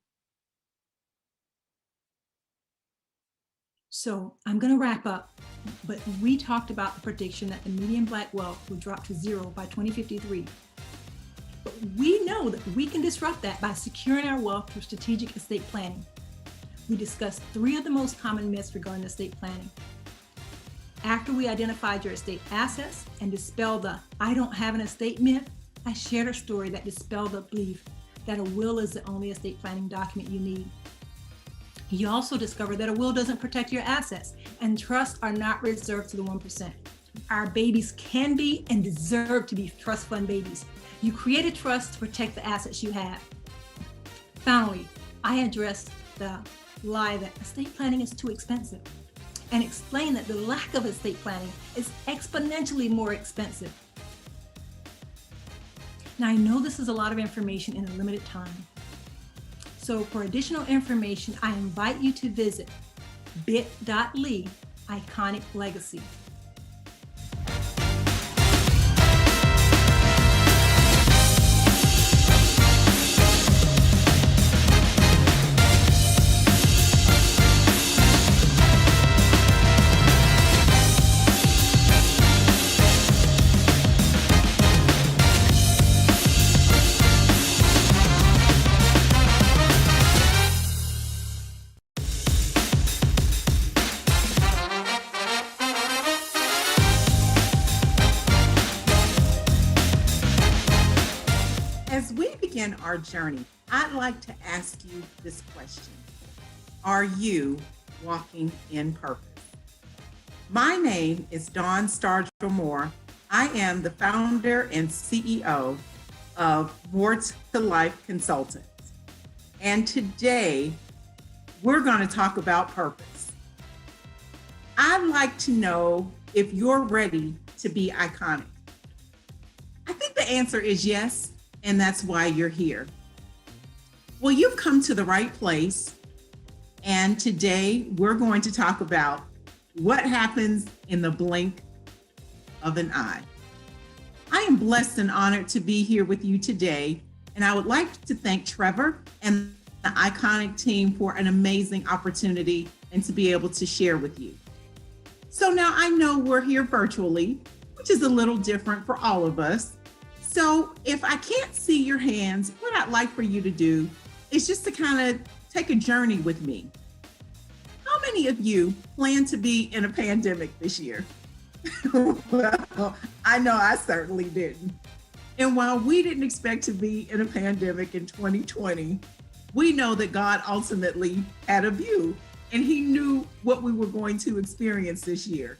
So I'm going to wrap up, but we talked about the prediction that the median Black wealth will drop to zero by 2053. But we know that we can disrupt that by securing our wealth through strategic estate planning. We discussed 3 of the most common myths regarding estate planning. After we identified your estate assets and dispelled the "I don't have an estate" myth, I shared a story that dispelled the belief that a will is the only estate planning document you need. You also discovered that a will doesn't protect your assets, and trusts are not reserved to the 1%. Our babies can be and deserve to be trust fund babies. You create a trust to protect the assets you have. Finally, I addressed the lie that estate planning is too expensive and explained that the lack of estate planning is exponentially more expensive. Now, I know this is a lot of information in a limited time. So for additional information, I invite you to visit bit.ly Iconic Legacy. As we begin our journey, I'd like to ask you this question. Are you walking in purpose? My name is Dawn Stargell Moore. I am the founder and CEO of More to Life Consultants. And today, we're going to talk about purpose. I'd like to know if you're ready to be iconic. I think the The answer is yes, and that's why you're here. Well, you've come to the right place. And today we're going to talk about what happens in the blink of an eye. I am blessed and honored to be here with you today. And I would like to thank Trevor and the Iconic team for an amazing opportunity and to be able to share with you. So now I know we're here virtually, which is a little different for all of us. So if I can't see your hands, what I'd like for you to do is just to kind of take a journey with me. How many of you plan to be in a pandemic this year? Well, I know I certainly didn't. And while we didn't expect to be in a pandemic in 2020, we know that God ultimately had a view and he knew what we were going to experience this year.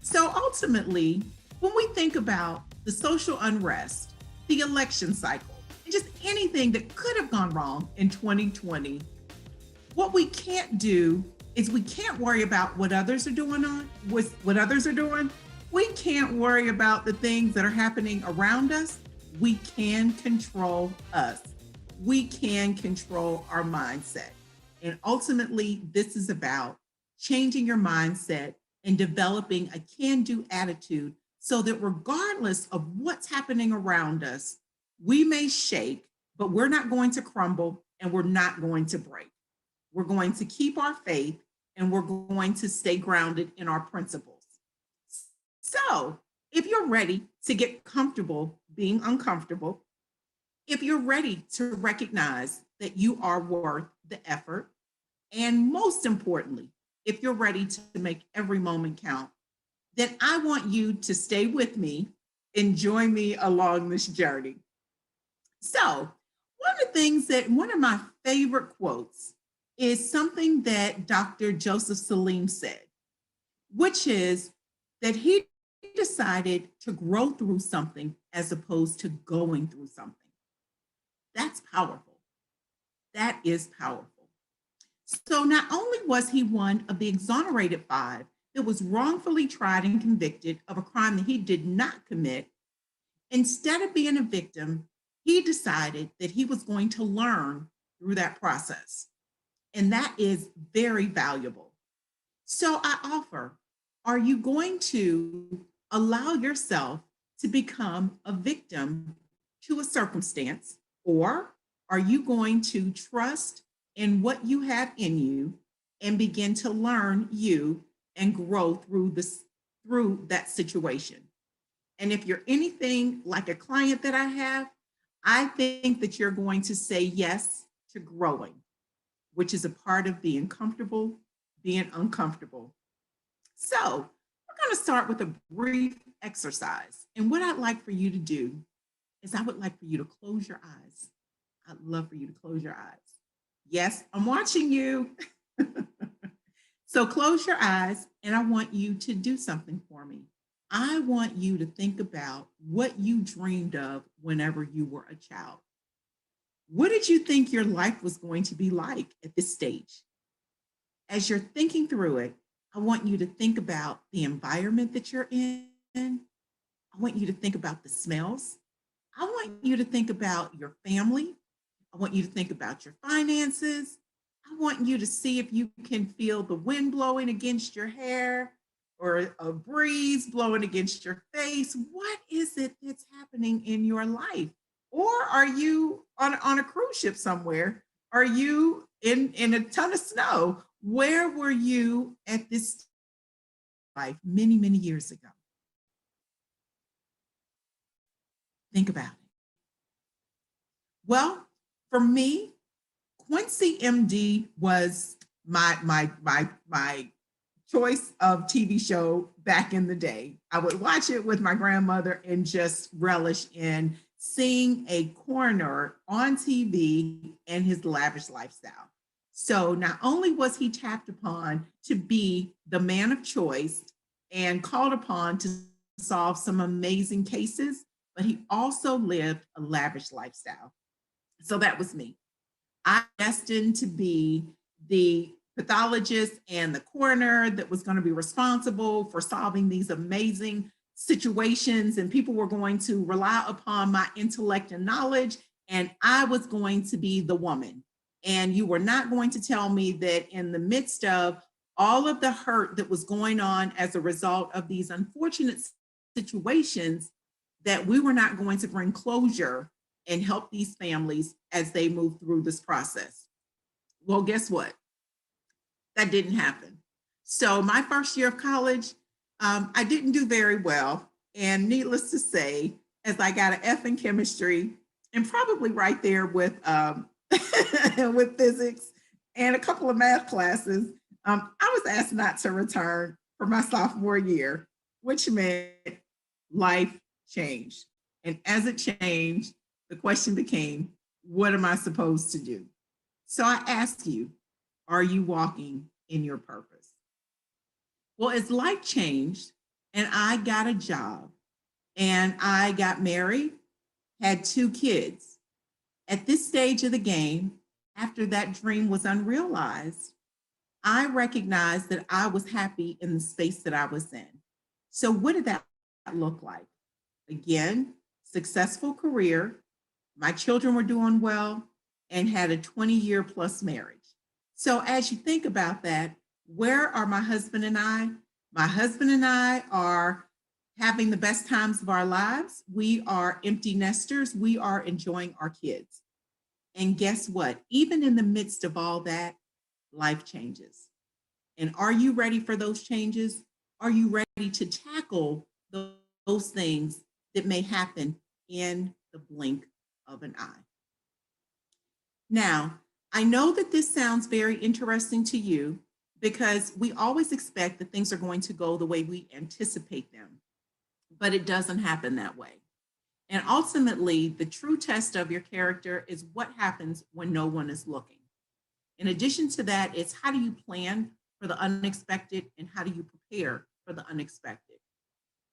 So ultimately, when we think about the social unrest, the election cycle, and just anything that could have gone wrong in 2020, what we can't do is we can't worry about what others are doing. We can't worry about the things that are happening around us. We can control us. We can control our mindset. And ultimately, this is about changing your mindset and developing a can-do attitude so that regardless of what's happening around us, we may shake, but we're not going to crumble and we're not going to break. We're going to keep our faith and we're going to stay grounded in our principles. So if you're ready to get comfortable being uncomfortable, if you're ready to recognize that you are worth the effort, and most importantly, if you're ready to make every moment count, then I want you to stay with me and join me along this journey. So one of my favorite quotes is something that Dr. Joseph Salim said, which is that he decided to grow through something as opposed to going through something. That's powerful. That is powerful. So not only was he one of the exonerated 5 that was wrongfully tried and convicted of a crime that he did not commit, instead of being a victim, he decided that he was going to learn through that process. And that is very valuable. So I offer, are you going to allow yourself to become a victim to a circumstance, or are you going to trust in what you have in you and begin to learn you and grow through that situation? And if you're anything like a client that I have, I think that you're going to say yes to growing, which is a part of being comfortable, being uncomfortable. So we're going to start with a brief exercise. And what I'd like for you to do is I would like for you to close your eyes. I'd love for you to close your eyes. Yes, I'm watching you. So close your eyes and I want you to do something for me. I want you to think about what you dreamed of whenever you were a child. What did you think your life was going to be like at this stage? As you're thinking through it, I want you to think about the environment that you're in. I want you to think about the smells. I want you to think about your family. I want you to think about your finances. I want you to see if you can feel the wind blowing against your hair or a breeze blowing against your face. What is it that's happening in your life? Or are you on a cruise ship somewhere? Are you in a ton of snow? Where were you at this life many, many years ago? Think about it. Well, for me, Quincy MD was my choice of TV show back in the day. I would watch it with my grandmother and just relish in seeing a coroner on TV and his lavish lifestyle. So not only was he tapped upon to be the man of choice and called upon to solve some amazing cases, but he also lived a lavish lifestyle. So that was me. I'm destined to be the pathologist and the coroner that was going to be responsible for solving these amazing situations and people were going to rely upon my intellect and knowledge, and I was going to be the woman. And you were not going to tell me that in the midst of all of the hurt that was going on as a result of these unfortunate situations, that we were not going to bring closure and help these families as they move through this process. Well, guess what? That didn't happen. So my first year of college, I didn't do very well. And needless to say, as I got an F in chemistry and probably right there with, with physics and a couple of math classes, I was asked not to return for my sophomore year, which meant life changed. And as it changed, the question became, what am I supposed to do? So I ask you, are you walking in your purpose? Well, as life changed and I got a job and I got married, had 2 kids, at this stage of the game, after that dream was unrealized, I recognized that I was happy in the space that I was in. So what did that look like? Again, successful career. My children were doing well and had a 20-year plus marriage. So as you think about that, where are my husband and I? My husband and I are having the best times of our lives. We are empty nesters. We are enjoying our kids. And guess what? Even in the midst of all that, life changes. And are you ready for those changes? Are you ready to tackle those things that may happen in the blink of an eye? Now, I know that this sounds very interesting to you because we always expect that things are going to go the way we anticipate them, but it doesn't happen that way. And ultimately, the true test of your character is what happens when no one is looking. In addition to that, it's how do you plan for the unexpected and how do you prepare for the unexpected?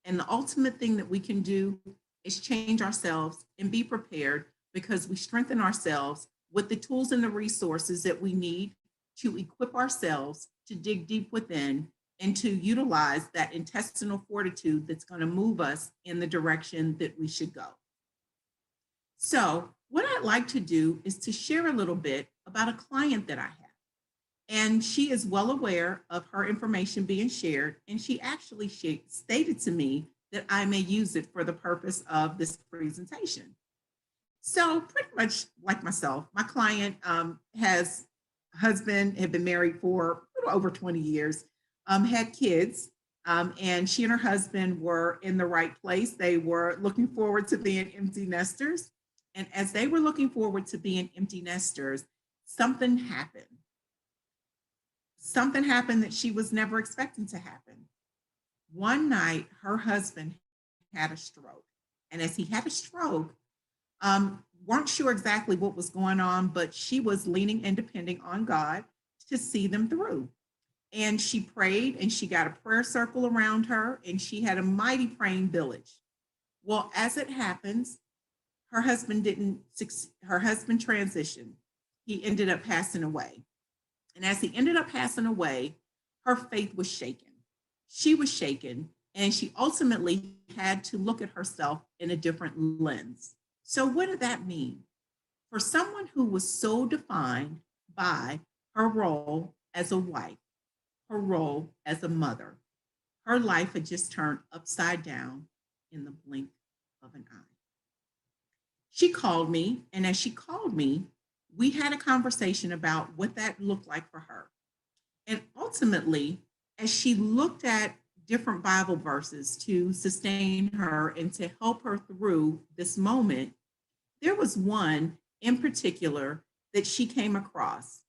And the ultimate thing that we can do is change ourselves and be prepared because we strengthen ourselves with the tools and the resources that we need to equip ourselves to dig deep within and to utilize that intestinal fortitude that's going to move us in the direction that we should go. So what I'd like to do is to share a little bit about a client that I have. And she is well aware of her information being shared, and she actually stated to me that I may use it for the purpose of this presentation. So pretty much like myself, my client has a husband, had been married for a little over 20 years, had kids, and she and her husband were in the right place. They were looking forward to being empty nesters. And as they were looking forward to being empty nesters, something happened. Something happened that she was never expecting to happen. One night, her husband had a stroke. And as he had a stroke, weren't sure exactly what was going on, but she was leaning and depending on God to see them through. And she prayed and she got a prayer circle around her and she had a mighty praying village. Well, as it happens, her husband transitioned. He ended up passing away. And as he ended up passing away, her faith was shaken. She was shaken, and she ultimately had to look at herself in a different lens. So what did that mean? For someone who was so defined by her role as a wife, her role as a mother, her life had just turned upside down in the blink of an eye. She called me, and as she called me, we had a conversation about what that looked like for her. And ultimately, as she looked at different Bible verses to sustain her and to help her through this moment, there was one in particular that she came across.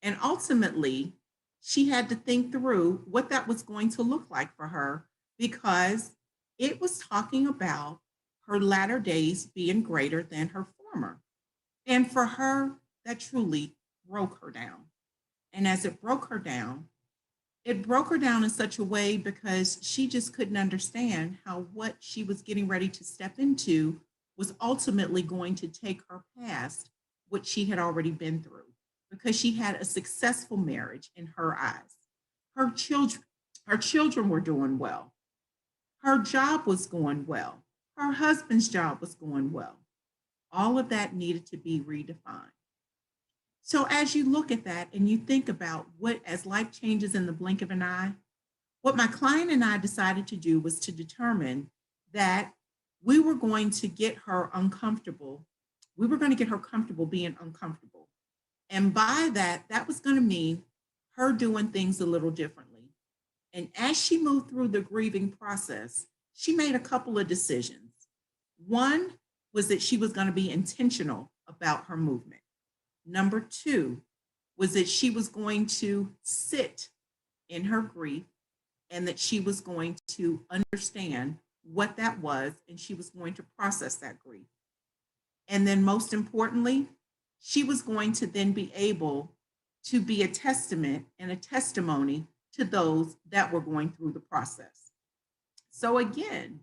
And ultimately, she had to think through what that was going to look like for her because it was talking about her latter days being greater than her former. And for her, that truly broke her down. And as it broke her down in such a way because she just couldn't understand how what she was getting ready to step into was ultimately going to take her past what she had already been through because she had a successful marriage in her eyes. Her children were doing well. Her job was going well. Her husband's job was going well. All of that needed to be redefined. So as you look at that and you think about what, as life changes in the blink of an eye, what my client and I decided to do was to determine that we were going to get her uncomfortable. We were going to get her comfortable being uncomfortable. And by that, that was going to mean her doing things a little differently. And as she moved through the grieving process, she made a couple of decisions. One was that she was going to be intentional about her movement. Number two was that she was going to sit in her grief and that she was going to understand what that was and she was going to process that grief. And then most importantly, she was going to then be able to be a testament and a testimony to those that were going through the process. So again,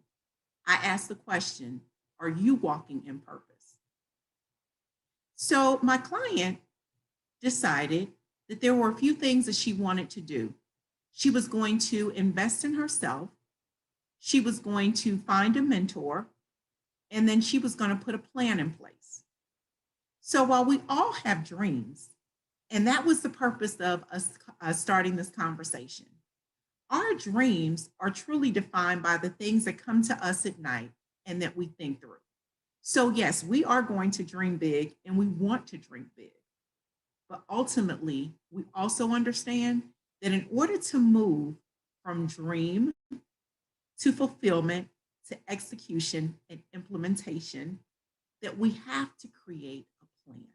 I asked the question, are you walking in purpose? So my client decided that there were a few things that she wanted to do. She was going to invest in herself. She was going to find a mentor, and then she was going to put a plan in place. So while we all have dreams, and that was the purpose of us starting this conversation, our dreams are truly defined by the things that come to us at night and that we think through. So yes, we are going to dream big and we want to dream big. But ultimately, we also understand that in order to move from dream to fulfillment to execution and implementation, that we have to create a plan.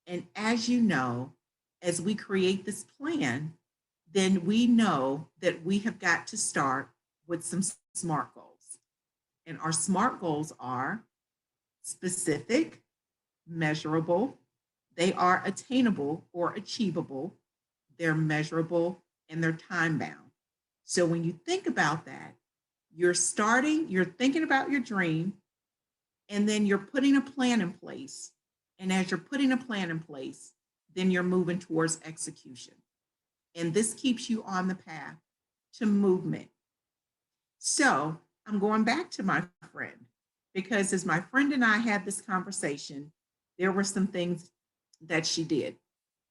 And as you know, as we create this plan, then we know that we have got to start with some SMART goals. And our SMART goals are specific, measurable, they are attainable or achievable, they're measurable, and they're time bound. So when you think about that, you're thinking about your dream, and then you're putting a plan in place. And as you're putting a plan in place, then you're moving towards execution. And this keeps you on the path to movement. So I'm going back to my friend, because as my friend and I had this conversation, there were some things that she did.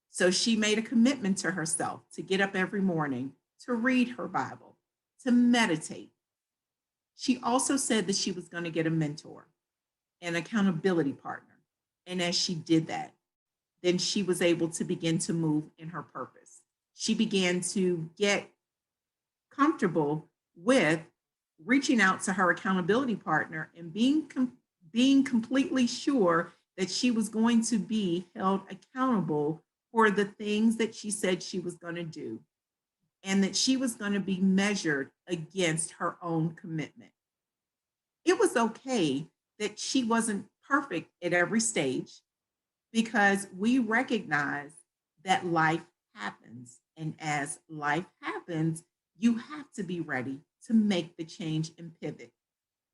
So she made a commitment to herself to get up every morning, to read her Bible, to meditate. She also said that she was going to get a mentor, an accountability partner. And as she did that, then she was able to begin to move in her purpose. She began to get comfortable with reaching out to her accountability partner and being completely sure that she was going to be held accountable for the things that she said she was going to do, and that she was going to be measured against her own commitment. It was okay that she wasn't perfect at every stage, because we recognize that life happens. And as life happens, you have to be ready to make the change and pivot.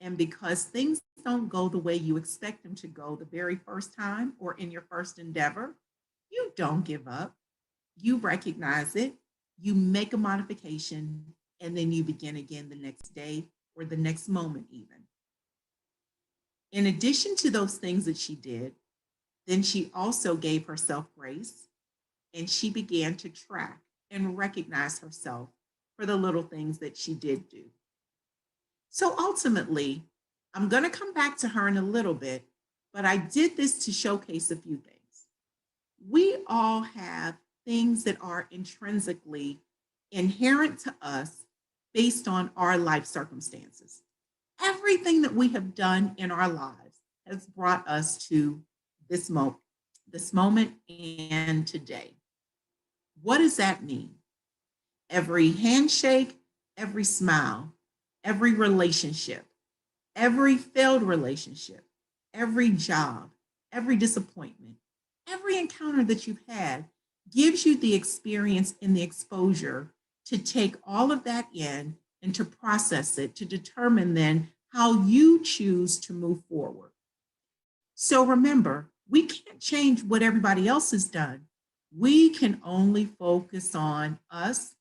And because things don't go the way you expect them to go the very first time or in your first endeavor, you don't give up. You recognize it, you make a modification, and then you begin again the next day or the next moment even. In addition to those things that she did, then she also gave herself grace, and she began to track and recognize herself for the little things that she did do. So ultimately, I'm going to come back to her in a little bit, but I did this to showcase a few things. We all have things that are intrinsically inherent to us based on our life circumstances. Everything that we have done in our lives has brought us to this moment and today. What does that mean? Every handshake, every smile, every relationship, every failed relationship, every job, every disappointment, every encounter that you've had gives you the experience and the exposure to take all of that in and to process it, to determine then how you choose to move forward. So remember, we can't change what everybody else has done. We can only focus on us,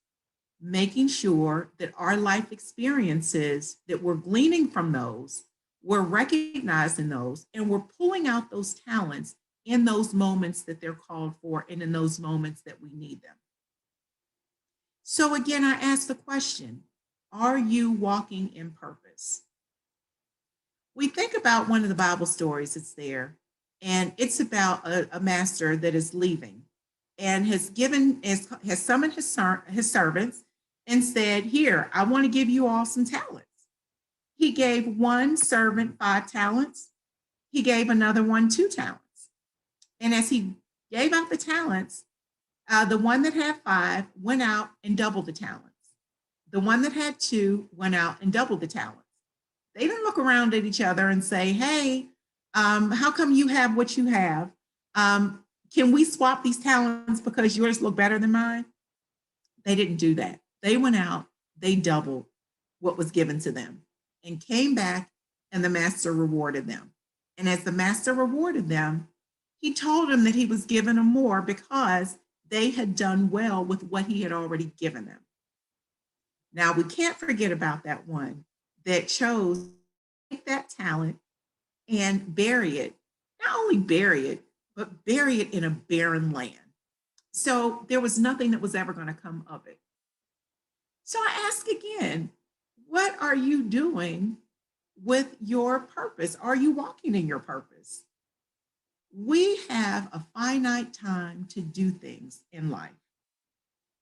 making sure that our life experiences that we're gleaning from those, we're recognizing those, and we're pulling out those talents in those moments that they're called for and in those moments that we need them. So again, I ask the question, are you walking in purpose? We think about one of the Bible stories that's there, and it's about a master that is leaving and has summoned his servants and said, here, I want to give you all some talents. He gave one servant 5 talents. He gave another one 2 talents. And as he gave out the talents, the one that had 5 went out and doubled the talents. The one that had 2 went out and doubled the talents. They didn't look around at each other and say, hey, how come you have what you have? Can we swap these talents because yours look better than mine? They didn't do that. They went out, they doubled what was given to them and came back, and the master rewarded them. And as the master rewarded them, he told them that he was giving them more because they had done well with what he had already given them. Now, we can't forget about that one that chose to take that talent and bury it. Not only bury it, but bury it in a barren land. So there was nothing that was ever going to come of it. So I ask again, what are you doing with your purpose? Are you walking in your purpose? We have a finite time to do things in life.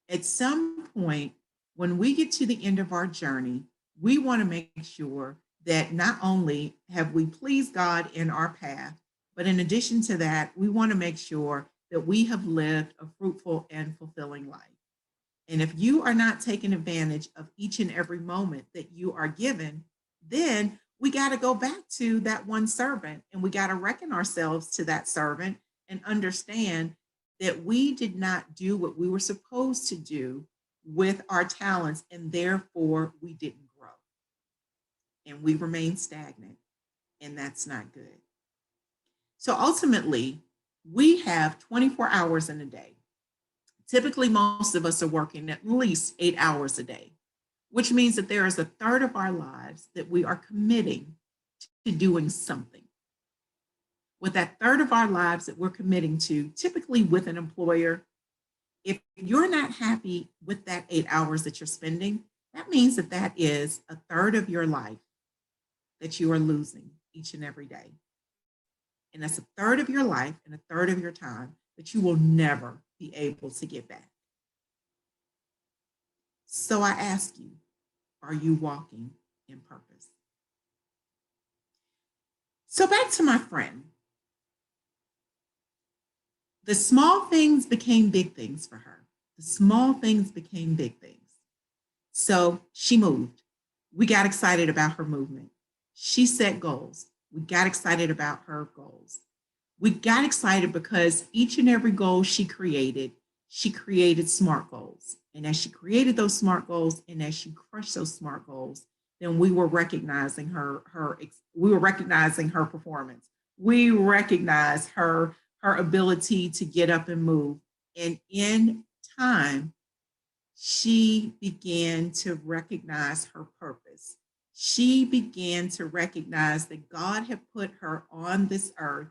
At some point, when we get to the end of our journey, we want to make sure that not only have we pleased God in our path, but in addition to that, we want to make sure that we have lived a fruitful and fulfilling life. And if you are not taking advantage of each and every moment that you are given, then we got to go back to that one servant, and we got to reckon ourselves to that servant and understand that we did not do what we were supposed to do with our talents, and therefore we didn't grow. And we remain stagnant, and that's not good. So ultimately, we have 24 hours in a day. Typically, most of us are working at least 8 hours a day, which means that there is a third of our lives that we are committing to doing something. With that third of our lives that we're committing to, typically with an employer, if you're not happy with that 8 hours that you're spending, that means that that is a third of your life that you are losing each and every day. And that's a third of your life and a third of your time that you will never be able to get back. So I ask you, are you walking in purpose? So back to my friend. The small things became big things for her. The small things became big things. So she moved. We got excited about her movement. She set goals. We got excited about her goals. We got excited because each and every goal she created SMART goals. And as she created those SMART goals and as she crushed those SMART goals, then we were recognizing her performance. We recognized her ability to get up and move. And in time, she began to recognize her purpose. She began to recognize that God had put her on this earth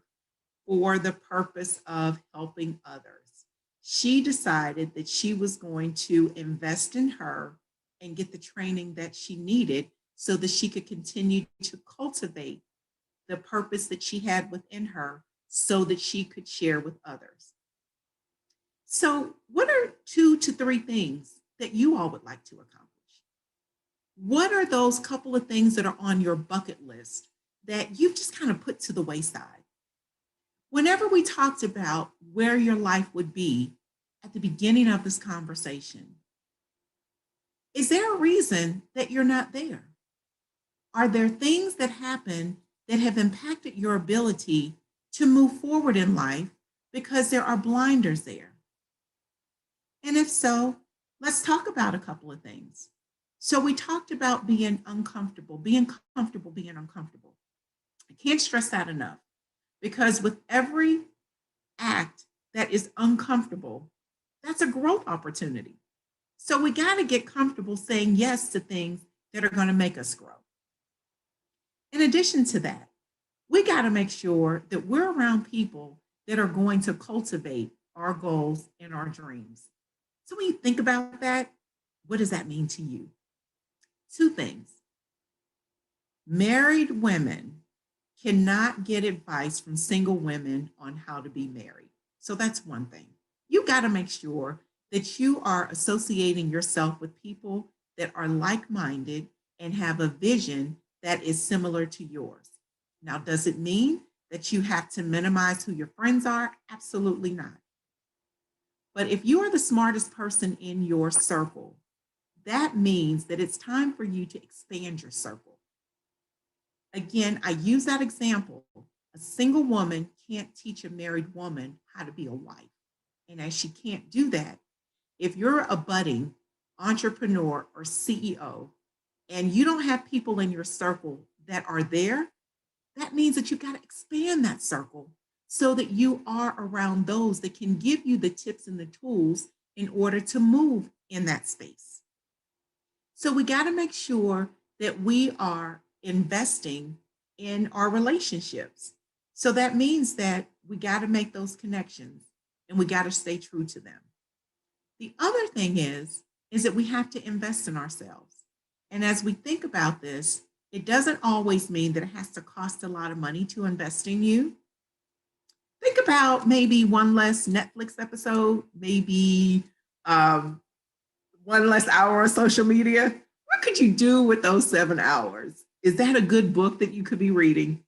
for the purpose of helping others. She decided that she was going to invest in her and get the training that she needed so that she could continue to cultivate the purpose that she had within her so that she could share with others. So what are 2 to 3 things that you all would like to accomplish? What are those couple of things that are on your bucket list that you've just kind of put to the wayside? Whenever we talked about where your life would be at the beginning of this conversation, is there a reason that you're not there? Are there things that happen that have impacted your ability to move forward in life because there are blinders there? And if so, let's talk about a couple of things. So we talked about being uncomfortable, being uncomfortable. I can't stress that enough, because with every act that is uncomfortable, that's a growth opportunity. So we got to get comfortable saying yes to things that are going to make us grow. In addition to that, we got to make sure that we're around people that are going to cultivate our goals and our dreams. So when you think about that, what does that mean to you? Two things. Married women cannot get advice from single women on how to be married. So that's one thing. You got to make sure that you are associating yourself with people that are like-minded and have a vision that is similar to yours. Now, does it mean that you have to minimize who your friends are? Absolutely not. But if you are the smartest person in your circle, that means that it's time for you to expand your circle. Again, I use that example. A single woman can't teach a married woman how to be a wife. And as she can't do that, if you're a budding entrepreneur or CEO and you don't have people in your circle that are there, that means that you got to expand that circle so that you are around those that can give you the tips and the tools in order to move in that space. So we got to make sure that we are investing in our relationships. So that means that we got to make those connections and we got to stay true to them. The other thing is that we have to invest in ourselves. And as we think about this, it doesn't always mean that it has to cost a lot of money to invest in you. Think about maybe one less Netflix episode, maybe one less hour on social media. What could you do with those 7 hours? Is that a good book that you could be reading?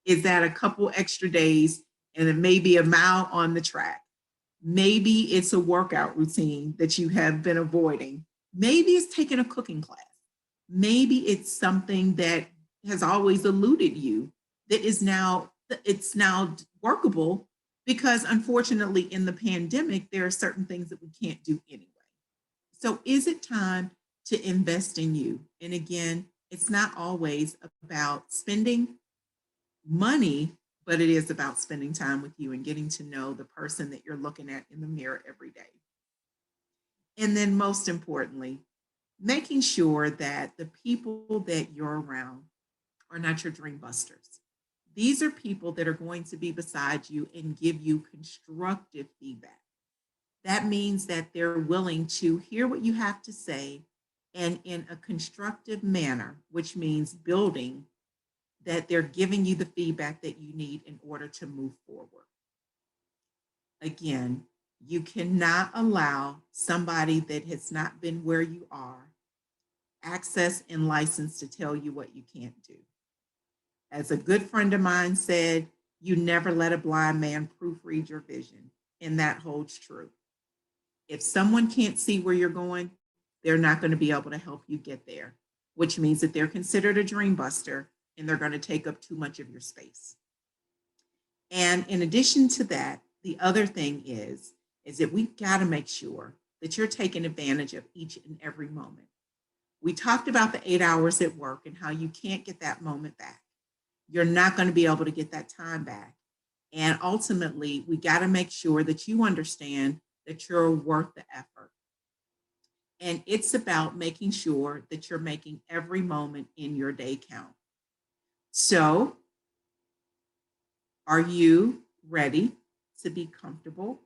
Is that a couple extra days and then maybe a mile on the track? Maybe it's a workout routine that you have been avoiding. Maybe it's taking a cooking class. Maybe it's something that has always eluded you that is now workable because unfortunately in the pandemic, there are certain things that we can't do anyway. So is it time to invest in you? And again, it's not always about spending money, but it is about spending time with you and getting to know the person that you're looking at in the mirror every day. And then most importantly, making sure that the people that you're around are not your dream busters. These are people that are going to be beside you and give you constructive feedback. That means that they're willing to hear what you have to say and in a constructive manner, which means building, that they're giving you the feedback that you need in order to move forward. Again, you cannot allow somebody that has not been where you are access and license to tell you what you can't do. As a good friend of mine said, you never let a blind man proofread your vision, and that holds true. If someone can't see where you're going, they're not going to be able to help you get there, which means that they're considered a dream buster and they're going to take up too much of your space. And in addition to that, the other thing is that we've got to make sure that you're taking advantage of each and every moment. We talked about the 8 hours at work and how you can't get that moment back. You're not going to be able to get that time back. And ultimately, we got to make sure that you understand that you're worth the effort. And it's about making sure that you're making every moment in your day count. So, are you ready to be comfortable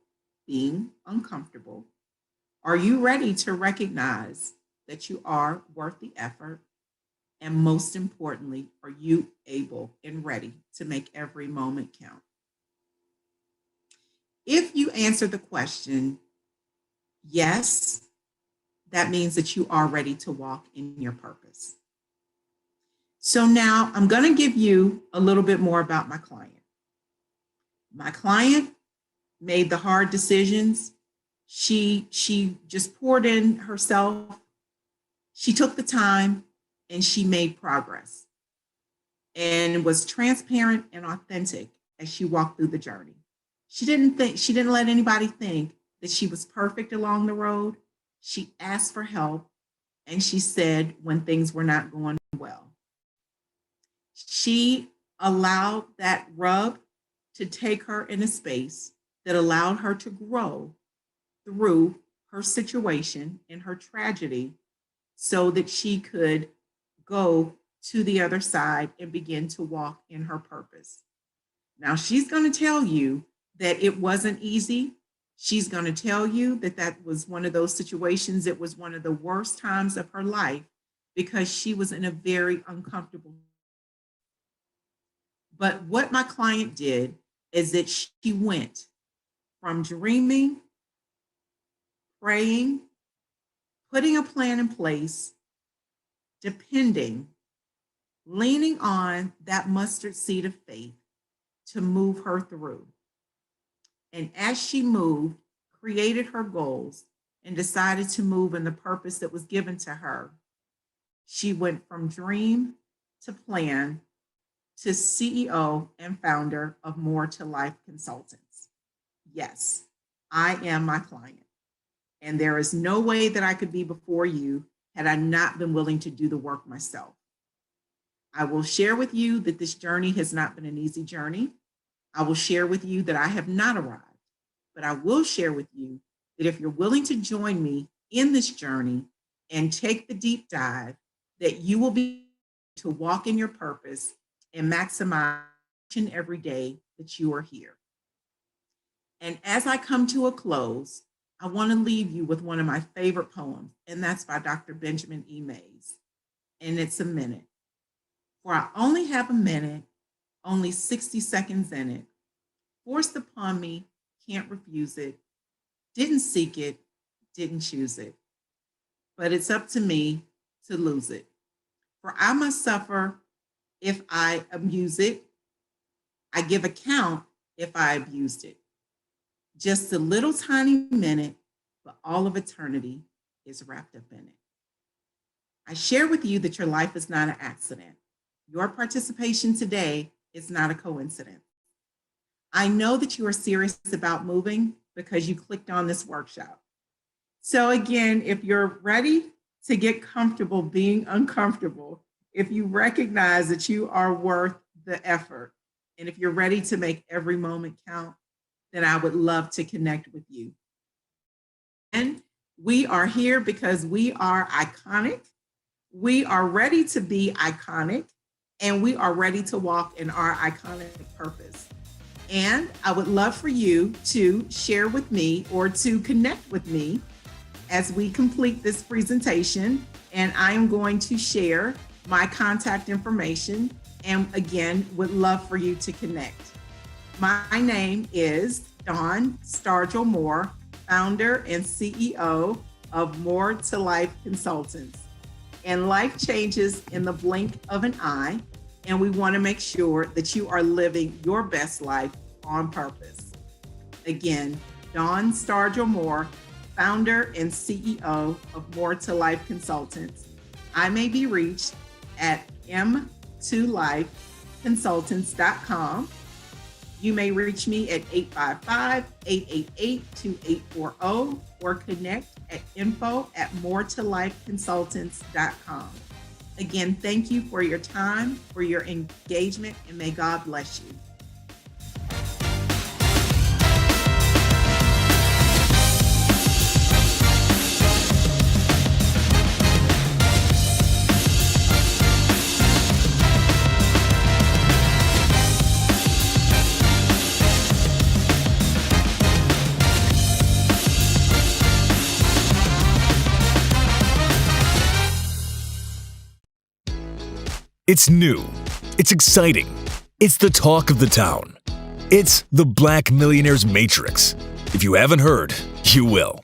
being uncomfortable? Are you ready to recognize that you are worth the effort? And most importantly, are you able and ready to make every moment count? If you answer the question, yes, that means that you are ready to walk in your purpose. So now I'm going to give you a little bit more about my client. My client made the hard decisions. She just poured in herself. She took the time and she made progress and was transparent and authentic as she walked through the journey. She didn't let anybody think that she was perfect along the road. She asked for help and she said when things were not going well. She allowed that rub to take her in a space that allowed her to grow through her situation and her tragedy so that she could go to the other side and begin to walk in her purpose. Now, she's going to tell you that it wasn't easy. She's going to tell you that that was one of those situations. It was one of the worst times of her life because she was in a very uncomfortable. But what my client did is that she went from dreaming, praying, putting a plan in place, depending, leaning on that mustard seed of faith to move her through. And as she moved, created her goals, and decided to move in the purpose that was given to her, she went from dream to plan to CEO and founder of More to Life Consultants. Yes, I am my client. And there is no way that I could be before you had I not been willing to do the work myself. I will share with you that this journey has not been an easy journey. I will share with you that I have not arrived, but I will share with you that if you're willing to join me in this journey and take the deep dive, that you will be able to walk in your purpose and maximize each and every day that you are here. And as I come to a close, I want to leave you with one of my favorite poems, and that's by Dr. Benjamin E. Mays. And it's a minute. For I only have a minute, only 60 seconds in it. Forced upon me, can't refuse it. Didn't seek it, didn't choose it. But it's up to me to lose it. For I must suffer if I abuse it. I give account if I abused it. Just a little tiny minute, but all of eternity is wrapped up in it. I share with you that your life is not an accident. Your participation today is not a coincidence. I know that you are serious about moving because you clicked on this workshop. So again, if you're ready to get comfortable being uncomfortable, if you recognize that you are worth the effort, and if you're ready to make every moment count, then I would love to connect with you. And we are here because we are iconic. We are ready to be iconic, and we are ready to walk in our iconic purpose. And I would love for you to share with me or to connect with me as we complete this presentation. And I am going to share my contact information, and again, would love for you to connect. My name is Dawn Stargell Moore, founder and CEO of More to Life Consultants. And life changes in the blink of an eye, and we want to make sure that you are living your best life on purpose. Again, Dawn Stargell Moore, founder and CEO of More to Life Consultants. I may be reached at m2lifeconsultants.com. You may reach me at 855-888-2840 or connect at info@moretolifeconsultants.com. Again, thank you for your time, for your engagement, and may God bless you. It's new. It's exciting. It's the talk of the town. It's the Black Millionaires Matrix. If you haven't heard, you will.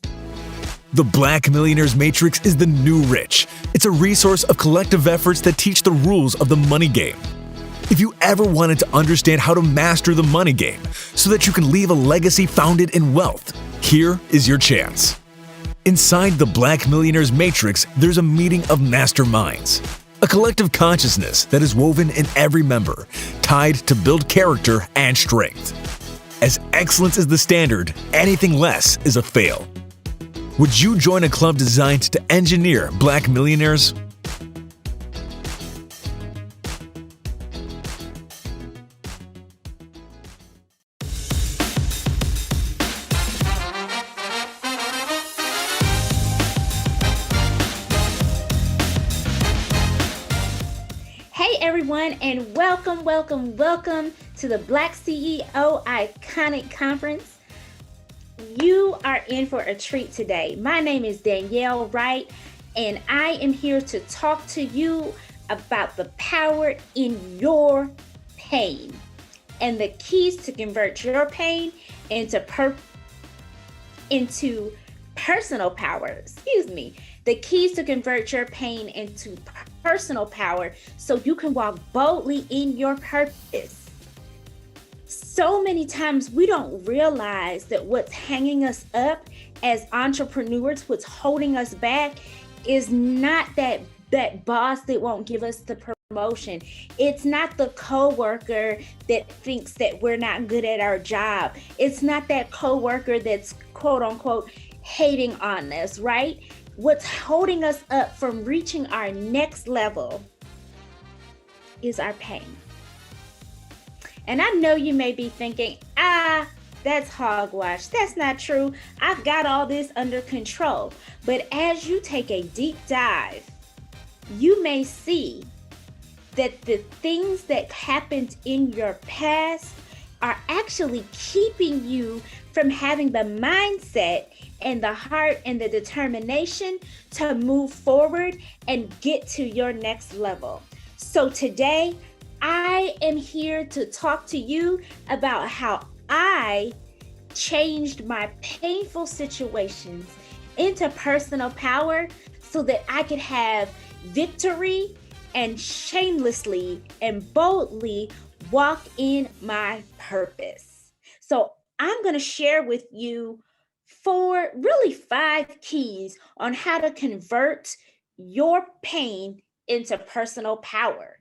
The Black Millionaires Matrix is the new rich. It's a resource of collective efforts that teach the rules of the money game. If you ever wanted to understand how to master the money game so that you can leave a legacy founded in wealth, here is your chance. Inside the Black Millionaires Matrix, there's a meeting of masterminds. A collective consciousness that is woven in every member, tied to build character and strength. As excellence is the standard, anything less is a fail. Would you join a club designed to engineer Black millionaires? and welcome, welcome, welcome to the Black CEO Iconic Conference. You are in for a treat today. My name is Danielle Wright, and I am here to talk to you about the power in your pain and the keys to convert your pain into personal power. The keys to convert your pain into personal power so you can walk boldly in your purpose. So many times we don't realize that what's hanging us up as entrepreneurs, what's holding us back, is not that boss that won't give us the promotion. It's not the coworker that thinks that we're not good at our job. It's not that coworker that's quote unquote hating on us, right? What's holding us up from reaching our next level is our pain. And I know you may be thinking, that's hogwash. That's not true. I've got all this under control. But as you take a deep dive, you may see that the things that happened in your past are actually keeping you from having the mindset and the heart and the determination to move forward and get to your next level. So today, I am here to talk to you about how I changed my painful situations into personal power so that I could have victory and shamelessly and boldly walk in my purpose. So I'm going to share with you 5 keys on how to convert your pain into personal power.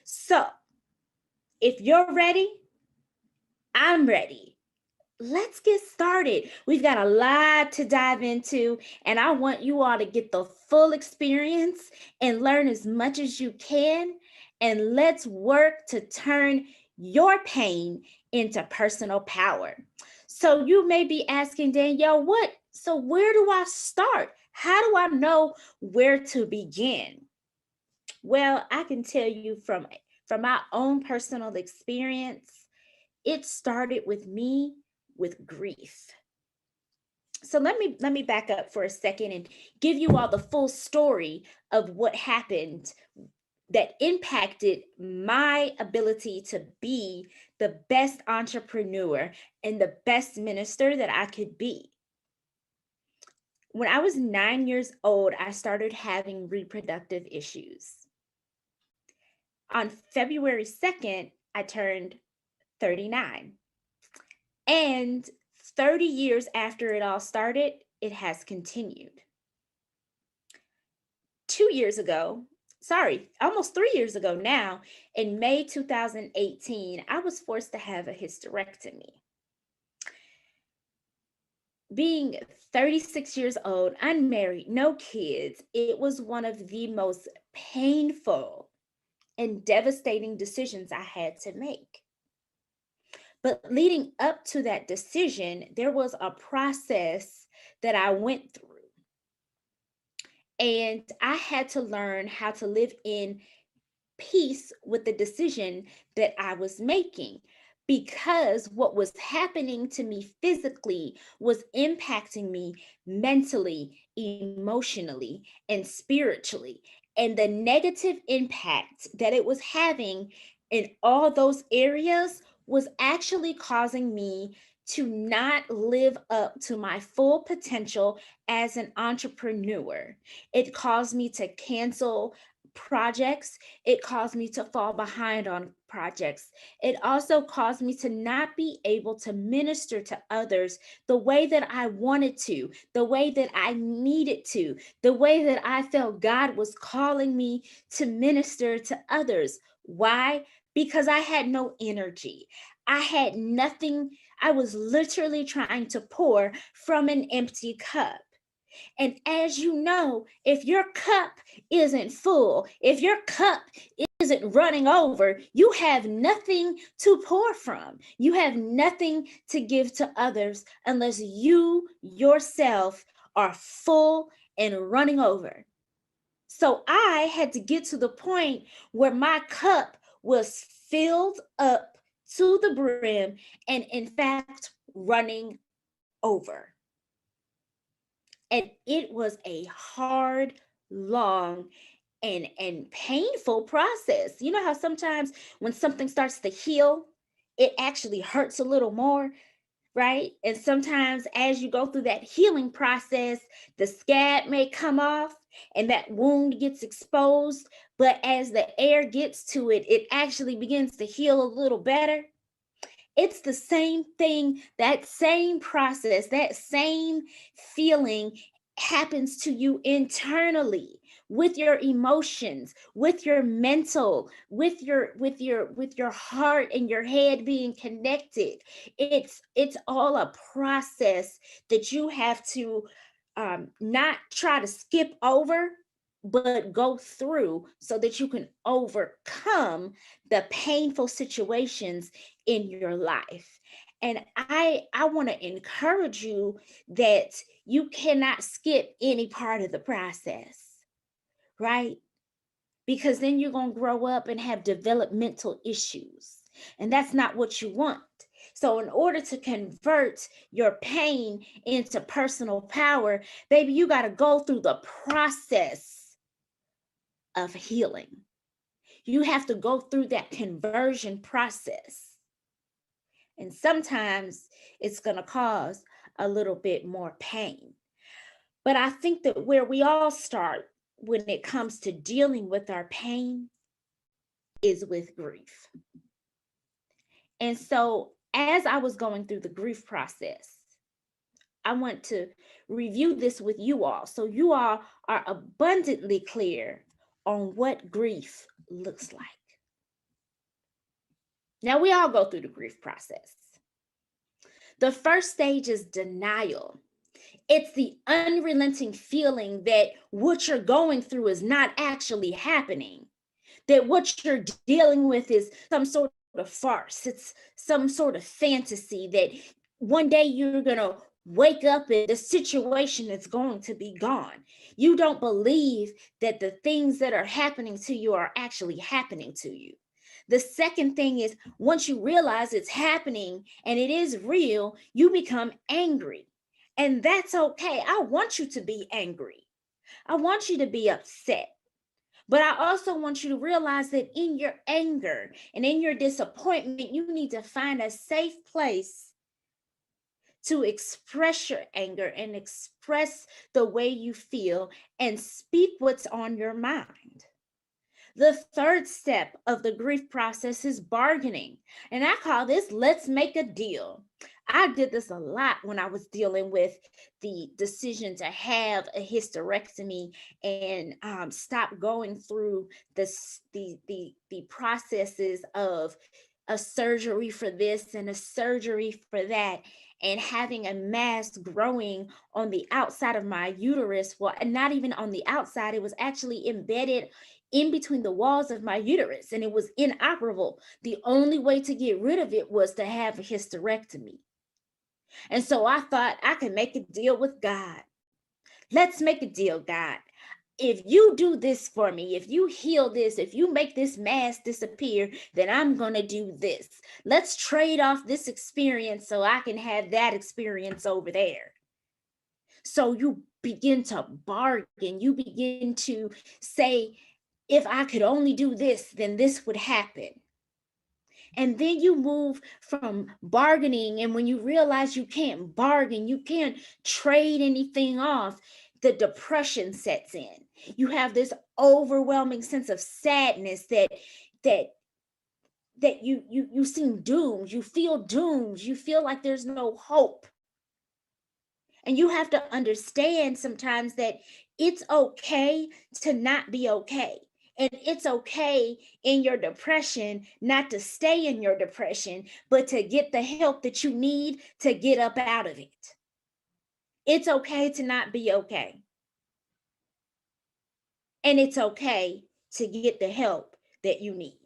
So if you're ready, I'm ready. Let's get started. We've got a lot to dive into, and I want you all to get the full experience and learn as much as you can. And let's work to turn your pain into personal power. So you may be asking, Danielle, where do I start? How do I know where to begin? Well, I can tell you from my own personal experience, it started with me with grief. So let me back up for a second and give you all the full story of what happened that impacted my ability to be the best entrepreneur and the best minister that I could be. When I was 9 years old, I started having reproductive issues. On February 2nd, I turned 39. And 30 years after it all started, it has continued. Almost 3 years ago now, in May 2018, I was forced to have a hysterectomy. Being 36 years old, unmarried, no kids, it was one of the most painful and devastating decisions I had to make. But leading up to that decision, there was a process that I went through. And I had to learn how to live in peace with the decision that I was making, because what was happening to me physically was impacting me mentally, emotionally, and spiritually. And the negative impact that it was having in all those areas was actually causing me to not live up to my full potential as an entrepreneur. It caused me to cancel projects. It caused me to fall behind on projects. It also caused me to not be able to minister to others the way that I wanted to, the way that I needed to, the way that I felt God was calling me to minister to others. Why? Because I had no energy. I had nothing. I was literally trying to pour from an empty cup. And as you know, if your cup isn't full, if your cup isn't running over, you have nothing to pour from. You have nothing to give to others unless you yourself are full and running over. So I had to get to the point where my cup was filled up to the brim and, in fact, running over. And it was a hard, long, and painful process. You know how sometimes when something starts to heal, it actually hurts a little more, right? And sometimes as you go through that healing process, the scab may come off and that wound gets exposed. But as the air gets to it, it actually begins to heal a little better. It's the same thing, that same process, that same feeling happens to you internally with your emotions, with your mental, with your heart and your head being connected. It's all a process that you have to not try to skip over, but go through so that you can overcome the painful situations in your life. And I want to encourage you that you cannot skip any part of the process, right? Because then you're going to grow up and have developmental issues. And that's not what you want. So in order to convert your pain into personal power, baby, you got to go through the process of healing. You have to go through that conversion process. And sometimes it's going to cause a little bit more pain. But I think that where we all start when it comes to dealing with our pain is with grief. And so as I was going through the grief process, I want to review this with you all so you all are abundantly clear on what grief looks like. Now, we all go through the grief process. The first stage is denial. It's the unrelenting feeling that what you're going through is not actually happening, that what you're dealing with is some sort of farce. It's some sort of fantasy that one day you're going to wake up and the situation is going to be gone. You don't believe that the things that are happening to you are actually happening to you. The second thing is, once you realize it's happening and it is real, you become angry. And that's okay. I want you to be angry. I want you to be upset. But I also want you to realize that in your anger and in your disappointment, you need to find a safe place to express your anger and express the way you feel and speak what's on your mind. The third step of the grief process is bargaining. And I call this let's make a deal. I did this a lot when I was dealing with the decision to have a hysterectomy and stop going through the processes of a surgery for this and a surgery for that, and having a mass growing on the outside of my uterus. Well, and not even on the outside, it was actually embedded in between the walls of my uterus, and it was inoperable. The only way to get rid of it was to have a hysterectomy. And so I thought I could make a deal with God. Let's make a deal, God. If you do this for me, if you heal this, if you make this mass disappear, then I'm going to do this. Let's trade off this experience so I can have that experience over there. So you begin to bargain. You begin to say, if I could only do this, then this would happen. And then you move from bargaining. And when you realize you can't bargain, you can't trade anything off, the depression sets in. You have this overwhelming sense of sadness that you seem doomed. You feel doomed. You feel like there's no hope. And you have to understand sometimes that it's okay to not be okay. And it's okay in your depression not to stay in your depression, but to get the help that you need to get up out of it. It's okay to not be okay. And it's okay to get the help that you need.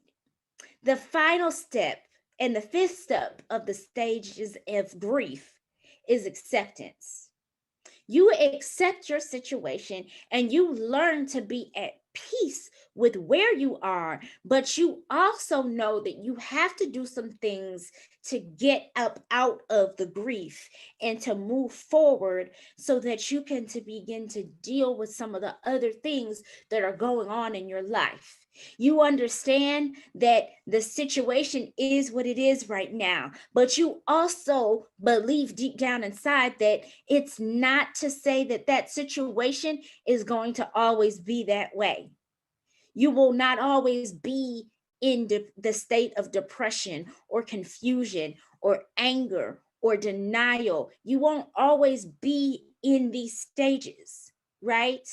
The final step and the fifth step of the stages of grief is acceptance. You accept your situation and you learn to be at peace with where you are, but you also know that you have to do some things to get up out of the grief and to move forward so that you can to begin to deal with some of the other things that are going on in your life. You understand that the situation is what it is right now, but you also believe deep down inside that it's not to say that that situation is going to always be that way. You will not always be in the state of depression or confusion or anger or denial. You won't always be in these stages, right?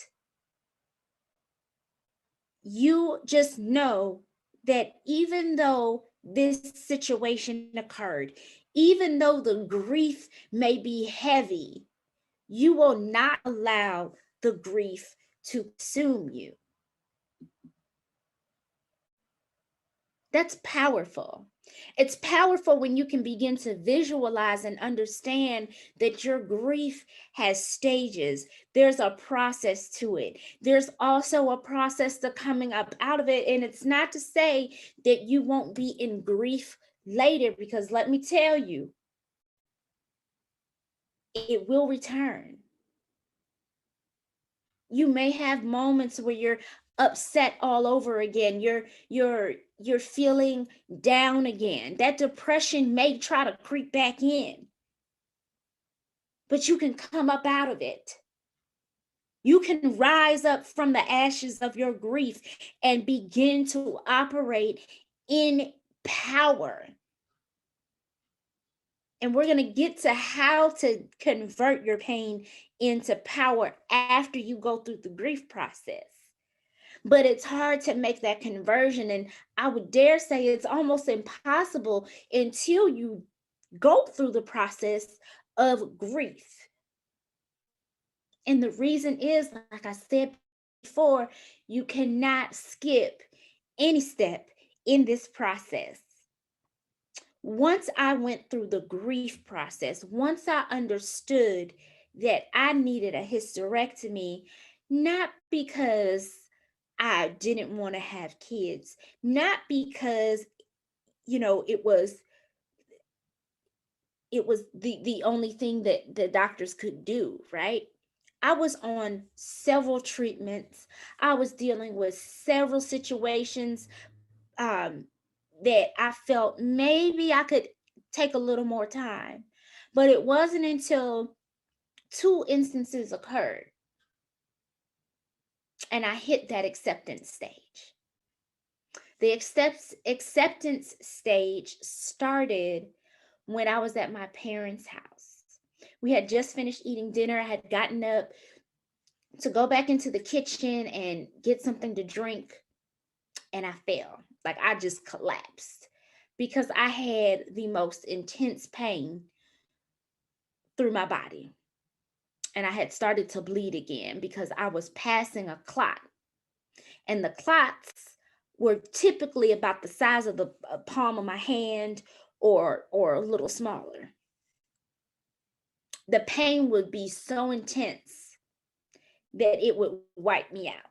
You just know that even though this situation occurred, even though the grief may be heavy, you will not allow the grief to consume you. That's powerful. It's powerful when you can begin to visualize and understand that your grief has stages. There's a process to it. There's also a process to coming up out of it. And it's not to say that you won't be in grief later, because let me tell you, it will return. You may have moments where you're upset all over again. You're feeling down again. That depression may try to creep back in, but you can come up out of it. You can rise up from the ashes of your grief and begin to operate in power. And we're going to get to how to convert your pain into power after you go through the grief process. But it's hard to make that conversion. And I would dare say it's almost impossible until you go through the process of grief. And the reason is, like I said before, you cannot skip any step in this process. Once I went through the grief process, once I understood that I needed a hysterectomy, not because I didn't want to have kids, not because, it was the only thing that the doctors could do, right? I was on several treatments. I was dealing with several situations that I felt maybe I could take a little more time. But it wasn't until 2 instances occurred and I hit that acceptance stage. The acceptance stage started when I was at my parents' house. We had just finished eating dinner. I had gotten up to go back into the kitchen and get something to drink, and I fell. Like, I just collapsed because I had the most intense pain through my body. And I had started to bleed again because I was passing a clot. And the clots were typically about the size of the palm of my hand or a little smaller. The pain would be so intense that it would wipe me out.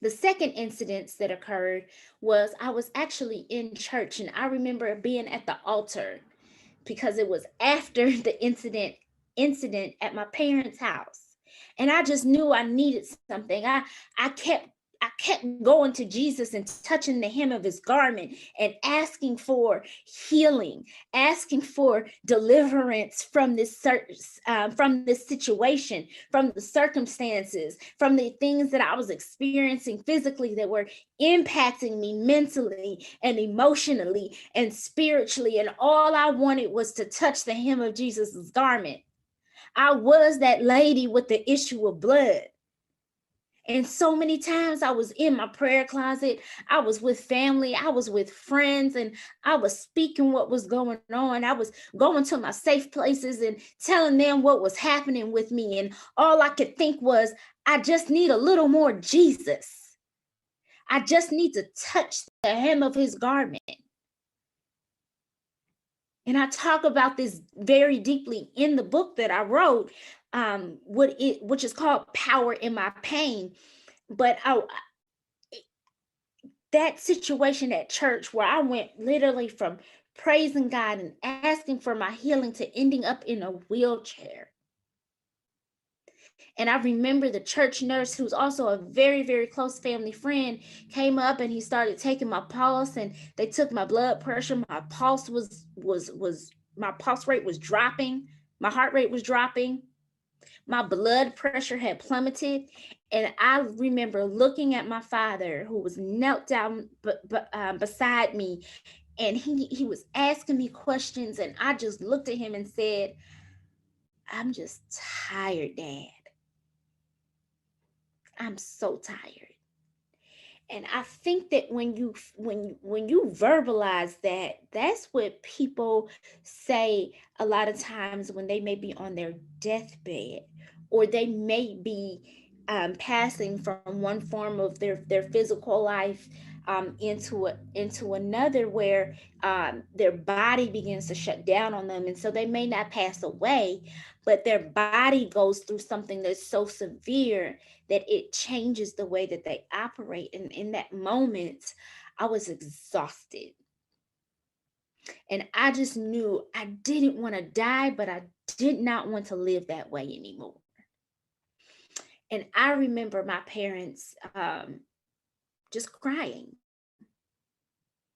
The second incident that occurred was I was actually in church, and I remember being at the altar because it was after the incident at my parents' house. And I just knew I needed something. I kept going to Jesus and touching the hem of his garment and asking for healing, asking for deliverance from this situation, from the circumstances, from the things that I was experiencing physically that were impacting me mentally and emotionally and spiritually. And all I wanted was to touch the hem of Jesus's garment. I was that lady with the issue of blood. And so many times I was in my prayer closet, I was with family, I was with friends, and I was speaking what was going on. I was going to my safe places and telling them what was happening with me. And all I could think was, I just need a little more Jesus. I just need to touch the hem of his garment. And I talk about this very deeply in the book that I wrote, which is called Power in My Pain. but that situation at church where I went literally from praising God and asking for my healing to ending up in a wheelchair. And I remember the church nurse, who's also a very, very close family friend, came up and he started taking my pulse, and they took my blood pressure. My pulse my pulse rate was dropping. My heart rate was dropping. My blood pressure had plummeted. And I remember looking at my father, who was knelt down beside me, and he was asking me questions. And I just looked at him and said, "I'm just tired, Dad. I'm so tired." And I think that when you verbalize that, that's what people say a lot of times when they may be on their deathbed, or they may be passing from one form of their physical life into another, where their body begins to shut down on them. And so they may not pass away, but their body goes through something that's so severe that it changes the way that they operate. And in that moment, I was exhausted. And I just knew I didn't want to die, but I did not want to live that way anymore. And I remember my parents just crying.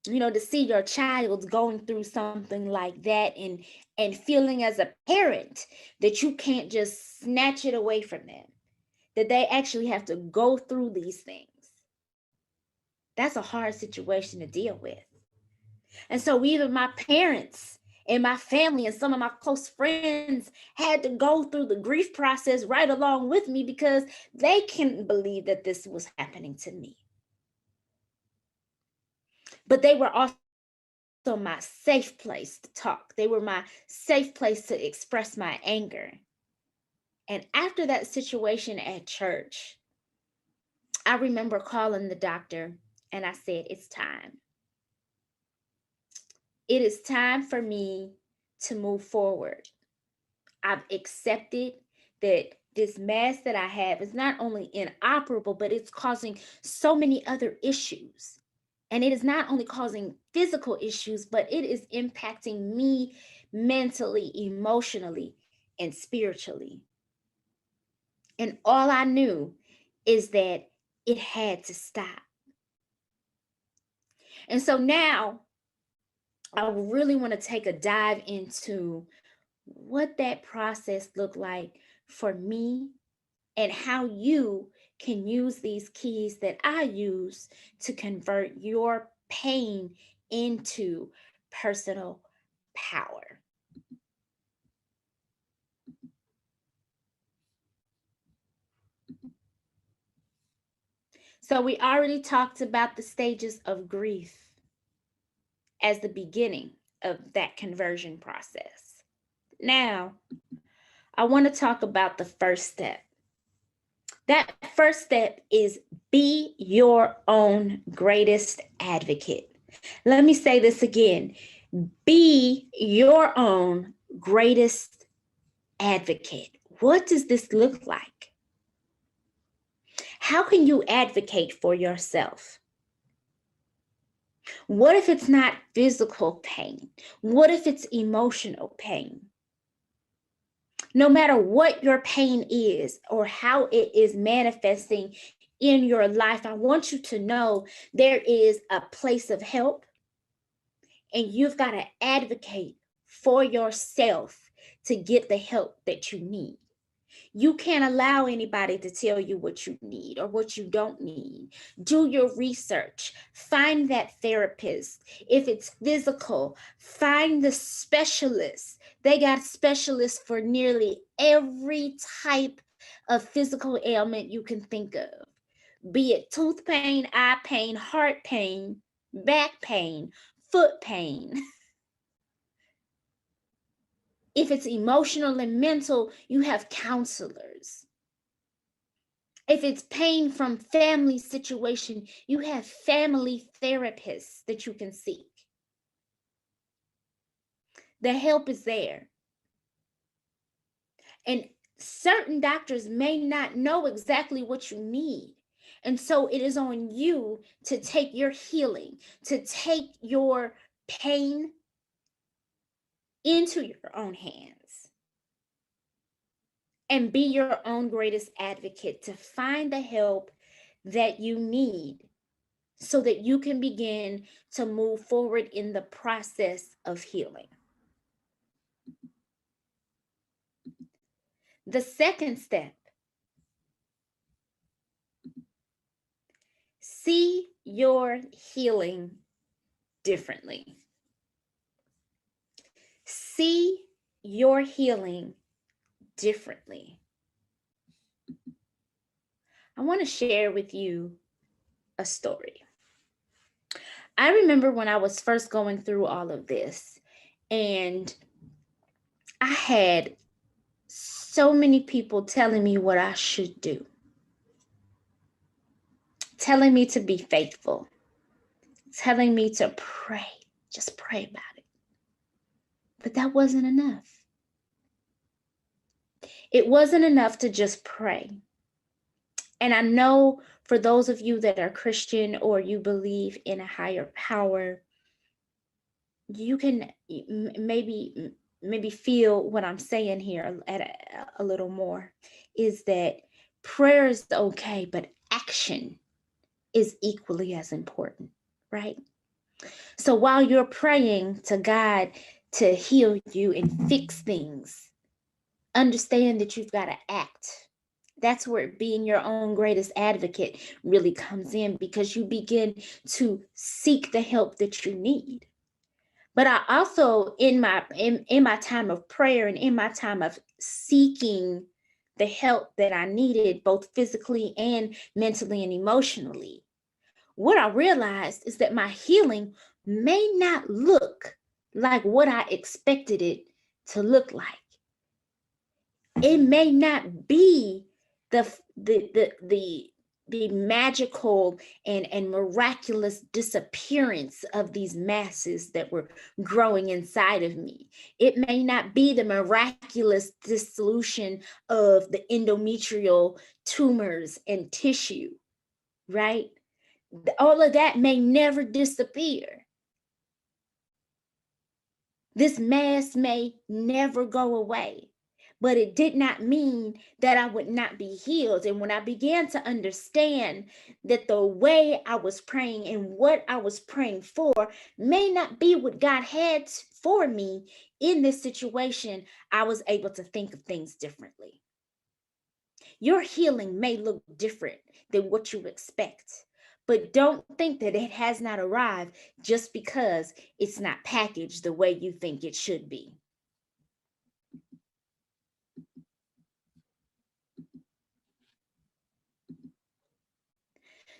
To see your child going through something like that, and feeling as a parent that you can't just snatch it away from them, that they actually have to go through these things. That's a hard situation to deal with. And so even my parents and my family and some of my close friends had to go through the grief process right along with me, because they couldn't believe that this was happening to me. But they were also my safe place to talk. They were my safe place to express my anger. And after that situation at church, I remember calling the doctor and I said, "It's time. It is time for me to move forward. I've accepted that this mass that I have is not only inoperable, but it's causing so many other issues. And it is not only causing physical issues, but it is impacting me mentally, emotionally, and spiritually." And all I knew is that it had to stop. And so now I really want to take a dive into what that process looked like for me, and how you can use these keys that I use to convert your pain into personal power. So we already talked about the stages of grief as the beginning of that conversion process. Now, I want to talk about the first step. That first step is be your own greatest advocate. Let me say this again. Be your own greatest advocate. What does this look like? How can you advocate for yourself? What if it's not physical pain? What if it's emotional pain? No matter what your pain is or how it is manifesting in your life, I want you to know there is a place of help, and you've got to advocate for yourself to get the help that you need. You can't allow anybody to tell you what you need or what you don't need. Do your research. Find that therapist. If it's physical, find the specialist. They got specialists for nearly every type of physical ailment you can think of, be it tooth pain, eye pain, heart pain, back pain, foot pain. If it's emotional and mental, you have counselors. If it's pain from family situation, you have family therapists that you can seek. The help is there. And certain doctors may not know exactly what you need. And so it is on you to take your healing, to take your pain into your own hands and be your own greatest advocate to find the help that you need so that you can begin to move forward in the process of healing. The second step, see your healing differently. See your healing differently. I want to share with you a story. I remember when I was first going through all of this, and I had so many people telling me what I should do, telling me to be faithful, telling me to pray, just pray about it. But that wasn't enough. It wasn't enough to just pray. And I know for those of you that are Christian or you believe in a higher power, you can maybe feel what I'm saying here a little more, is that prayer is okay, but action is equally as important, right? So while you're praying to God to heal you and fix things, understand that you've got to act. That's where being your own greatest advocate really comes in, because you begin to seek the help that you need. But I also, in my time of prayer and in my time of seeking the help that I needed, both physically and mentally and emotionally, what I realized is that my healing may not look like what I expected it to look like. It may not be the magical and miraculous disappearance of these masses that were growing inside of me. It may not be the miraculous dissolution of the endometrial tumors and tissue, right? All of that may never disappear. This mass may never go away. But it did not mean that I would not be healed. And when I began to understand that the way I was praying and what I was praying for may not be what God had for me in this situation, I was able to think of things differently. Your healing may look different than what you expect, but don't think that it has not arrived just because it's not packaged the way you think it should be.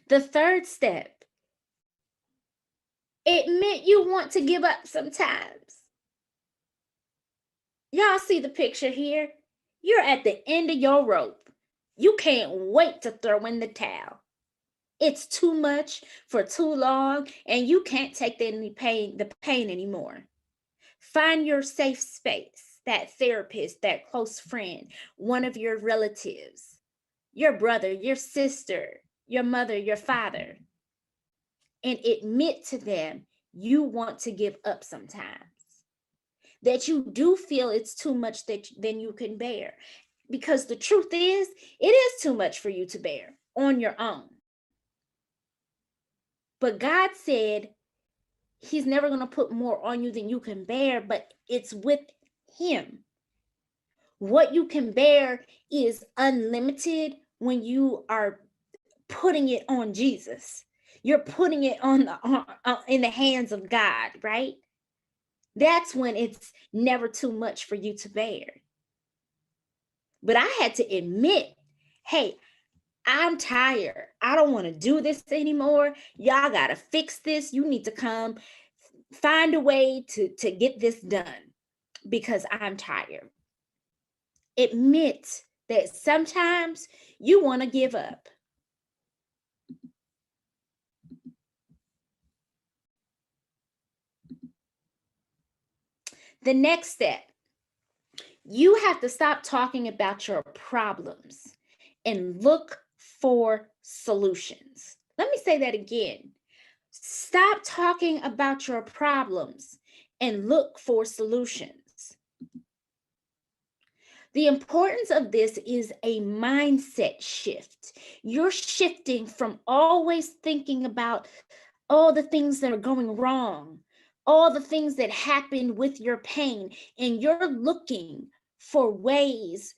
The third step, admit you want to give up sometimes. Y'all see the picture here? You're at the end of your rope. You can't wait to throw in the towel. It's too much for too long, and you can't take the pain anymore. Find your safe space, that therapist, that close friend, one of your relatives, your brother, your sister, your mother, your father, and admit to them you want to give up sometimes, that you do feel it's too much than you can bear. Because the truth is, it is too much for you to bear on your own. But God said He's never going to put more on you than you can bear, but it's with Him. What you can bear is unlimited when you are putting it on Jesus. You're putting it in the hands of God, right? That's when it's never too much for you to bear. But I had to admit, hey, I'm tired. I don't want to do this anymore. Y'all got to fix this. You need to come find a way to get this done because I'm tired. Admit that sometimes you want to give up. The next step, you have to stop talking about your problems and look for solutions. Let me say that again. Stop talking about your problems and look for solutions. The importance of this is a mindset shift. You're shifting from always thinking about all the things that are going wrong, all the things that happened with your pain, and you're looking for ways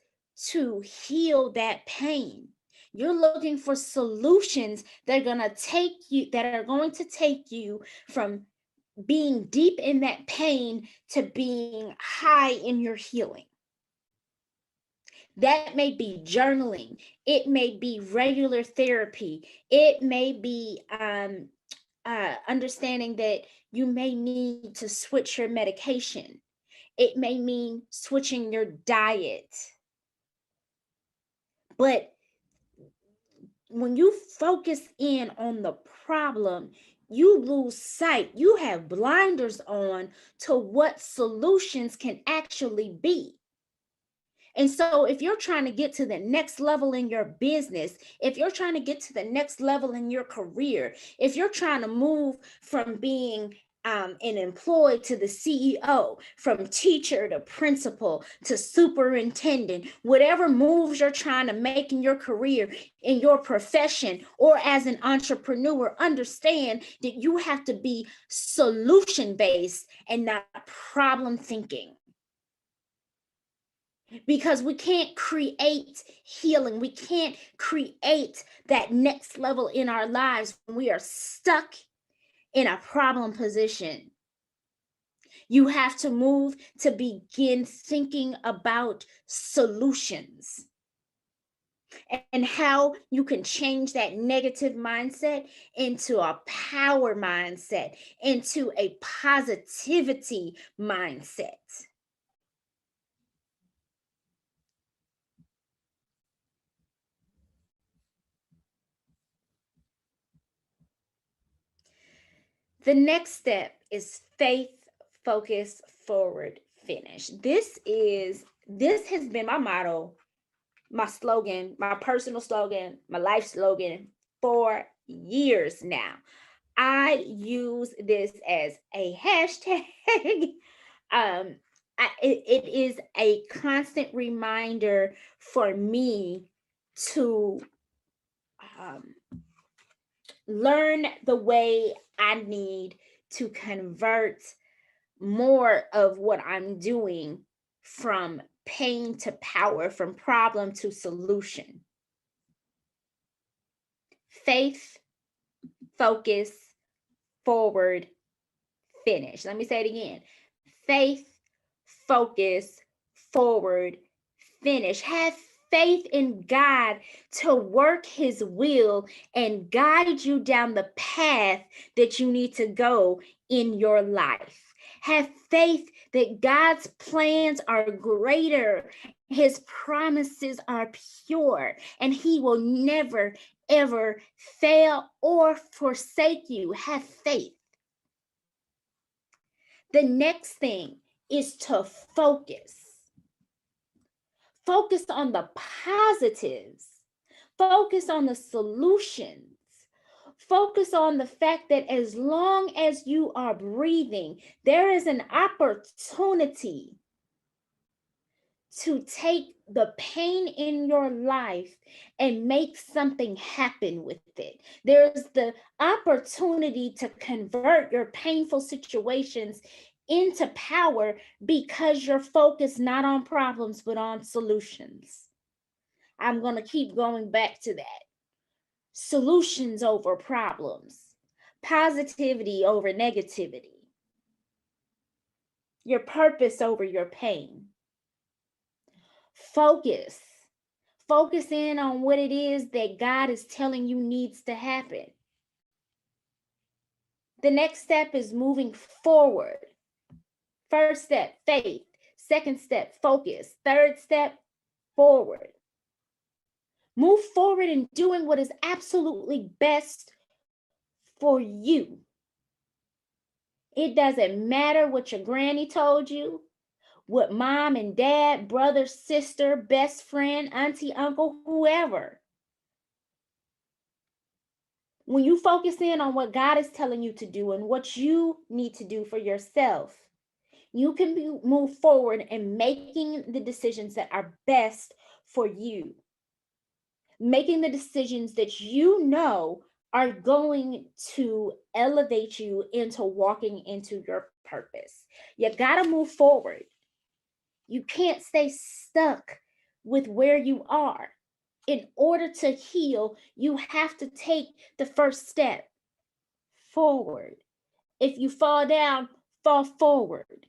to heal that pain. You're looking for solutions that are going to take you from being deep in that pain to being high in your healing. That may be journaling. It may be regular therapy. It may be understanding that you may need to switch your medication. It may mean switching your diet. But when you focus in on the problem, you lose sight. You have blinders on to what solutions can actually be. And so if you're trying to get to the next level in your business, if you're trying to get to the next level in your career, if you're trying to move from being an employee to the CEO, from teacher to principal to superintendent, whatever moves you're trying to make in your career, in your profession, or as an entrepreneur, understand that you have to be solution-based and not problem thinking. Because we can't create healing. We can't create that next level in our lives when we are stuck in a problem position. You have to move to begin thinking about solutions and how you can change that negative mindset into a power mindset, into a positivity mindset. The next step is faith, focus, forward, finish. This has been my motto, my slogan, my personal slogan, my life slogan for years now. I use this as a hashtag. It is a constant reminder for me to learn the way I need to convert more of what I'm doing from pain to power, from problem to solution. Faith, focus, forward, finish. Let me say it again. Faith, focus, forward, finish. Have faith in God to work his will and guide you down the path that you need to go in your life. Have faith that God's plans are greater, his promises are pure, and he will never, ever fail or forsake you. Have faith. The next thing is to focus. Focus on the positives. Focus on the solutions. Focus on the fact that as long as you are breathing, there is an opportunity to take the pain in your life and make something happen with it. There's the opportunity to convert your painful situations into power because you're focused not on problems, but on solutions. I'm going to keep going back to that. Solutions over problems, positivity over negativity, your purpose over your pain. Focus in on what it is that God is telling you needs to happen. The next step is moving forward. First step, faith. Second step, focus. Third step, forward. Move forward in doing what is absolutely best for you. It doesn't matter what your granny told you, what mom and dad, brother, sister, best friend, auntie, uncle, whoever. When you focus in on what God is telling you to do and what you need to do for yourself, you can move forward in making the decisions that are best for you. Making the decisions that you know are going to elevate you into walking into your purpose. You got to move forward. You can't stay stuck with where you are. In order to heal, you have to take the first step forward. If you fall down, fall forward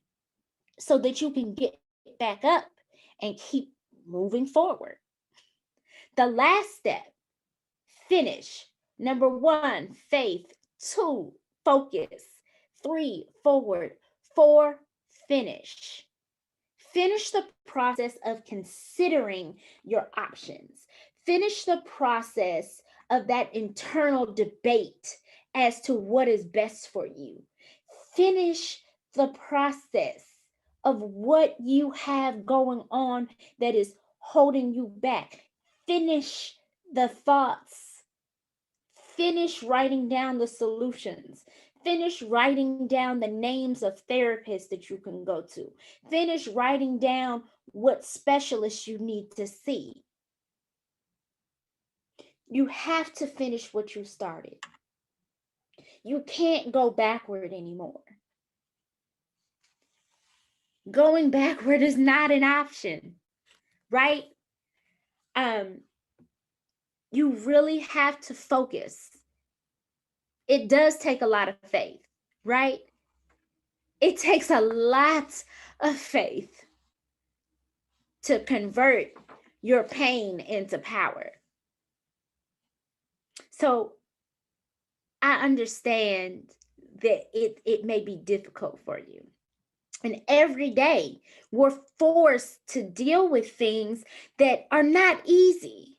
so that you can get back up and keep moving forward. The last step, finish. Number 1, faith. 2, focus. 3, forward. 4, finish. Finish the process of considering your options. Finish the process of that internal debate as to what is best for you. Finish the process of what you have going on that is holding you back. Finish the thoughts. Finish writing down the solutions. Finish writing down the names of therapists that you can go to. Finish writing down what specialists you need to see. You have to finish what you started. You can't go backward anymore. Going backward is not an option, right? You really have to focus. It does take a lot of faith, right? It takes a lot of faith to convert your pain into power. So I understand that it may be difficult for you. And every day we're forced to deal with things that are not easy.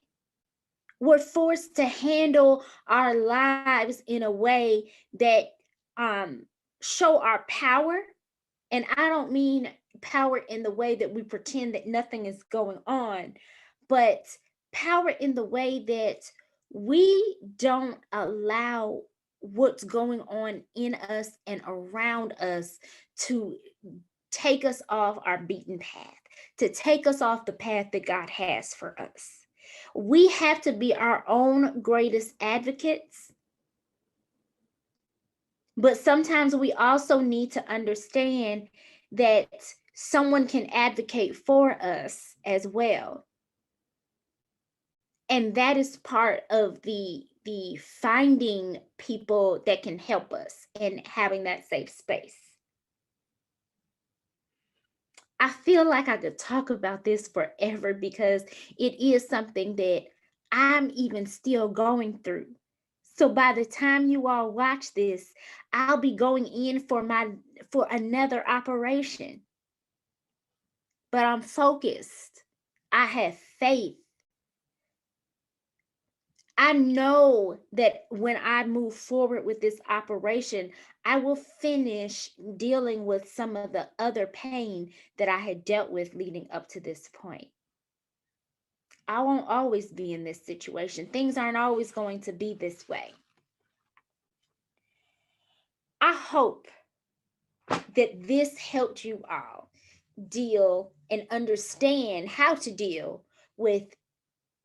We're forced to handle our lives in a way that show our power. And I don't mean power in the way that we pretend that nothing is going on, but power in the way that we don't allow what's going on in us and around us to take us off our beaten path, to take us off the path that God has for us. We have to be our own greatest advocates. But sometimes we also need to understand that someone can advocate for us as well. And that is part of the finding people that can help us and having that safe space. I feel like I could talk about this forever because it is something that I'm even still going through. So by the time you all watch this, I'll be going in for another operation. But I'm focused. I have faith. I know that when I move forward with this operation, I will finish dealing with some of the other pain that I had dealt with leading up to this point. I won't always be in this situation. Things aren't always going to be this way. I hope that this helped you all deal and understand how to deal with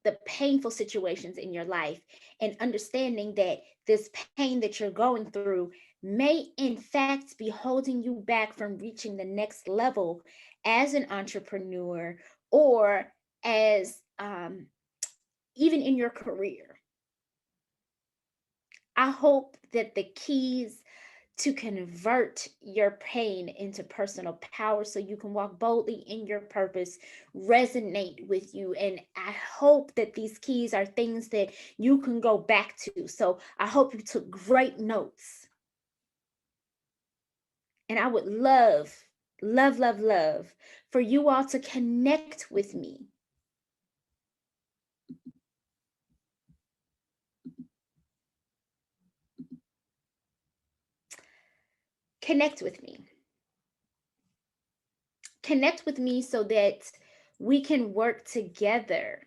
the painful situations in your life, and understanding that this pain that you're going through may in fact be holding you back from reaching the next level as an entrepreneur or as even in your career. I hope that the keys to convert your pain into personal power so you can walk boldly in your purpose resonate with you. And I hope that these keys are things that you can go back to. So I hope you took great notes. And I would love for you all to connect with me. Connect with me. Connect with me so that we can work together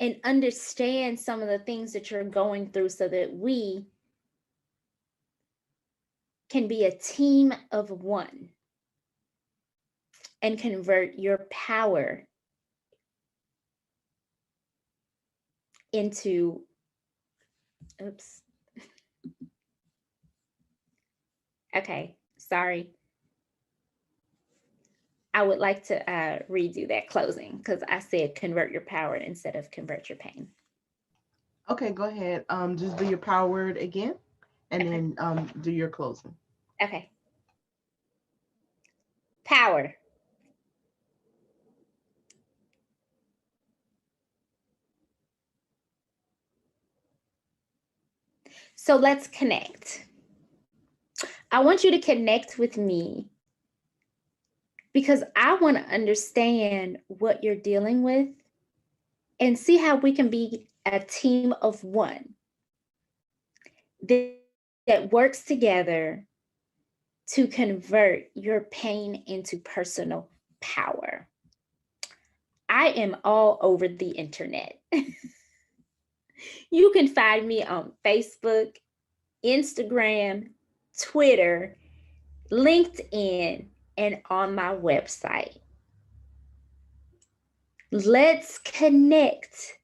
and understand some of the things that you're going through so that we can be a team of one and convert your power into, oops. Okay, sorry. I would like to redo that closing because I said convert your power instead of convert your pain. Okay, go ahead. Just do your power word again, and then do your closing. Okay. Power. So let's connect. I want you to connect with me because I want to understand what you're dealing with and see how we can be a team of one that works together to convert your pain into personal power. I am all over the internet. You can find me on Facebook, Instagram, Twitter, LinkedIn, and on my website. Let's connect.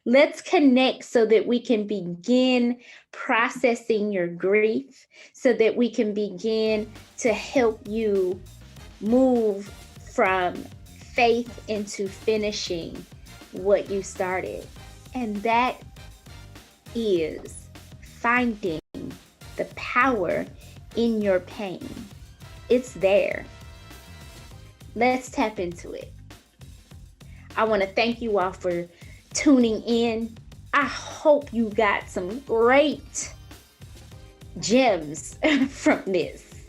Let's connect so that we can begin processing your grief, so that we can begin to help you move from faith into finishing what you started. And that is finding the power in your pain. It's there. Let's tap into it. I want to thank you all for tuning in. I hope you got some great gems from this.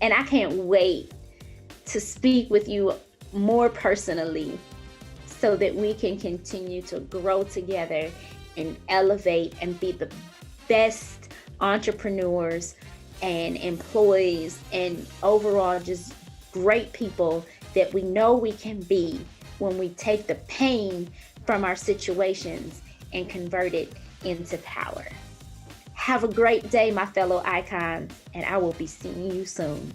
And I can't wait to speak with you more personally so that we can continue to grow together and elevate and be the best entrepreneurs and employees and overall just great people that we know we can be when we take the pain from our situations and convert it into power. Have a great day, my fellow icons, and I will be seeing you soon.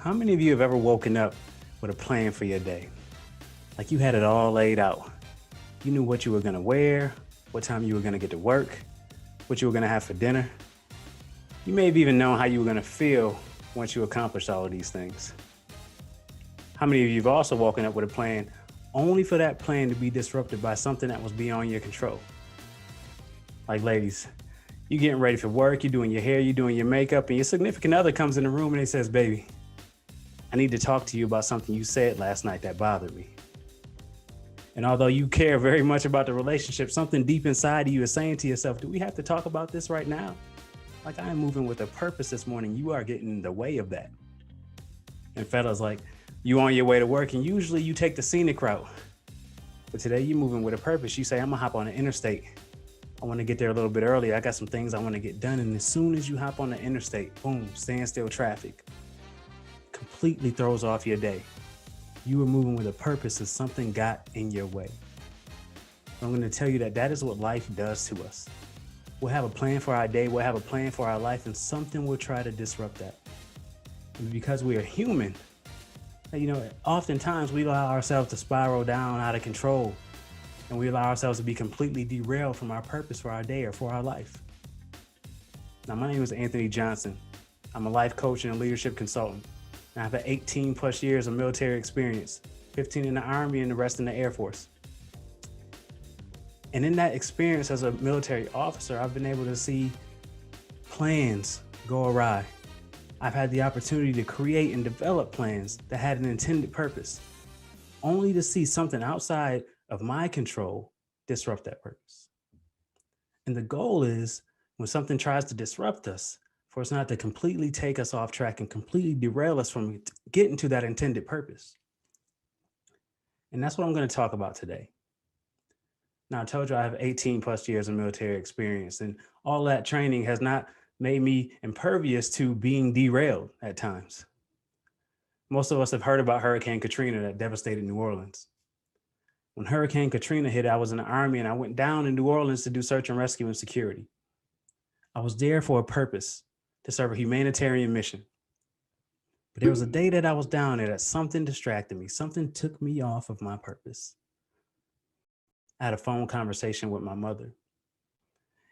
How many of you have ever woken up with a plan for your day? Like you had it all laid out. You knew what you were gonna wear, what time you were gonna get to work, what you were gonna have for dinner. You may have even known how you were gonna feel once you accomplished all of these things. How many of you have also woken up with a plan only for that plan to be disrupted by something that was beyond your control? Like ladies, you getting ready for work, you're doing your hair, you're doing your makeup, and your significant other comes in the room and they says, baby, I need to talk to you about something you said last night that bothered me. And although you care very much about the relationship, something deep inside of you is saying to yourself, do we have to talk about this right now? Like, I am moving with a purpose this morning. You are getting in the way of that. And fellas, like, you on your way to work and usually you take the scenic route. But today you're moving with a purpose. You say, I'm gonna hop on the interstate. I wanna get there a little bit early. I got some things I wanna get done. And as soon as you hop on the interstate, boom, standstill traffic. Completely throws off your day. You were moving with a purpose as something got in your way. I'm going to tell you that that is what life does to us. We'll have a plan for our day, we'll have a plan for our life, and something will try to disrupt that. And because we are human, you know, oftentimes we allow ourselves to spiral down out of control, and we allow ourselves to be completely derailed from our purpose for our day or for our life. Now, my name is Anthony Johnson. I'm a life coach and a leadership consultant. I have 18 plus years of military experience, 15 in the Army and the rest in the Air Force. And in that experience as a military officer, I've been able to see plans go awry, I've had the opportunity to create and develop plans that had an intended purpose, only to see something outside of my control disrupt that purpose. And the goal is, when something tries to disrupt us, for us not to completely take us off track and completely derail us from getting to that intended purpose. And that's what I'm going to talk about today. Now, I told you I have 18 plus years of military experience, and all that training has not made me impervious to being derailed at times. Most of us have heard about Hurricane Katrina that devastated New Orleans. When Hurricane Katrina hit, I was in the Army and I went down in New Orleans to do search and rescue and security. I was there for a purpose, to serve a humanitarian mission. But there was a day that I was down there that something distracted me. Something took me off of my purpose. I had a phone conversation with my mother.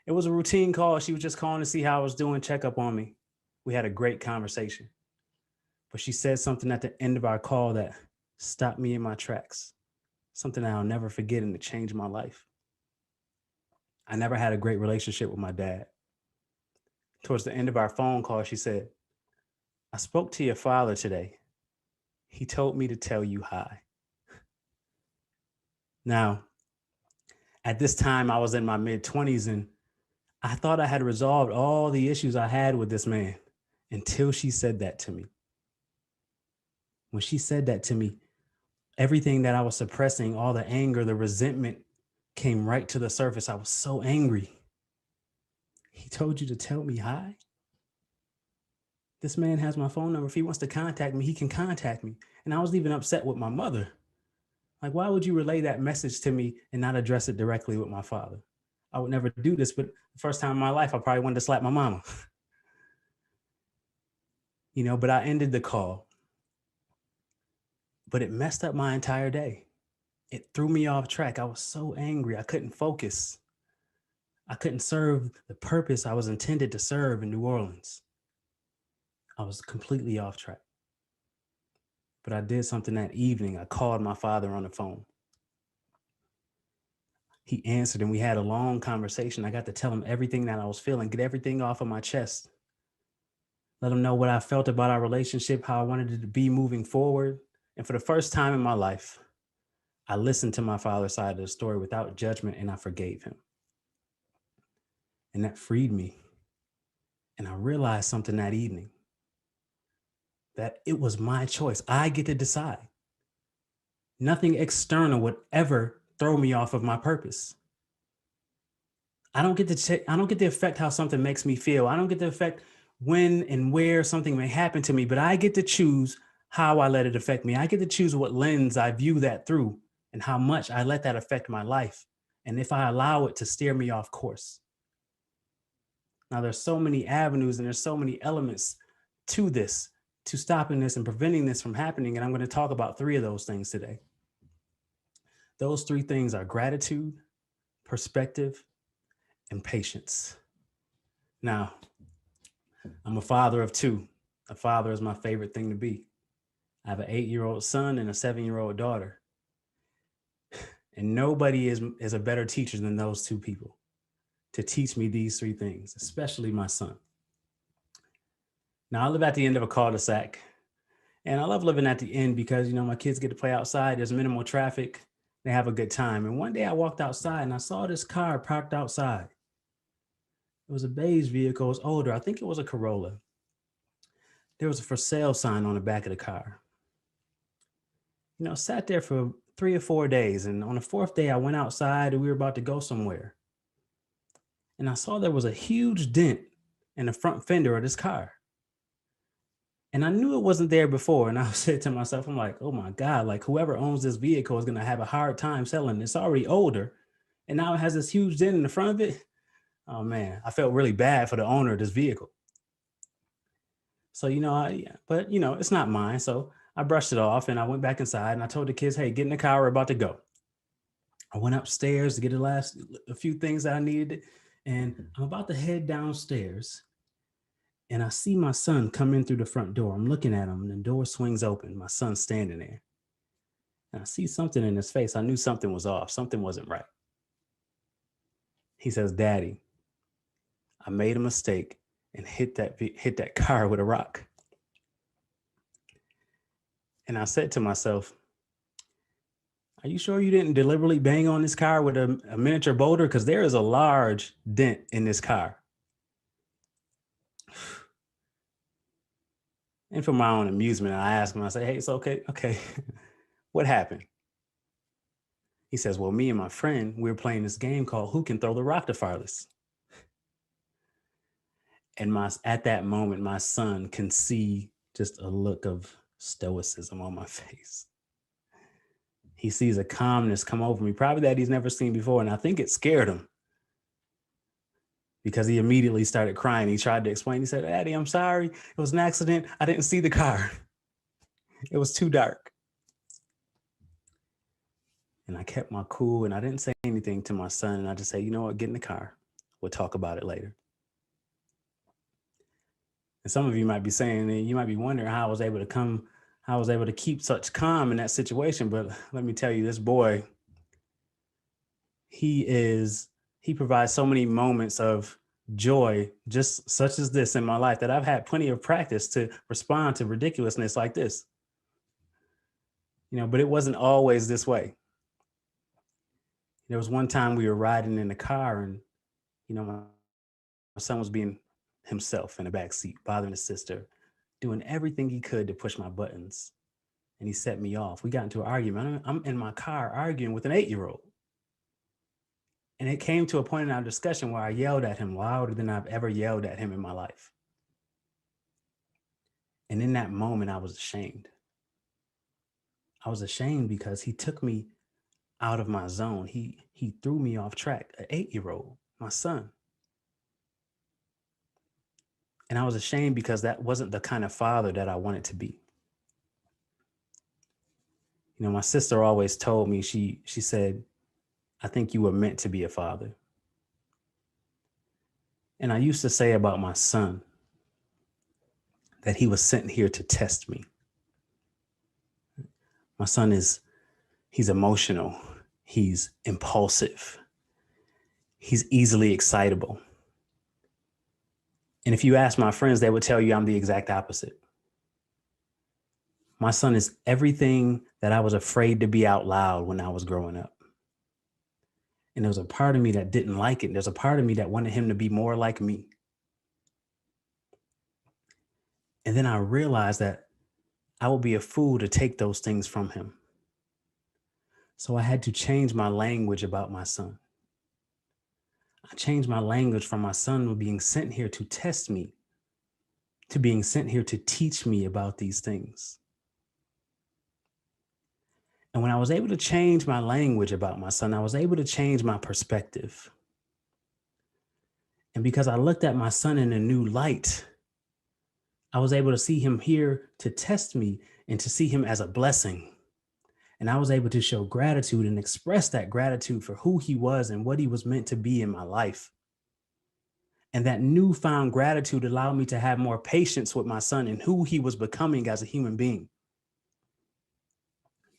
It was a routine call. She was just calling to see how I was doing, check up on me. We had a great conversation. But she said something at the end of our call that stopped me in my tracks. Something that I'll never forget, and it changed my life. I never had a great relationship with my dad. Towards the end of our phone call, she said, "I spoke to your father today. He told me to tell you hi." Now, at this time, I was in my mid-20s, and I thought I had resolved all the issues I had with this man until she said that to me. When she said that to me, everything that I was suppressing, all the anger, the resentment, came right to the surface. I was so angry. "He told you to tell me hi? This man has my phone number. If he wants to contact me, he can contact me." And I was even upset with my mother. Like, why would you relay that message to me and not address it directly with my father? I would never do this, but the first time in my life, I probably wanted to slap my mama. But I ended the call. But it messed up my entire day. It threw me off track. I was so angry. I couldn't focus. I couldn't serve the purpose I was intended to serve in New Orleans. I was completely off track. But I did something that evening. I called my father on the phone. He answered and we had a long conversation. I got to tell him everything that I was feeling, get everything off of my chest. Let him know what I felt about our relationship, how I wanted it to be moving forward. And for the first time in my life, I listened to my father's side of the story without judgment, and I forgave him. And that freed me. And I realized something that evening, that it was my choice. I get to decide. Nothing external would ever throw me off of my purpose. I don't get to affect how something makes me feel. I don't get to affect when and where something may happen to me, but I get to choose how I let it affect me. I get to choose what lens I view that through and how much I let that affect my life, and if I allow it to steer me off course. Now, there's so many avenues and there's so many elements to this, to stopping this and preventing this from happening, and I'm going to talk about 3 of those things today. Those 3 things are gratitude, perspective, and patience. Now, I'm a father of 2. A father is my favorite thing to be. I have an 8-year-old son and a 7-year-old daughter. And nobody is a better teacher than those 2 people to teach me these 3 things, especially my son. Now, I live at the end of a cul-de-sac, and I love living at the end because, my kids get to play outside. There's minimal traffic. They have a good time. And one day I walked outside and I saw this car parked outside. It was a beige vehicle. It was older. I think it was a Corolla. There was a for sale sign on the back of the car. Sat there for 3 or 4 days. And on the 4th day, I went outside and we were about to go somewhere. And I saw there was a huge dent in the front fender of this car. And I knew it wasn't there before. And I said to myself, I'm like, oh my God, like whoever owns this vehicle is going to have a hard time selling. It's already older. And now it has this huge dent in the front of it. Oh man, I felt really bad for the owner of this vehicle. So, it's not mine. So I brushed it off and I went back inside and I told the kids, hey, get in the car. We're about to go. I went upstairs to get a few things that I needed. And I'm about to head downstairs. And I see my son come in through the front door. I'm looking at him and the door swings open. My son's standing there. And I see something in his face. I knew something was off. Something wasn't right. He says, Daddy, I made a mistake and hit that car with a rock. And I said to myself, are you sure you didn't deliberately bang on this car with a miniature boulder? Because there is a large dent in this car. And for my own amusement, I asked him, I said, hey, it's okay. What happened? He says, well, me and my friend, we were playing this game called Who Can Throw the Rock the Farthest? And at that moment, my son can see just a look of stoicism on my face. He sees a calmness come over me, probably that he's never seen before. And I think it scared him because he immediately started crying. He tried to explain. He said, Daddy, I'm sorry. It was an accident. I didn't see the car. It was too dark. And I kept my cool and I didn't say anything to my son. And I just said, you know what, get in the car. We'll talk about it later. And some of you might be saying, you might be wondering how I was able to keep such calm in that situation. But let me tell you, this boy, he provides so many moments of joy, just such as this in my life, that I've had plenty of practice to respond to ridiculousness like this. But it wasn't always this way. There was one time we were riding in the car and, my son was being himself in the back seat, bothering his sister, doing everything he could to push my buttons. And he set me off. We got into an argument. I'm in my car arguing with an 8-year-old. And it came to a point in our discussion where I yelled at him louder than I've ever yelled at him in my life. And in that moment, I was ashamed. I was ashamed because he took me out of my zone. He threw me off track, an 8-year-old, my son. And I was ashamed because that wasn't the kind of father that I wanted to be. My sister always told me, she said, I think you were meant to be a father. And I used to say about my son that he was sent here to test me. My son he's emotional. He's impulsive. He's easily excitable. And if you ask my friends, they would tell you I'm the exact opposite. My son is everything that I was afraid to be out loud when I was growing up. And there was a part of me that didn't like it. There's a part of me that wanted him to be more like me. And then I realized that I would be a fool to take those things from him. So I had to change my language about my son. I changed my language from my son being sent here to test me to being sent here to teach me about these things. And when I was able to change my language about my son, I was able to change my perspective. And because I looked at my son in a new light, I was able to see him here to test me and to see him as a blessing. And I was able to show gratitude and express that gratitude for who he was and what he was meant to be in my life. And that newfound gratitude allowed me to have more patience with my son and who he was becoming as a human being.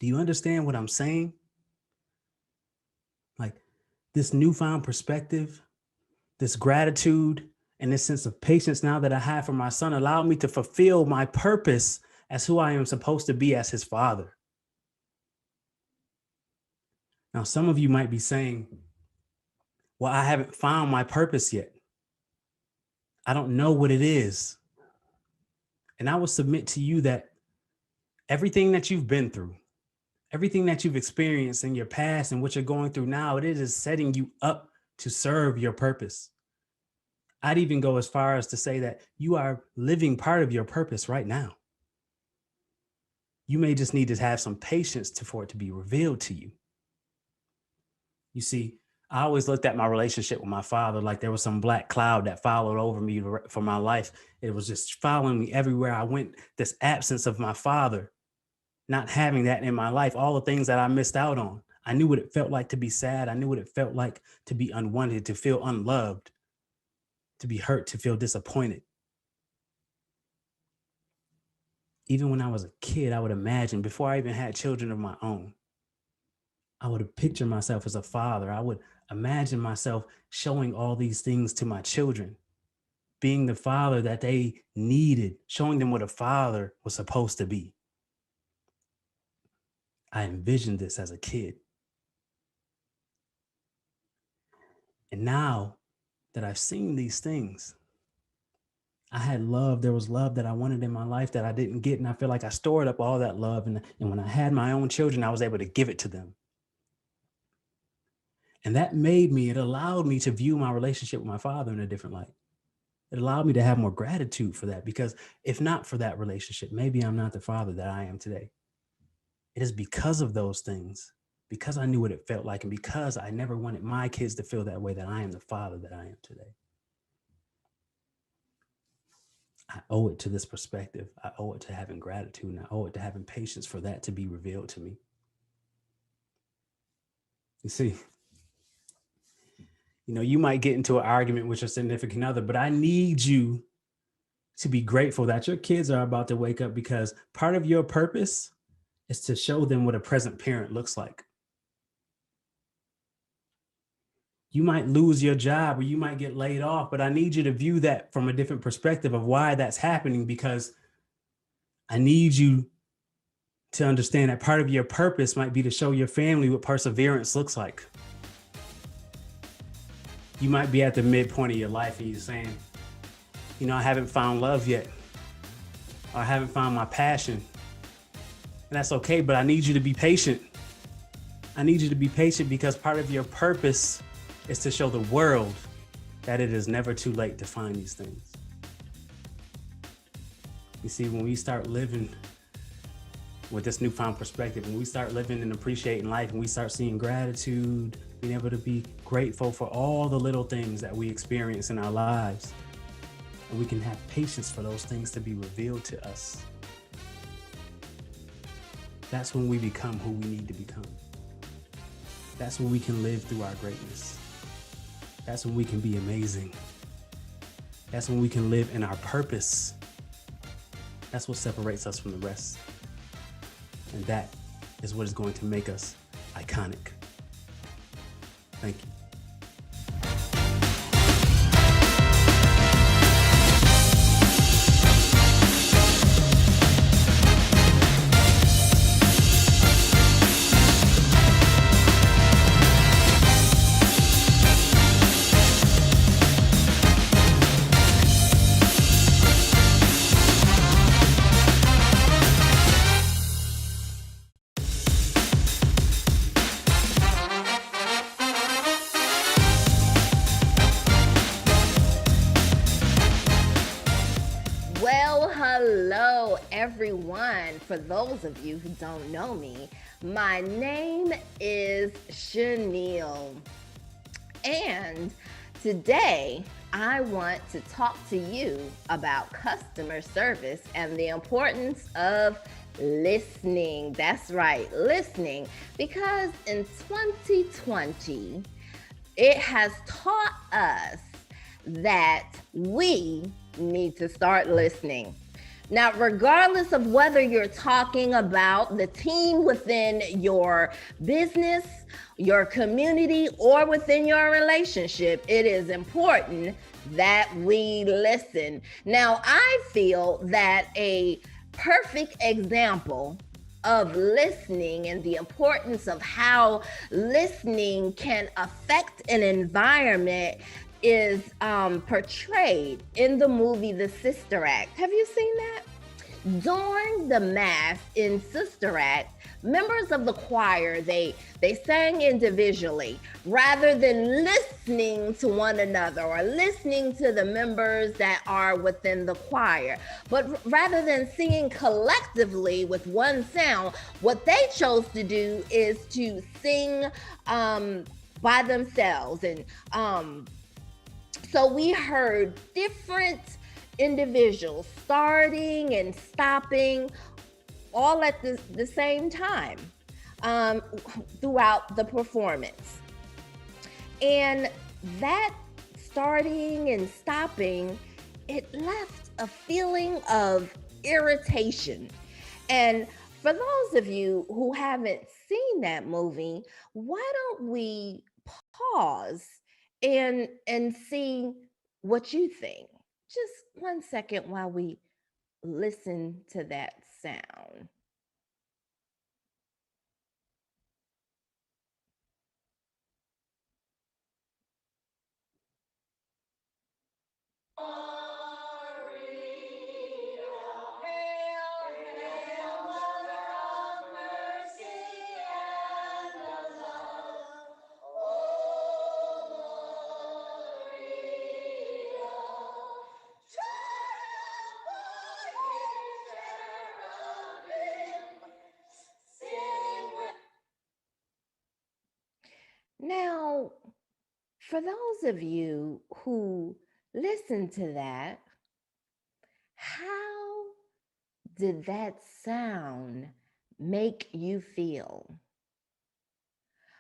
Do you understand what I'm saying? Like this newfound perspective, this gratitude, and this sense of patience now that I have for my son allowed me to fulfill my purpose as who I am supposed to be as his father. Now, some of you might be saying, well, I haven't found my purpose yet. I don't know what it is. And I will submit to you that everything that you've been through, everything that you've experienced in your past and what you're going through now, it is setting you up to serve your purpose. I'd even go as far as to say that you are living part of your purpose right now. You may just need to have some patience for it to be revealed to you. You see, I always looked at my relationship with my father like there was some black cloud that followed over me for my life. It was just following me everywhere I went. This absence of my father, not having that in my life, all the things that I missed out on. I knew what it felt like to be sad. I knew what it felt like to be unwanted, to feel unloved, to be hurt, to feel disappointed. Even when I was a kid, I would imagine, before I even had children of my own, I would have pictured myself as a father. I would imagine myself showing all these things to my children, being the father that they needed, showing them what a father was supposed to be. I envisioned this as a kid. And now that I've seen these things, I had love. There was love that I wanted in my life that I didn't get. And I feel like I stored up all that love. And when I had my own children, I was able to give it to them. And that it allowed me to view my relationship with my father in a different light. It allowed me to have more gratitude for that, because if not for that relationship, maybe I'm not the father that I am today. It is because of those things, because I knew what it felt like, and because I never wanted my kids to feel that way, that I am the father that I am today. I owe it to this perspective. I owe it to having gratitude, and I owe it to having patience for that to be revealed to me. You see, you might get into an argument with your significant other, but I need you to be grateful that your kids are about to wake up, because part of your purpose is to show them what a present parent looks like. You might lose your job or you might get laid off, but I need you to view that from a different perspective of why that's happening, because I need you to understand that part of your purpose might be to show your family what perseverance looks like. You might be at the midpoint of your life and you're saying, I haven't found love yet, or I haven't found my passion. And that's okay, but I need you to be patient. I need you to be patient, because part of your purpose is to show the world that it is never too late to find these things. You see, when we start living with this newfound perspective, when we start living and appreciating life, and we start seeing gratitude, being able to be grateful for all the little things that we experience in our lives, and we can have patience for those things to be revealed to us, that's when we become who we need to become. That's when we can live through our greatness. That's when we can be amazing. That's when we can live in our purpose. That's what separates us from the rest. And that is what is going to make us iconic. Thank you. Hello, everyone. For those of you who don't know me, my name is Chanel. And today, I want to talk to you about customer service and the importance of listening. That's right, listening. Because in 2020, it has taught us that we need to start listening. Now, regardless of whether you're talking about the team within your business, your community, or within your relationship, it is important that we listen. Now, I feel that a perfect example of listening and the importance of how listening can affect an environment is portrayed in the movie The Sister Act. Have you seen that? During the mass in Sister Act, members of the choir, they sang individually rather than listening to one another or listening to the members that are within the choir. But rather than singing collectively with one sound, what they chose to do is to sing by themselves. And so we heard different individuals starting and stopping all at the same time throughout the performance. And that starting and stopping, it left a feeling of irritation. And for those of you who haven't seen that movie, why don't we pause and see what you think? Just 1 second while we listen to that sound. Now, for those of you who listen to that, how did that sound make you feel?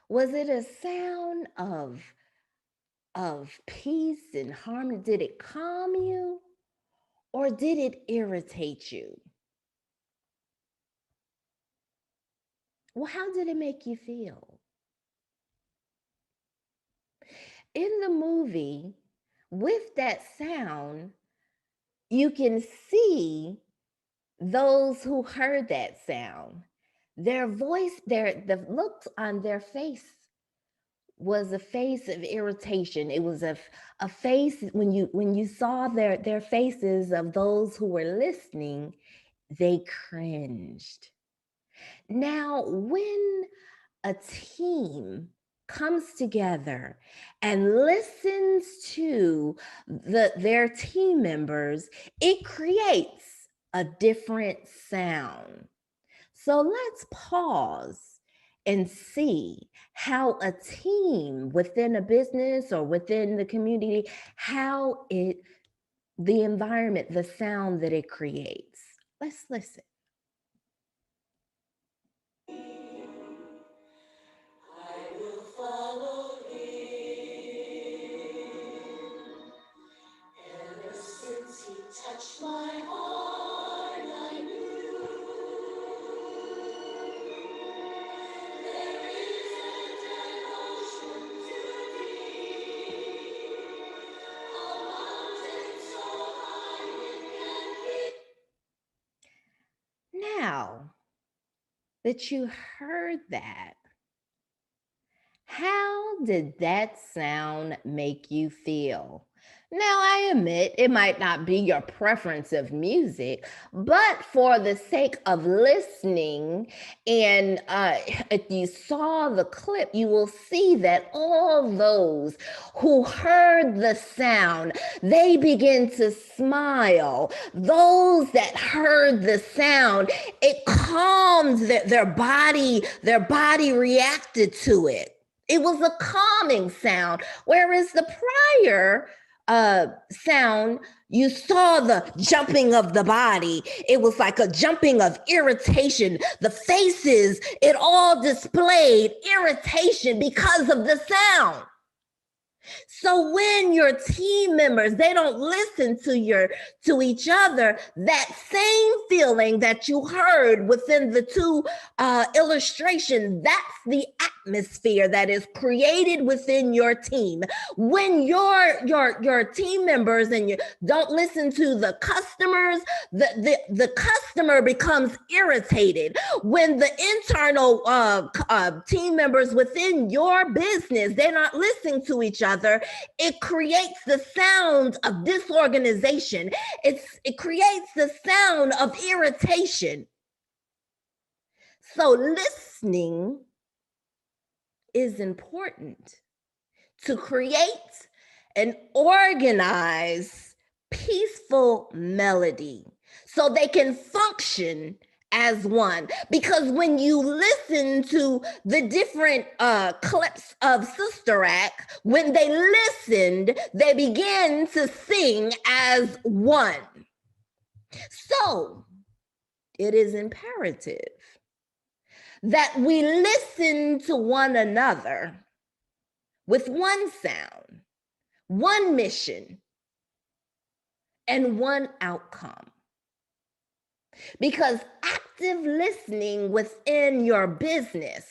Was it a sound of peace and harmony? Did it calm you or did it irritate you? Well, how did it make you feel? In the movie, with that sound, you can see those who heard that sound. Their voice, the look on their face was a face of irritation. It was a face when you saw their faces of those who were listening, they cringed. Now, when a team comes together and listens to their team members, it creates a different sound. So let's pause and see how a team within a business or within the community, how the environment, the sound that it creates. Let's listen. Touch my heart, I knew there isn't an ocean too deep, a mountain so high it can keep. Now that you heard that, how did that sound make you feel? Now, I admit it might not be your preference of music, but for the sake of listening, and if you saw the clip, you will see that all those who heard the sound, they begin to smile. Those that heard the sound, it calmed their body reacted to it. It was a calming sound, whereas the prior sound, you saw the jumping of the body. It was like a jumping of irritation. The faces, it all displayed irritation because of the sound. So when your team members, they don't listen to each other, that same feeling that you heard within the two illustration, that's the atmosphere that is created within your team. When your team members and you don't listen to the customers, the customer becomes irritated. When the internal team members within your business, they're not listening to each other, it creates the sound of disorganization. It creates the sound of irritation. So listening is important to create an organized, peaceful melody so they can function as one. Because when you listen to the different clips of Sister Act, when they listened, they began to sing as one. So it is imperative that we listen to one another with one sound, one mission, and one outcome. Because active listening within your business,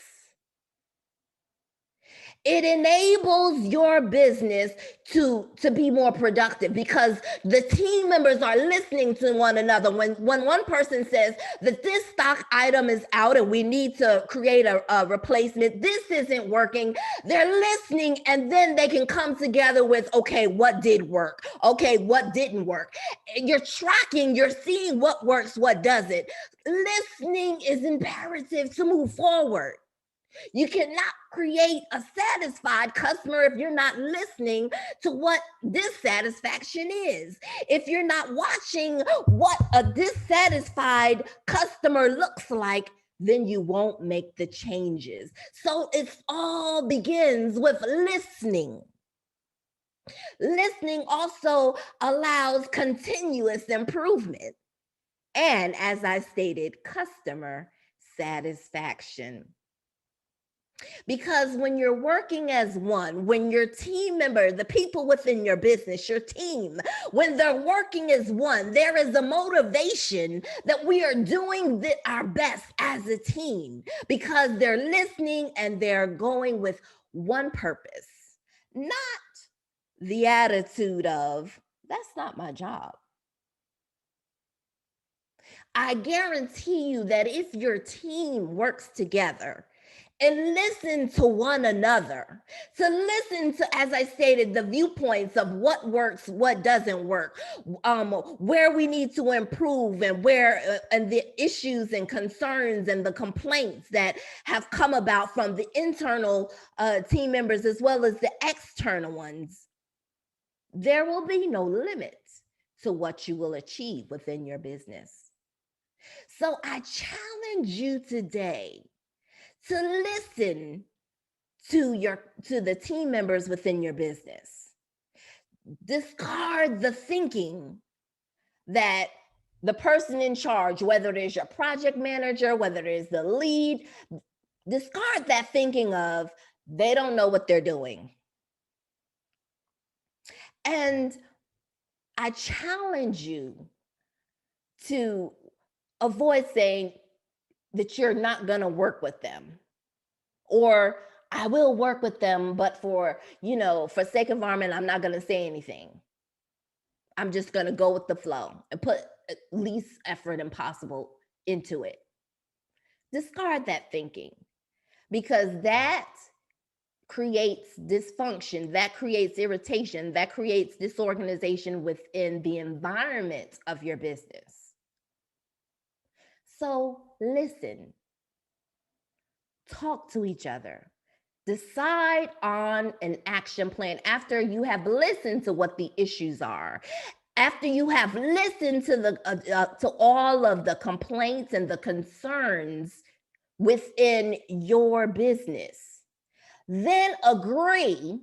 It enables your business to be more productive because the team members are listening to one another. When one person says that this stock item is out and we need to create a replacement, this isn't working, they're listening, and then they can come together with, okay, what did work? Okay, what didn't work? You're tracking, you're seeing what works, what doesn't. Listening is imperative to move forward. You cannot create a satisfied customer if you're not listening to what dissatisfaction is. If you're not watching what a dissatisfied customer looks like, then you won't make the changes. So it all begins with listening. Listening also allows continuous improvement. And as I stated, customer satisfaction. Because when you're working as one, when your team member, the people within your business, your team, when they're working as one, there is a motivation that we are doing our best as a team because they're listening and they're going with one purpose, not the attitude of, that's not my job. I guarantee you that if your team works together and listen to one another, to listen to, as I stated, the viewpoints of what works, what doesn't work, where we need to improve, and where and the issues and concerns and the complaints that have come about from the internal team members as well as the external ones, there will be no limit to what you will achieve within your business. So I challenge you today to listen to the team members within your business. Discard the thinking that the person in charge, whether it is your project manager, whether it is the lead, discard that thinking of they don't know what they're doing. And I challenge you to avoid saying that you're not going to work with them, or I will work with them, but for sake of argument, I'm not going to say anything. I'm just going to go with the flow and put least effort impossible into it. Discard that thinking, because that creates dysfunction, that creates irritation, that creates disorganization within the environment of your business. So listen, talk to each other, decide on an action plan after you have listened to what the issues are, after you have listened to all of the complaints and the concerns within your business. Then agree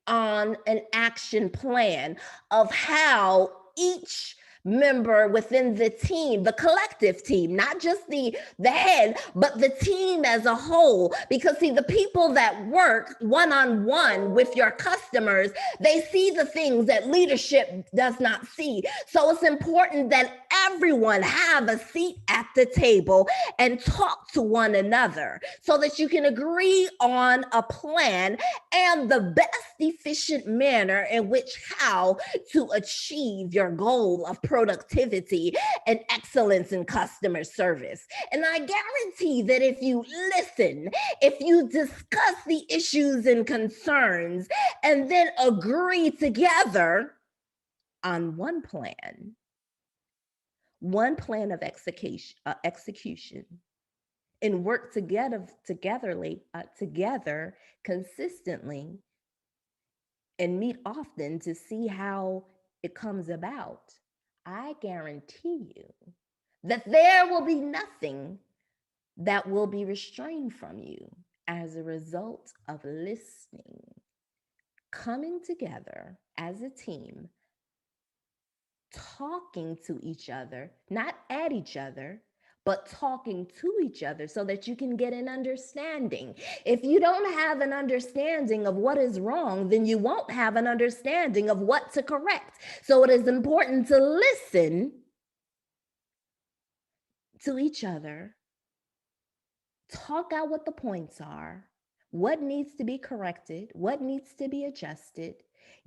on an action plan of how each member within the team, the collective team, not just the head, but the team as a whole. Because see, the people that work one-on-one with your customers, they see the things that leadership does not see. So it's important that everyone have a seat at the table and talk to one another so that you can agree on a plan and the best efficient manner in which how to achieve your goal of productivity and excellence in customer service. And I guarantee that if you listen, if you discuss the issues and concerns, and then agree together on one plan of execution, and work together consistently and meet often to see how it comes about, I guarantee you that there will be nothing that will be restrained from you as a result of listening, coming together as a team, talking to each other, not at each other, but talking to each other so that you can get an understanding. If you don't have an understanding of what is wrong, then you won't have an understanding of what to correct. So it is important to listen to each other, talk out what the points are, what needs to be corrected, what needs to be adjusted,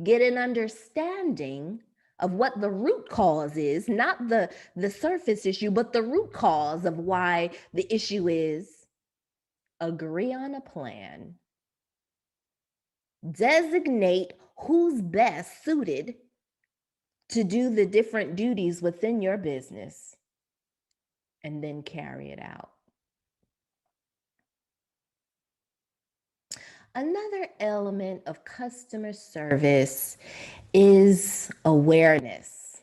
get an understanding of what the root cause is, not the surface issue, but the root cause of why the issue is, agree on a plan, designate who's best suited to do the different duties within your business, and then carry it out. Another element of customer service is awareness.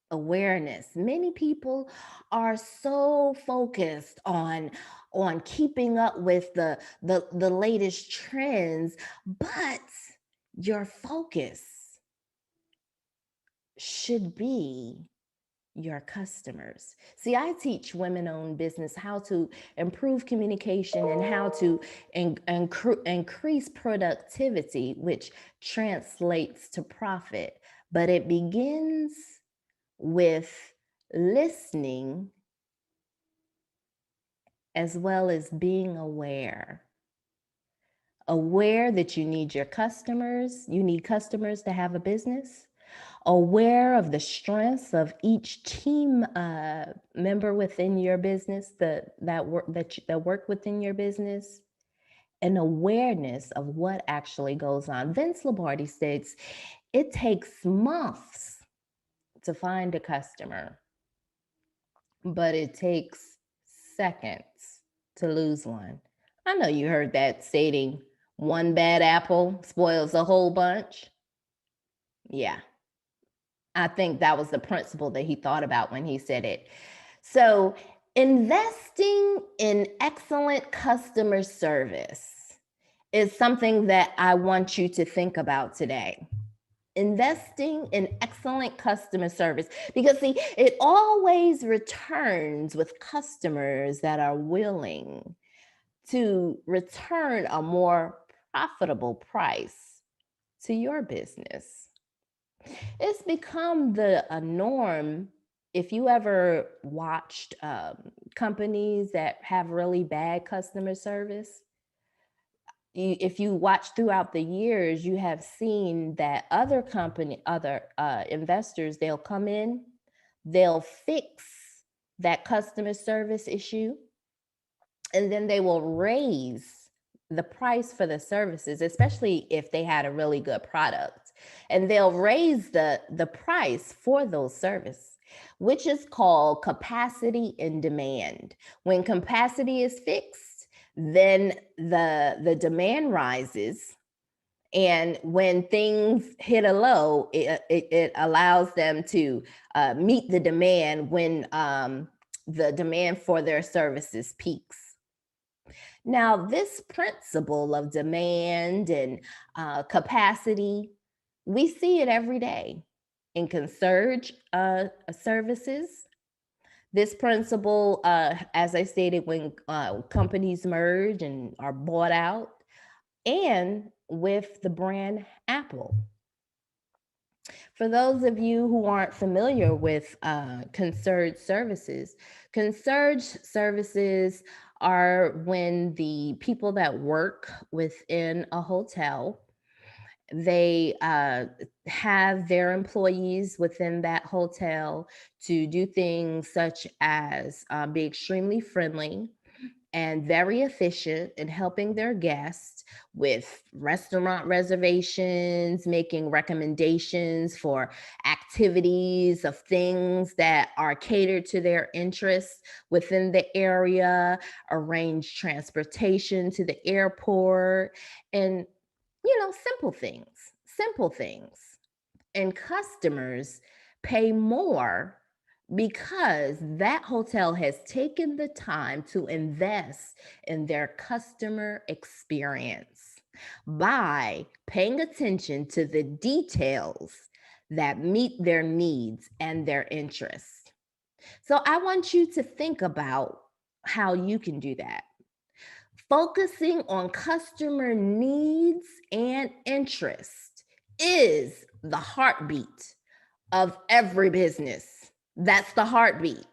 Awareness. Many people are so focused on keeping up with the latest trends, but your focus should be your customers. See, I teach women-owned business how to improve communication and how to increase productivity, which translates to profit. But it begins with listening as well as being aware. Aware that you need your customers, you need customers to have a business. Aware of the strengths of each team member within your business that work within your business, and awareness of what actually goes on. Vince Lombardi states, it takes months to find a customer, but it takes seconds to lose one. I know you heard that stating, one bad apple spoils a whole bunch. Yeah. I think that was the principle that he thought about when he said it. So, investing in excellent customer service is something that I want you to think about today. Investing in excellent customer service, because see, it always returns with customers that are willing to return a more profitable price to your business. It's become a norm. If you ever watched companies that have really bad customer service, if you watch throughout the years, you have seen that other investors, they'll come in, they'll fix that customer service issue, and then they will raise the price for the services, especially if they had a really good product. And they'll raise the price for those services, which is called capacity and demand. When capacity is fixed, then the demand rises. And when things hit a low, it allows them to meet the demand when the demand for their services peaks. Now, this principle of demand and capacity, we see it every day in concierge services. This principle, as I stated, when companies merge and are bought out, and with the brand Apple. For those of you who aren't familiar with concierge services are when the people that work within a hotel, they have their employees within that hotel to do things such as be extremely friendly and very efficient in helping their guests with restaurant reservations, making recommendations for activities of things that are catered to their interests within the area, arrange transportation to the airport, and simple things. And customers pay more because that hotel has taken the time to invest in their customer experience by paying attention to the details that meet their needs and their interests. So I want you to think about how you can do that. Focusing on customer needs and interest is the heartbeat of every business. That's the heartbeat.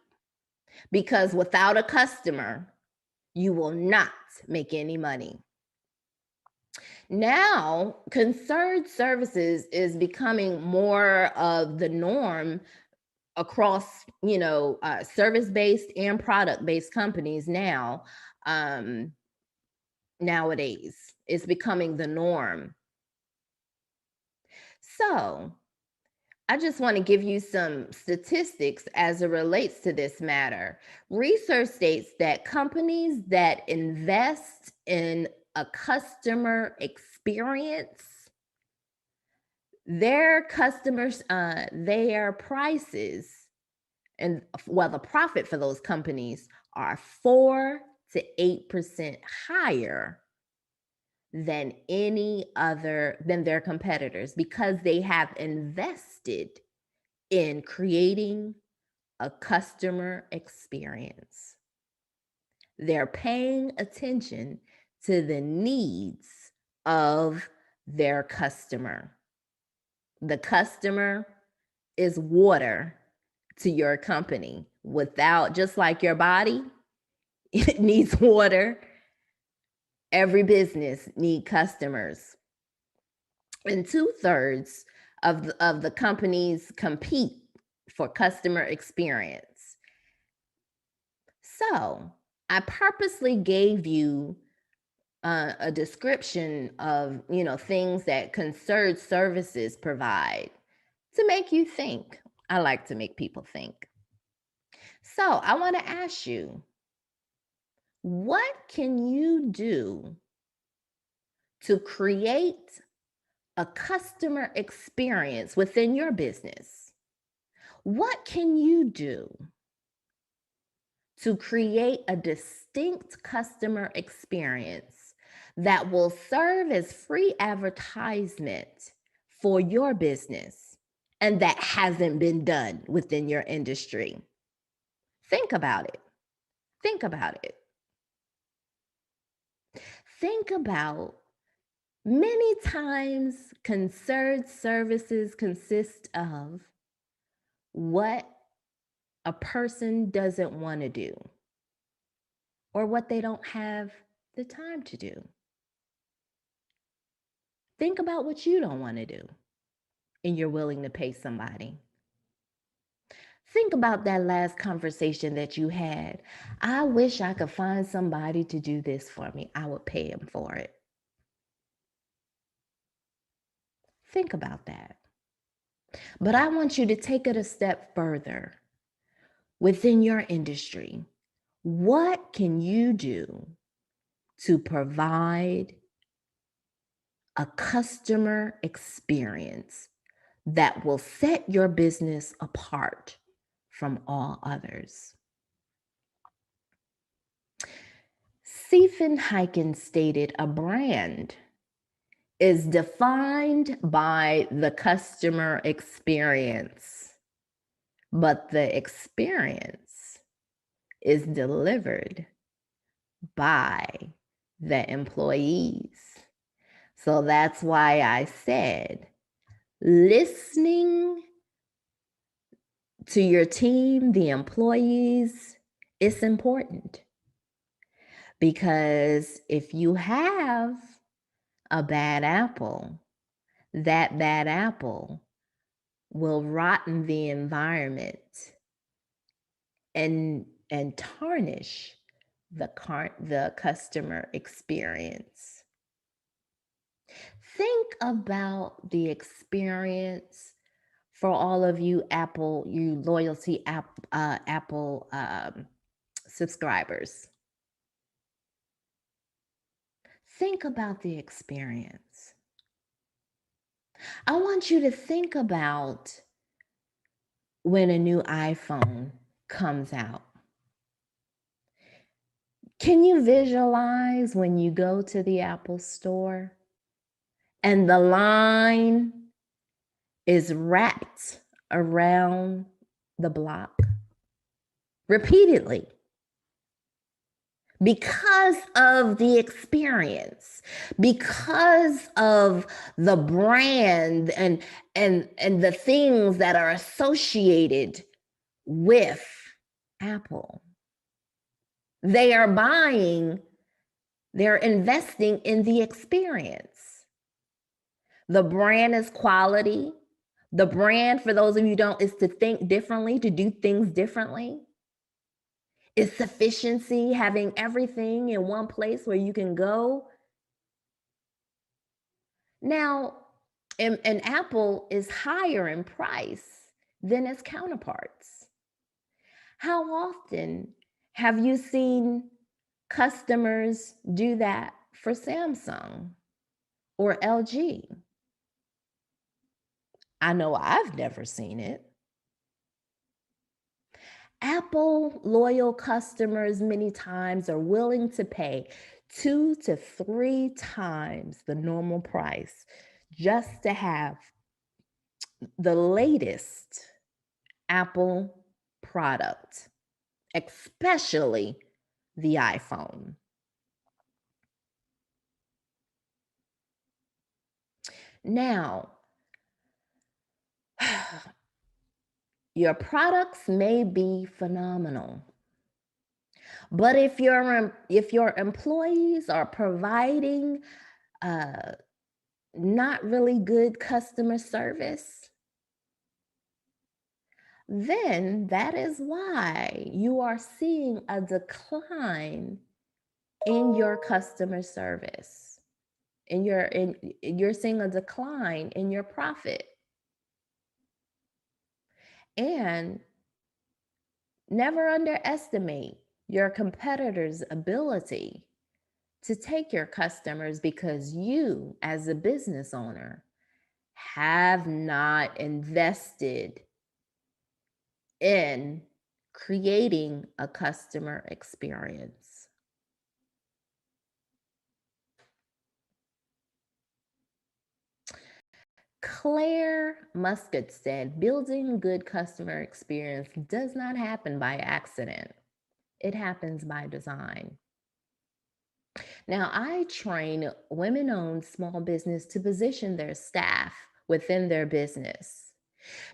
Because without a customer, you will not make any money. Now, concerned services is becoming more of the norm across, service-based and product-based companies now. Nowadays, it's becoming the norm. So, I just want to give you some statistics as it relates to this matter. Research states that companies that invest in a customer experience, their customers, their prices, and the profit for those companies are 4 to 8% higher than their competitors, because they have invested in creating a customer experience. They're paying attention to the needs of their customer. The customer is water to your company. Just like your body, it needs water. Every business needs customers. And 2/3 of the companies compete for customer experience. So I purposely gave you a description of, things that concerned services provide to make you think. I like to make people think. So I want to ask you, what can you do to create a customer experience within your business? What can you do to create a distinct customer experience that will serve as free advertisement for your business and that hasn't been done within your industry? Think about it. Think about it. Think about many times concerned services consist of what a person doesn't want to do or what they don't have the time to do. Think about what you don't want to do and you're willing to pay somebody. Think about that last conversation that you had. I wish I could find somebody to do this for me. I would pay him for it. Think about that. But I want you to take it a step further. Within your industry, what can you do to provide a customer experience that will set your business apart from all others? Stephen Hyken stated, a brand is defined by the customer experience, but the experience is delivered by the employees. So that's why I said listening to your team, the employees, is important. Because if you have a bad apple, that bad apple will rotten the environment and tarnish the customer experience. Think about the experience for all of you loyalty Apple subscribers. Think about the experience. I want you to think about when a new iPhone comes out. Can you visualize when you go to the Apple store and the line is wrapped around the block repeatedly? Because of the experience, because of the brand and the things that are associated with Apple. They are buying They're investing in the experience. The brand is quality. The brand, for those of you who don't, is to think differently, to do things differently. It's sufficiency, having everything in one place where you can go. Now, and Apple is higher in price than its counterparts. How often have you seen customers do that for Samsung or LG? I know I've never seen it. Apple loyal customers many times are willing to pay 2 to 3 times the normal price just to have the latest Apple product, especially the iPhone. Now, your products may be phenomenal, but if your employees are providing not really good customer service, then that is why you are seeing a decline in your customer service. You're seeing a decline in your profit. And never underestimate your competitor's ability to take your customers, because you, as a business owner, have not invested in creating a customer experience. Claire Muscat said, building good customer experience does not happen by accident. It happens by design. Now, I train women-owned small business to position their staff within their business,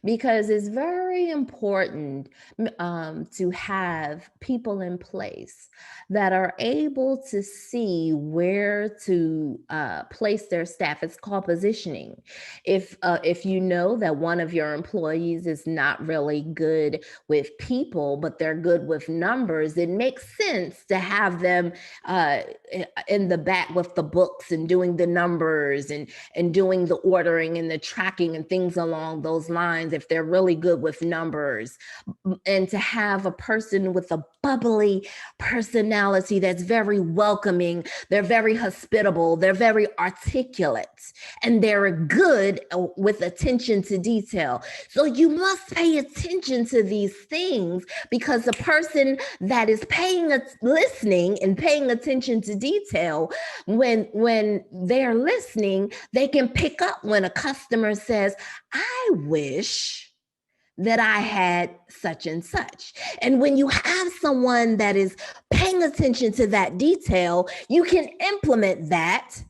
because it's very important to have people in place that are able to see where to place their staff. It's called positioning. If you know that one of your employees is not really good with people, but they're good with numbers, it makes sense to have them in the back with the books and doing the numbers and doing the ordering and the tracking and things along those lines, if they're really good with numbers. And to have a person with a bubbly personality that's very welcoming, they're very hospitable, they're very articulate, and they're good with attention to detail. So you must pay attention to these things, because the person that is listening and paying attention to detail, when they're listening, they can pick up when a customer says, I wish that I had such and such. And when you have someone that is paying attention to that detail, you can implement that.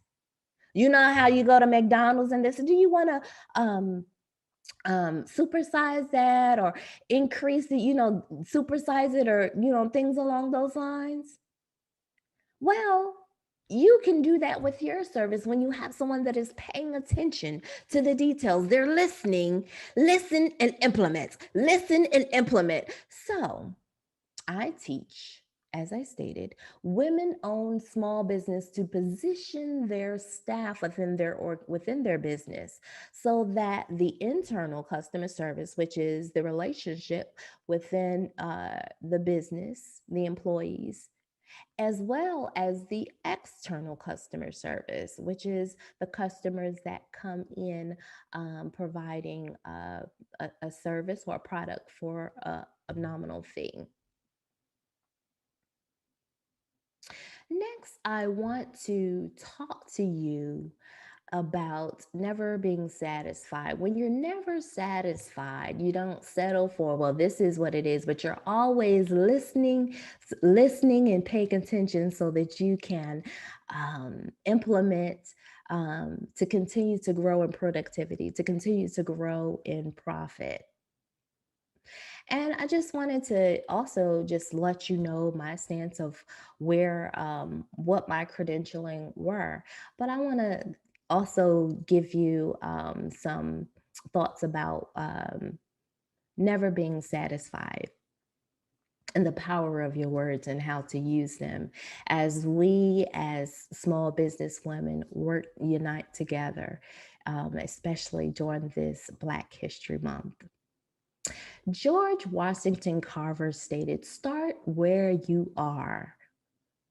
You know how you go to McDonald's and they say, do you want to supersize that or increase it, supersize it, or, things along those lines? Well, you can do that with your service when you have someone that is paying attention to the details. They're listening, listen and implement, listen and implement. So I teach, as I stated, women-owned small business to position their staff within their business, so that the internal customer service, which is the relationship within the business, the employees, as well as the external customer service, which is the customers that come in providing a service or a product for a nominal fee. Next, I want to talk to you about never being satisfied. When you're never satisfied, you don't settle for, well, this is what it is, but you're always listening and paying attention so that you can implement to continue to grow in productivity, to continue to grow in profit. And I just wanted to also just let you know my stance of where, what my credentialing were. But I want to also give you some thoughts about never being satisfied and the power of your words and how to use them as we as small business women unite together, especially during this Black History Month. George Washington Carver stated, "Start where you are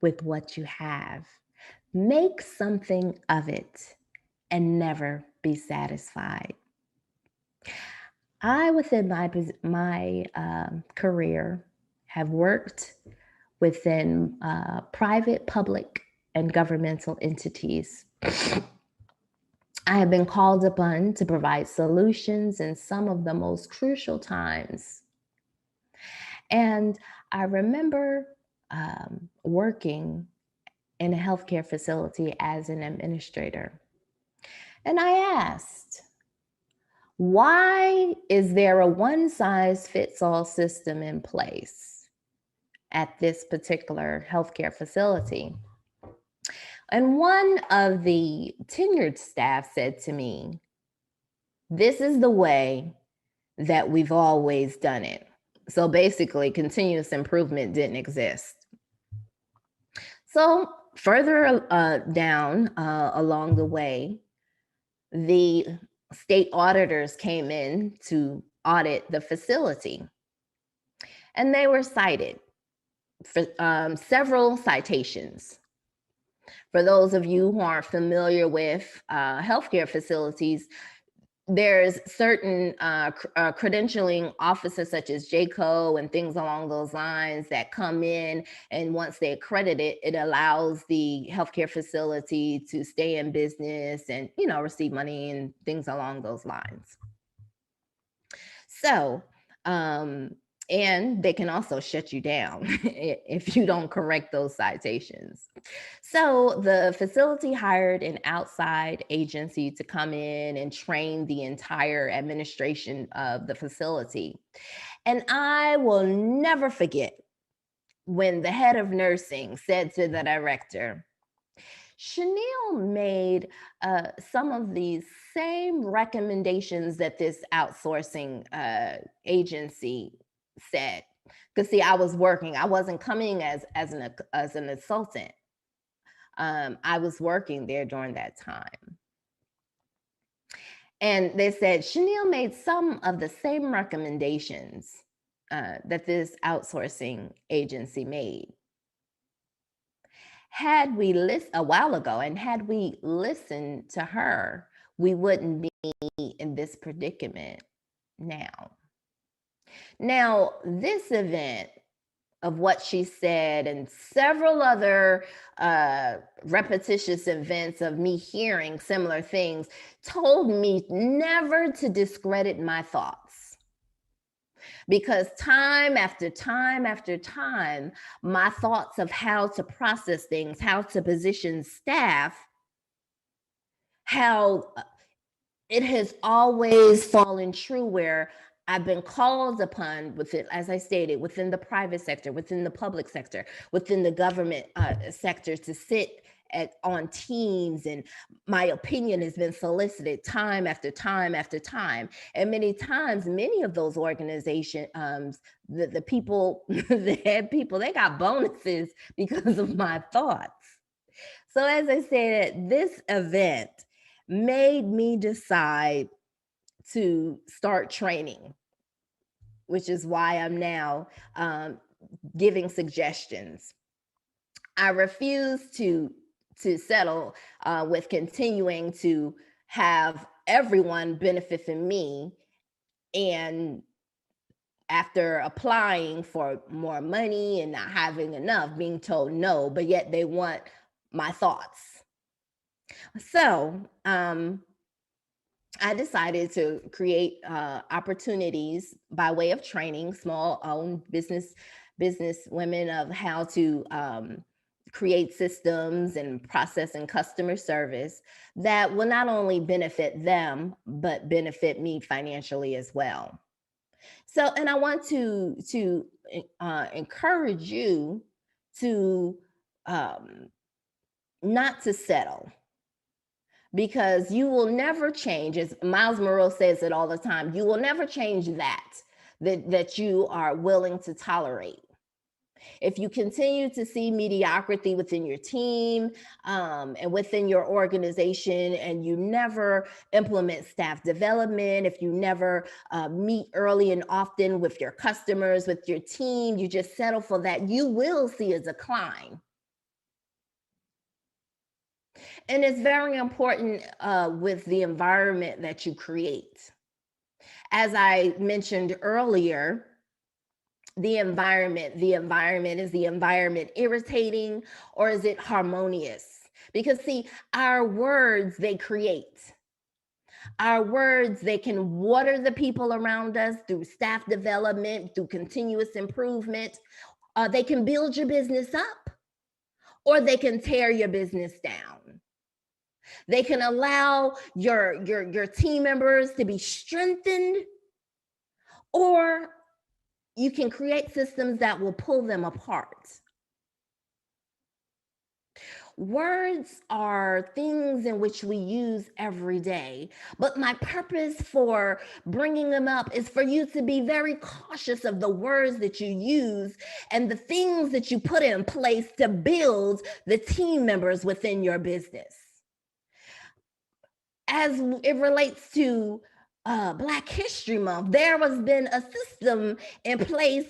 with what you have. Make something of it and never be satisfied." I, within my career, have worked within private, public, and governmental entities. I have been called upon to provide solutions in some of the most crucial times. And I remember working in a healthcare facility as an administrator. And I asked, why is there a one-size-fits-all system in place at this particular healthcare facility? And one of the tenured staff said to me, "This is the way that we've always done it." So basically, continuous improvement didn't exist. So further down along the way, the state auditors came in to audit the facility. And they were cited for several citations. For those of you who aren't familiar with healthcare facilities, there's certain credentialing offices such as JCO and things along those lines that come in, and once they accredit it, it allows the healthcare facility to stay in business and, you know, receive money and things along those lines. So, and they can also shut you down if you don't correct those citations. So the facility hired an outside agency to come in and train the entire administration of the facility. And I will never forget when the head of nursing said to the director, "Chanel made some of these same recommendations that this outsourcing agency said." Because see, I was working. I wasn't coming as an consultant. I was working there during that time. And they said, "Chanel made some of the same recommendations that this outsourcing agency made. Had we listened a while ago, and had we listened to her, we wouldn't be in this predicament now." Now, this event of what she said and several other repetitious events of me hearing similar things told me never to discredit my thoughts. Because time after time after time, my thoughts of how to process things, how to position staff, how it has always fallen true where I've been called upon with it, as I stated, within the private sector, within the public sector, within the government sector to sit on teams, and my opinion has been solicited time after time after time. And many times, many of those organizations, the people, the head people, they got bonuses because of my thoughts. So as I said, this event made me decide to start training, which is why I'm now giving suggestions. I refuse to settle with continuing to have everyone benefit from me, and after applying for more money and not having enough, being told no, but yet they want my thoughts. So I decided to create opportunities by way of training small-owned business women of how to create systems and process and customer service that will not only benefit them, but benefit me financially as well. So, and I want to encourage you to not to settle, because you will never change. As Miles Monroe says it all the time, you will never change that you are willing to tolerate. If you continue to see mediocrity within your team and within your organization, and you never implement staff development, if you never meet early and often with your customers, with your team, you just settle for that, you will see a decline. And it's very important with the environment that you create. As I mentioned earlier, the environment, is the environment irritating, or is it harmonious? Because see, our words, they create. Our words, they can water the people around us through staff development, through continuous improvement. They can build your business up, or they can tear your business down. They can allow your team members to be strengthened, or you can create systems that will pull them apart. Words are things in which we use every day, but my purpose for bringing them up is for you to be very cautious of the words that you use and the things that you put in place to build the team members within your business. As it relates to Black History Month, there has been a system in place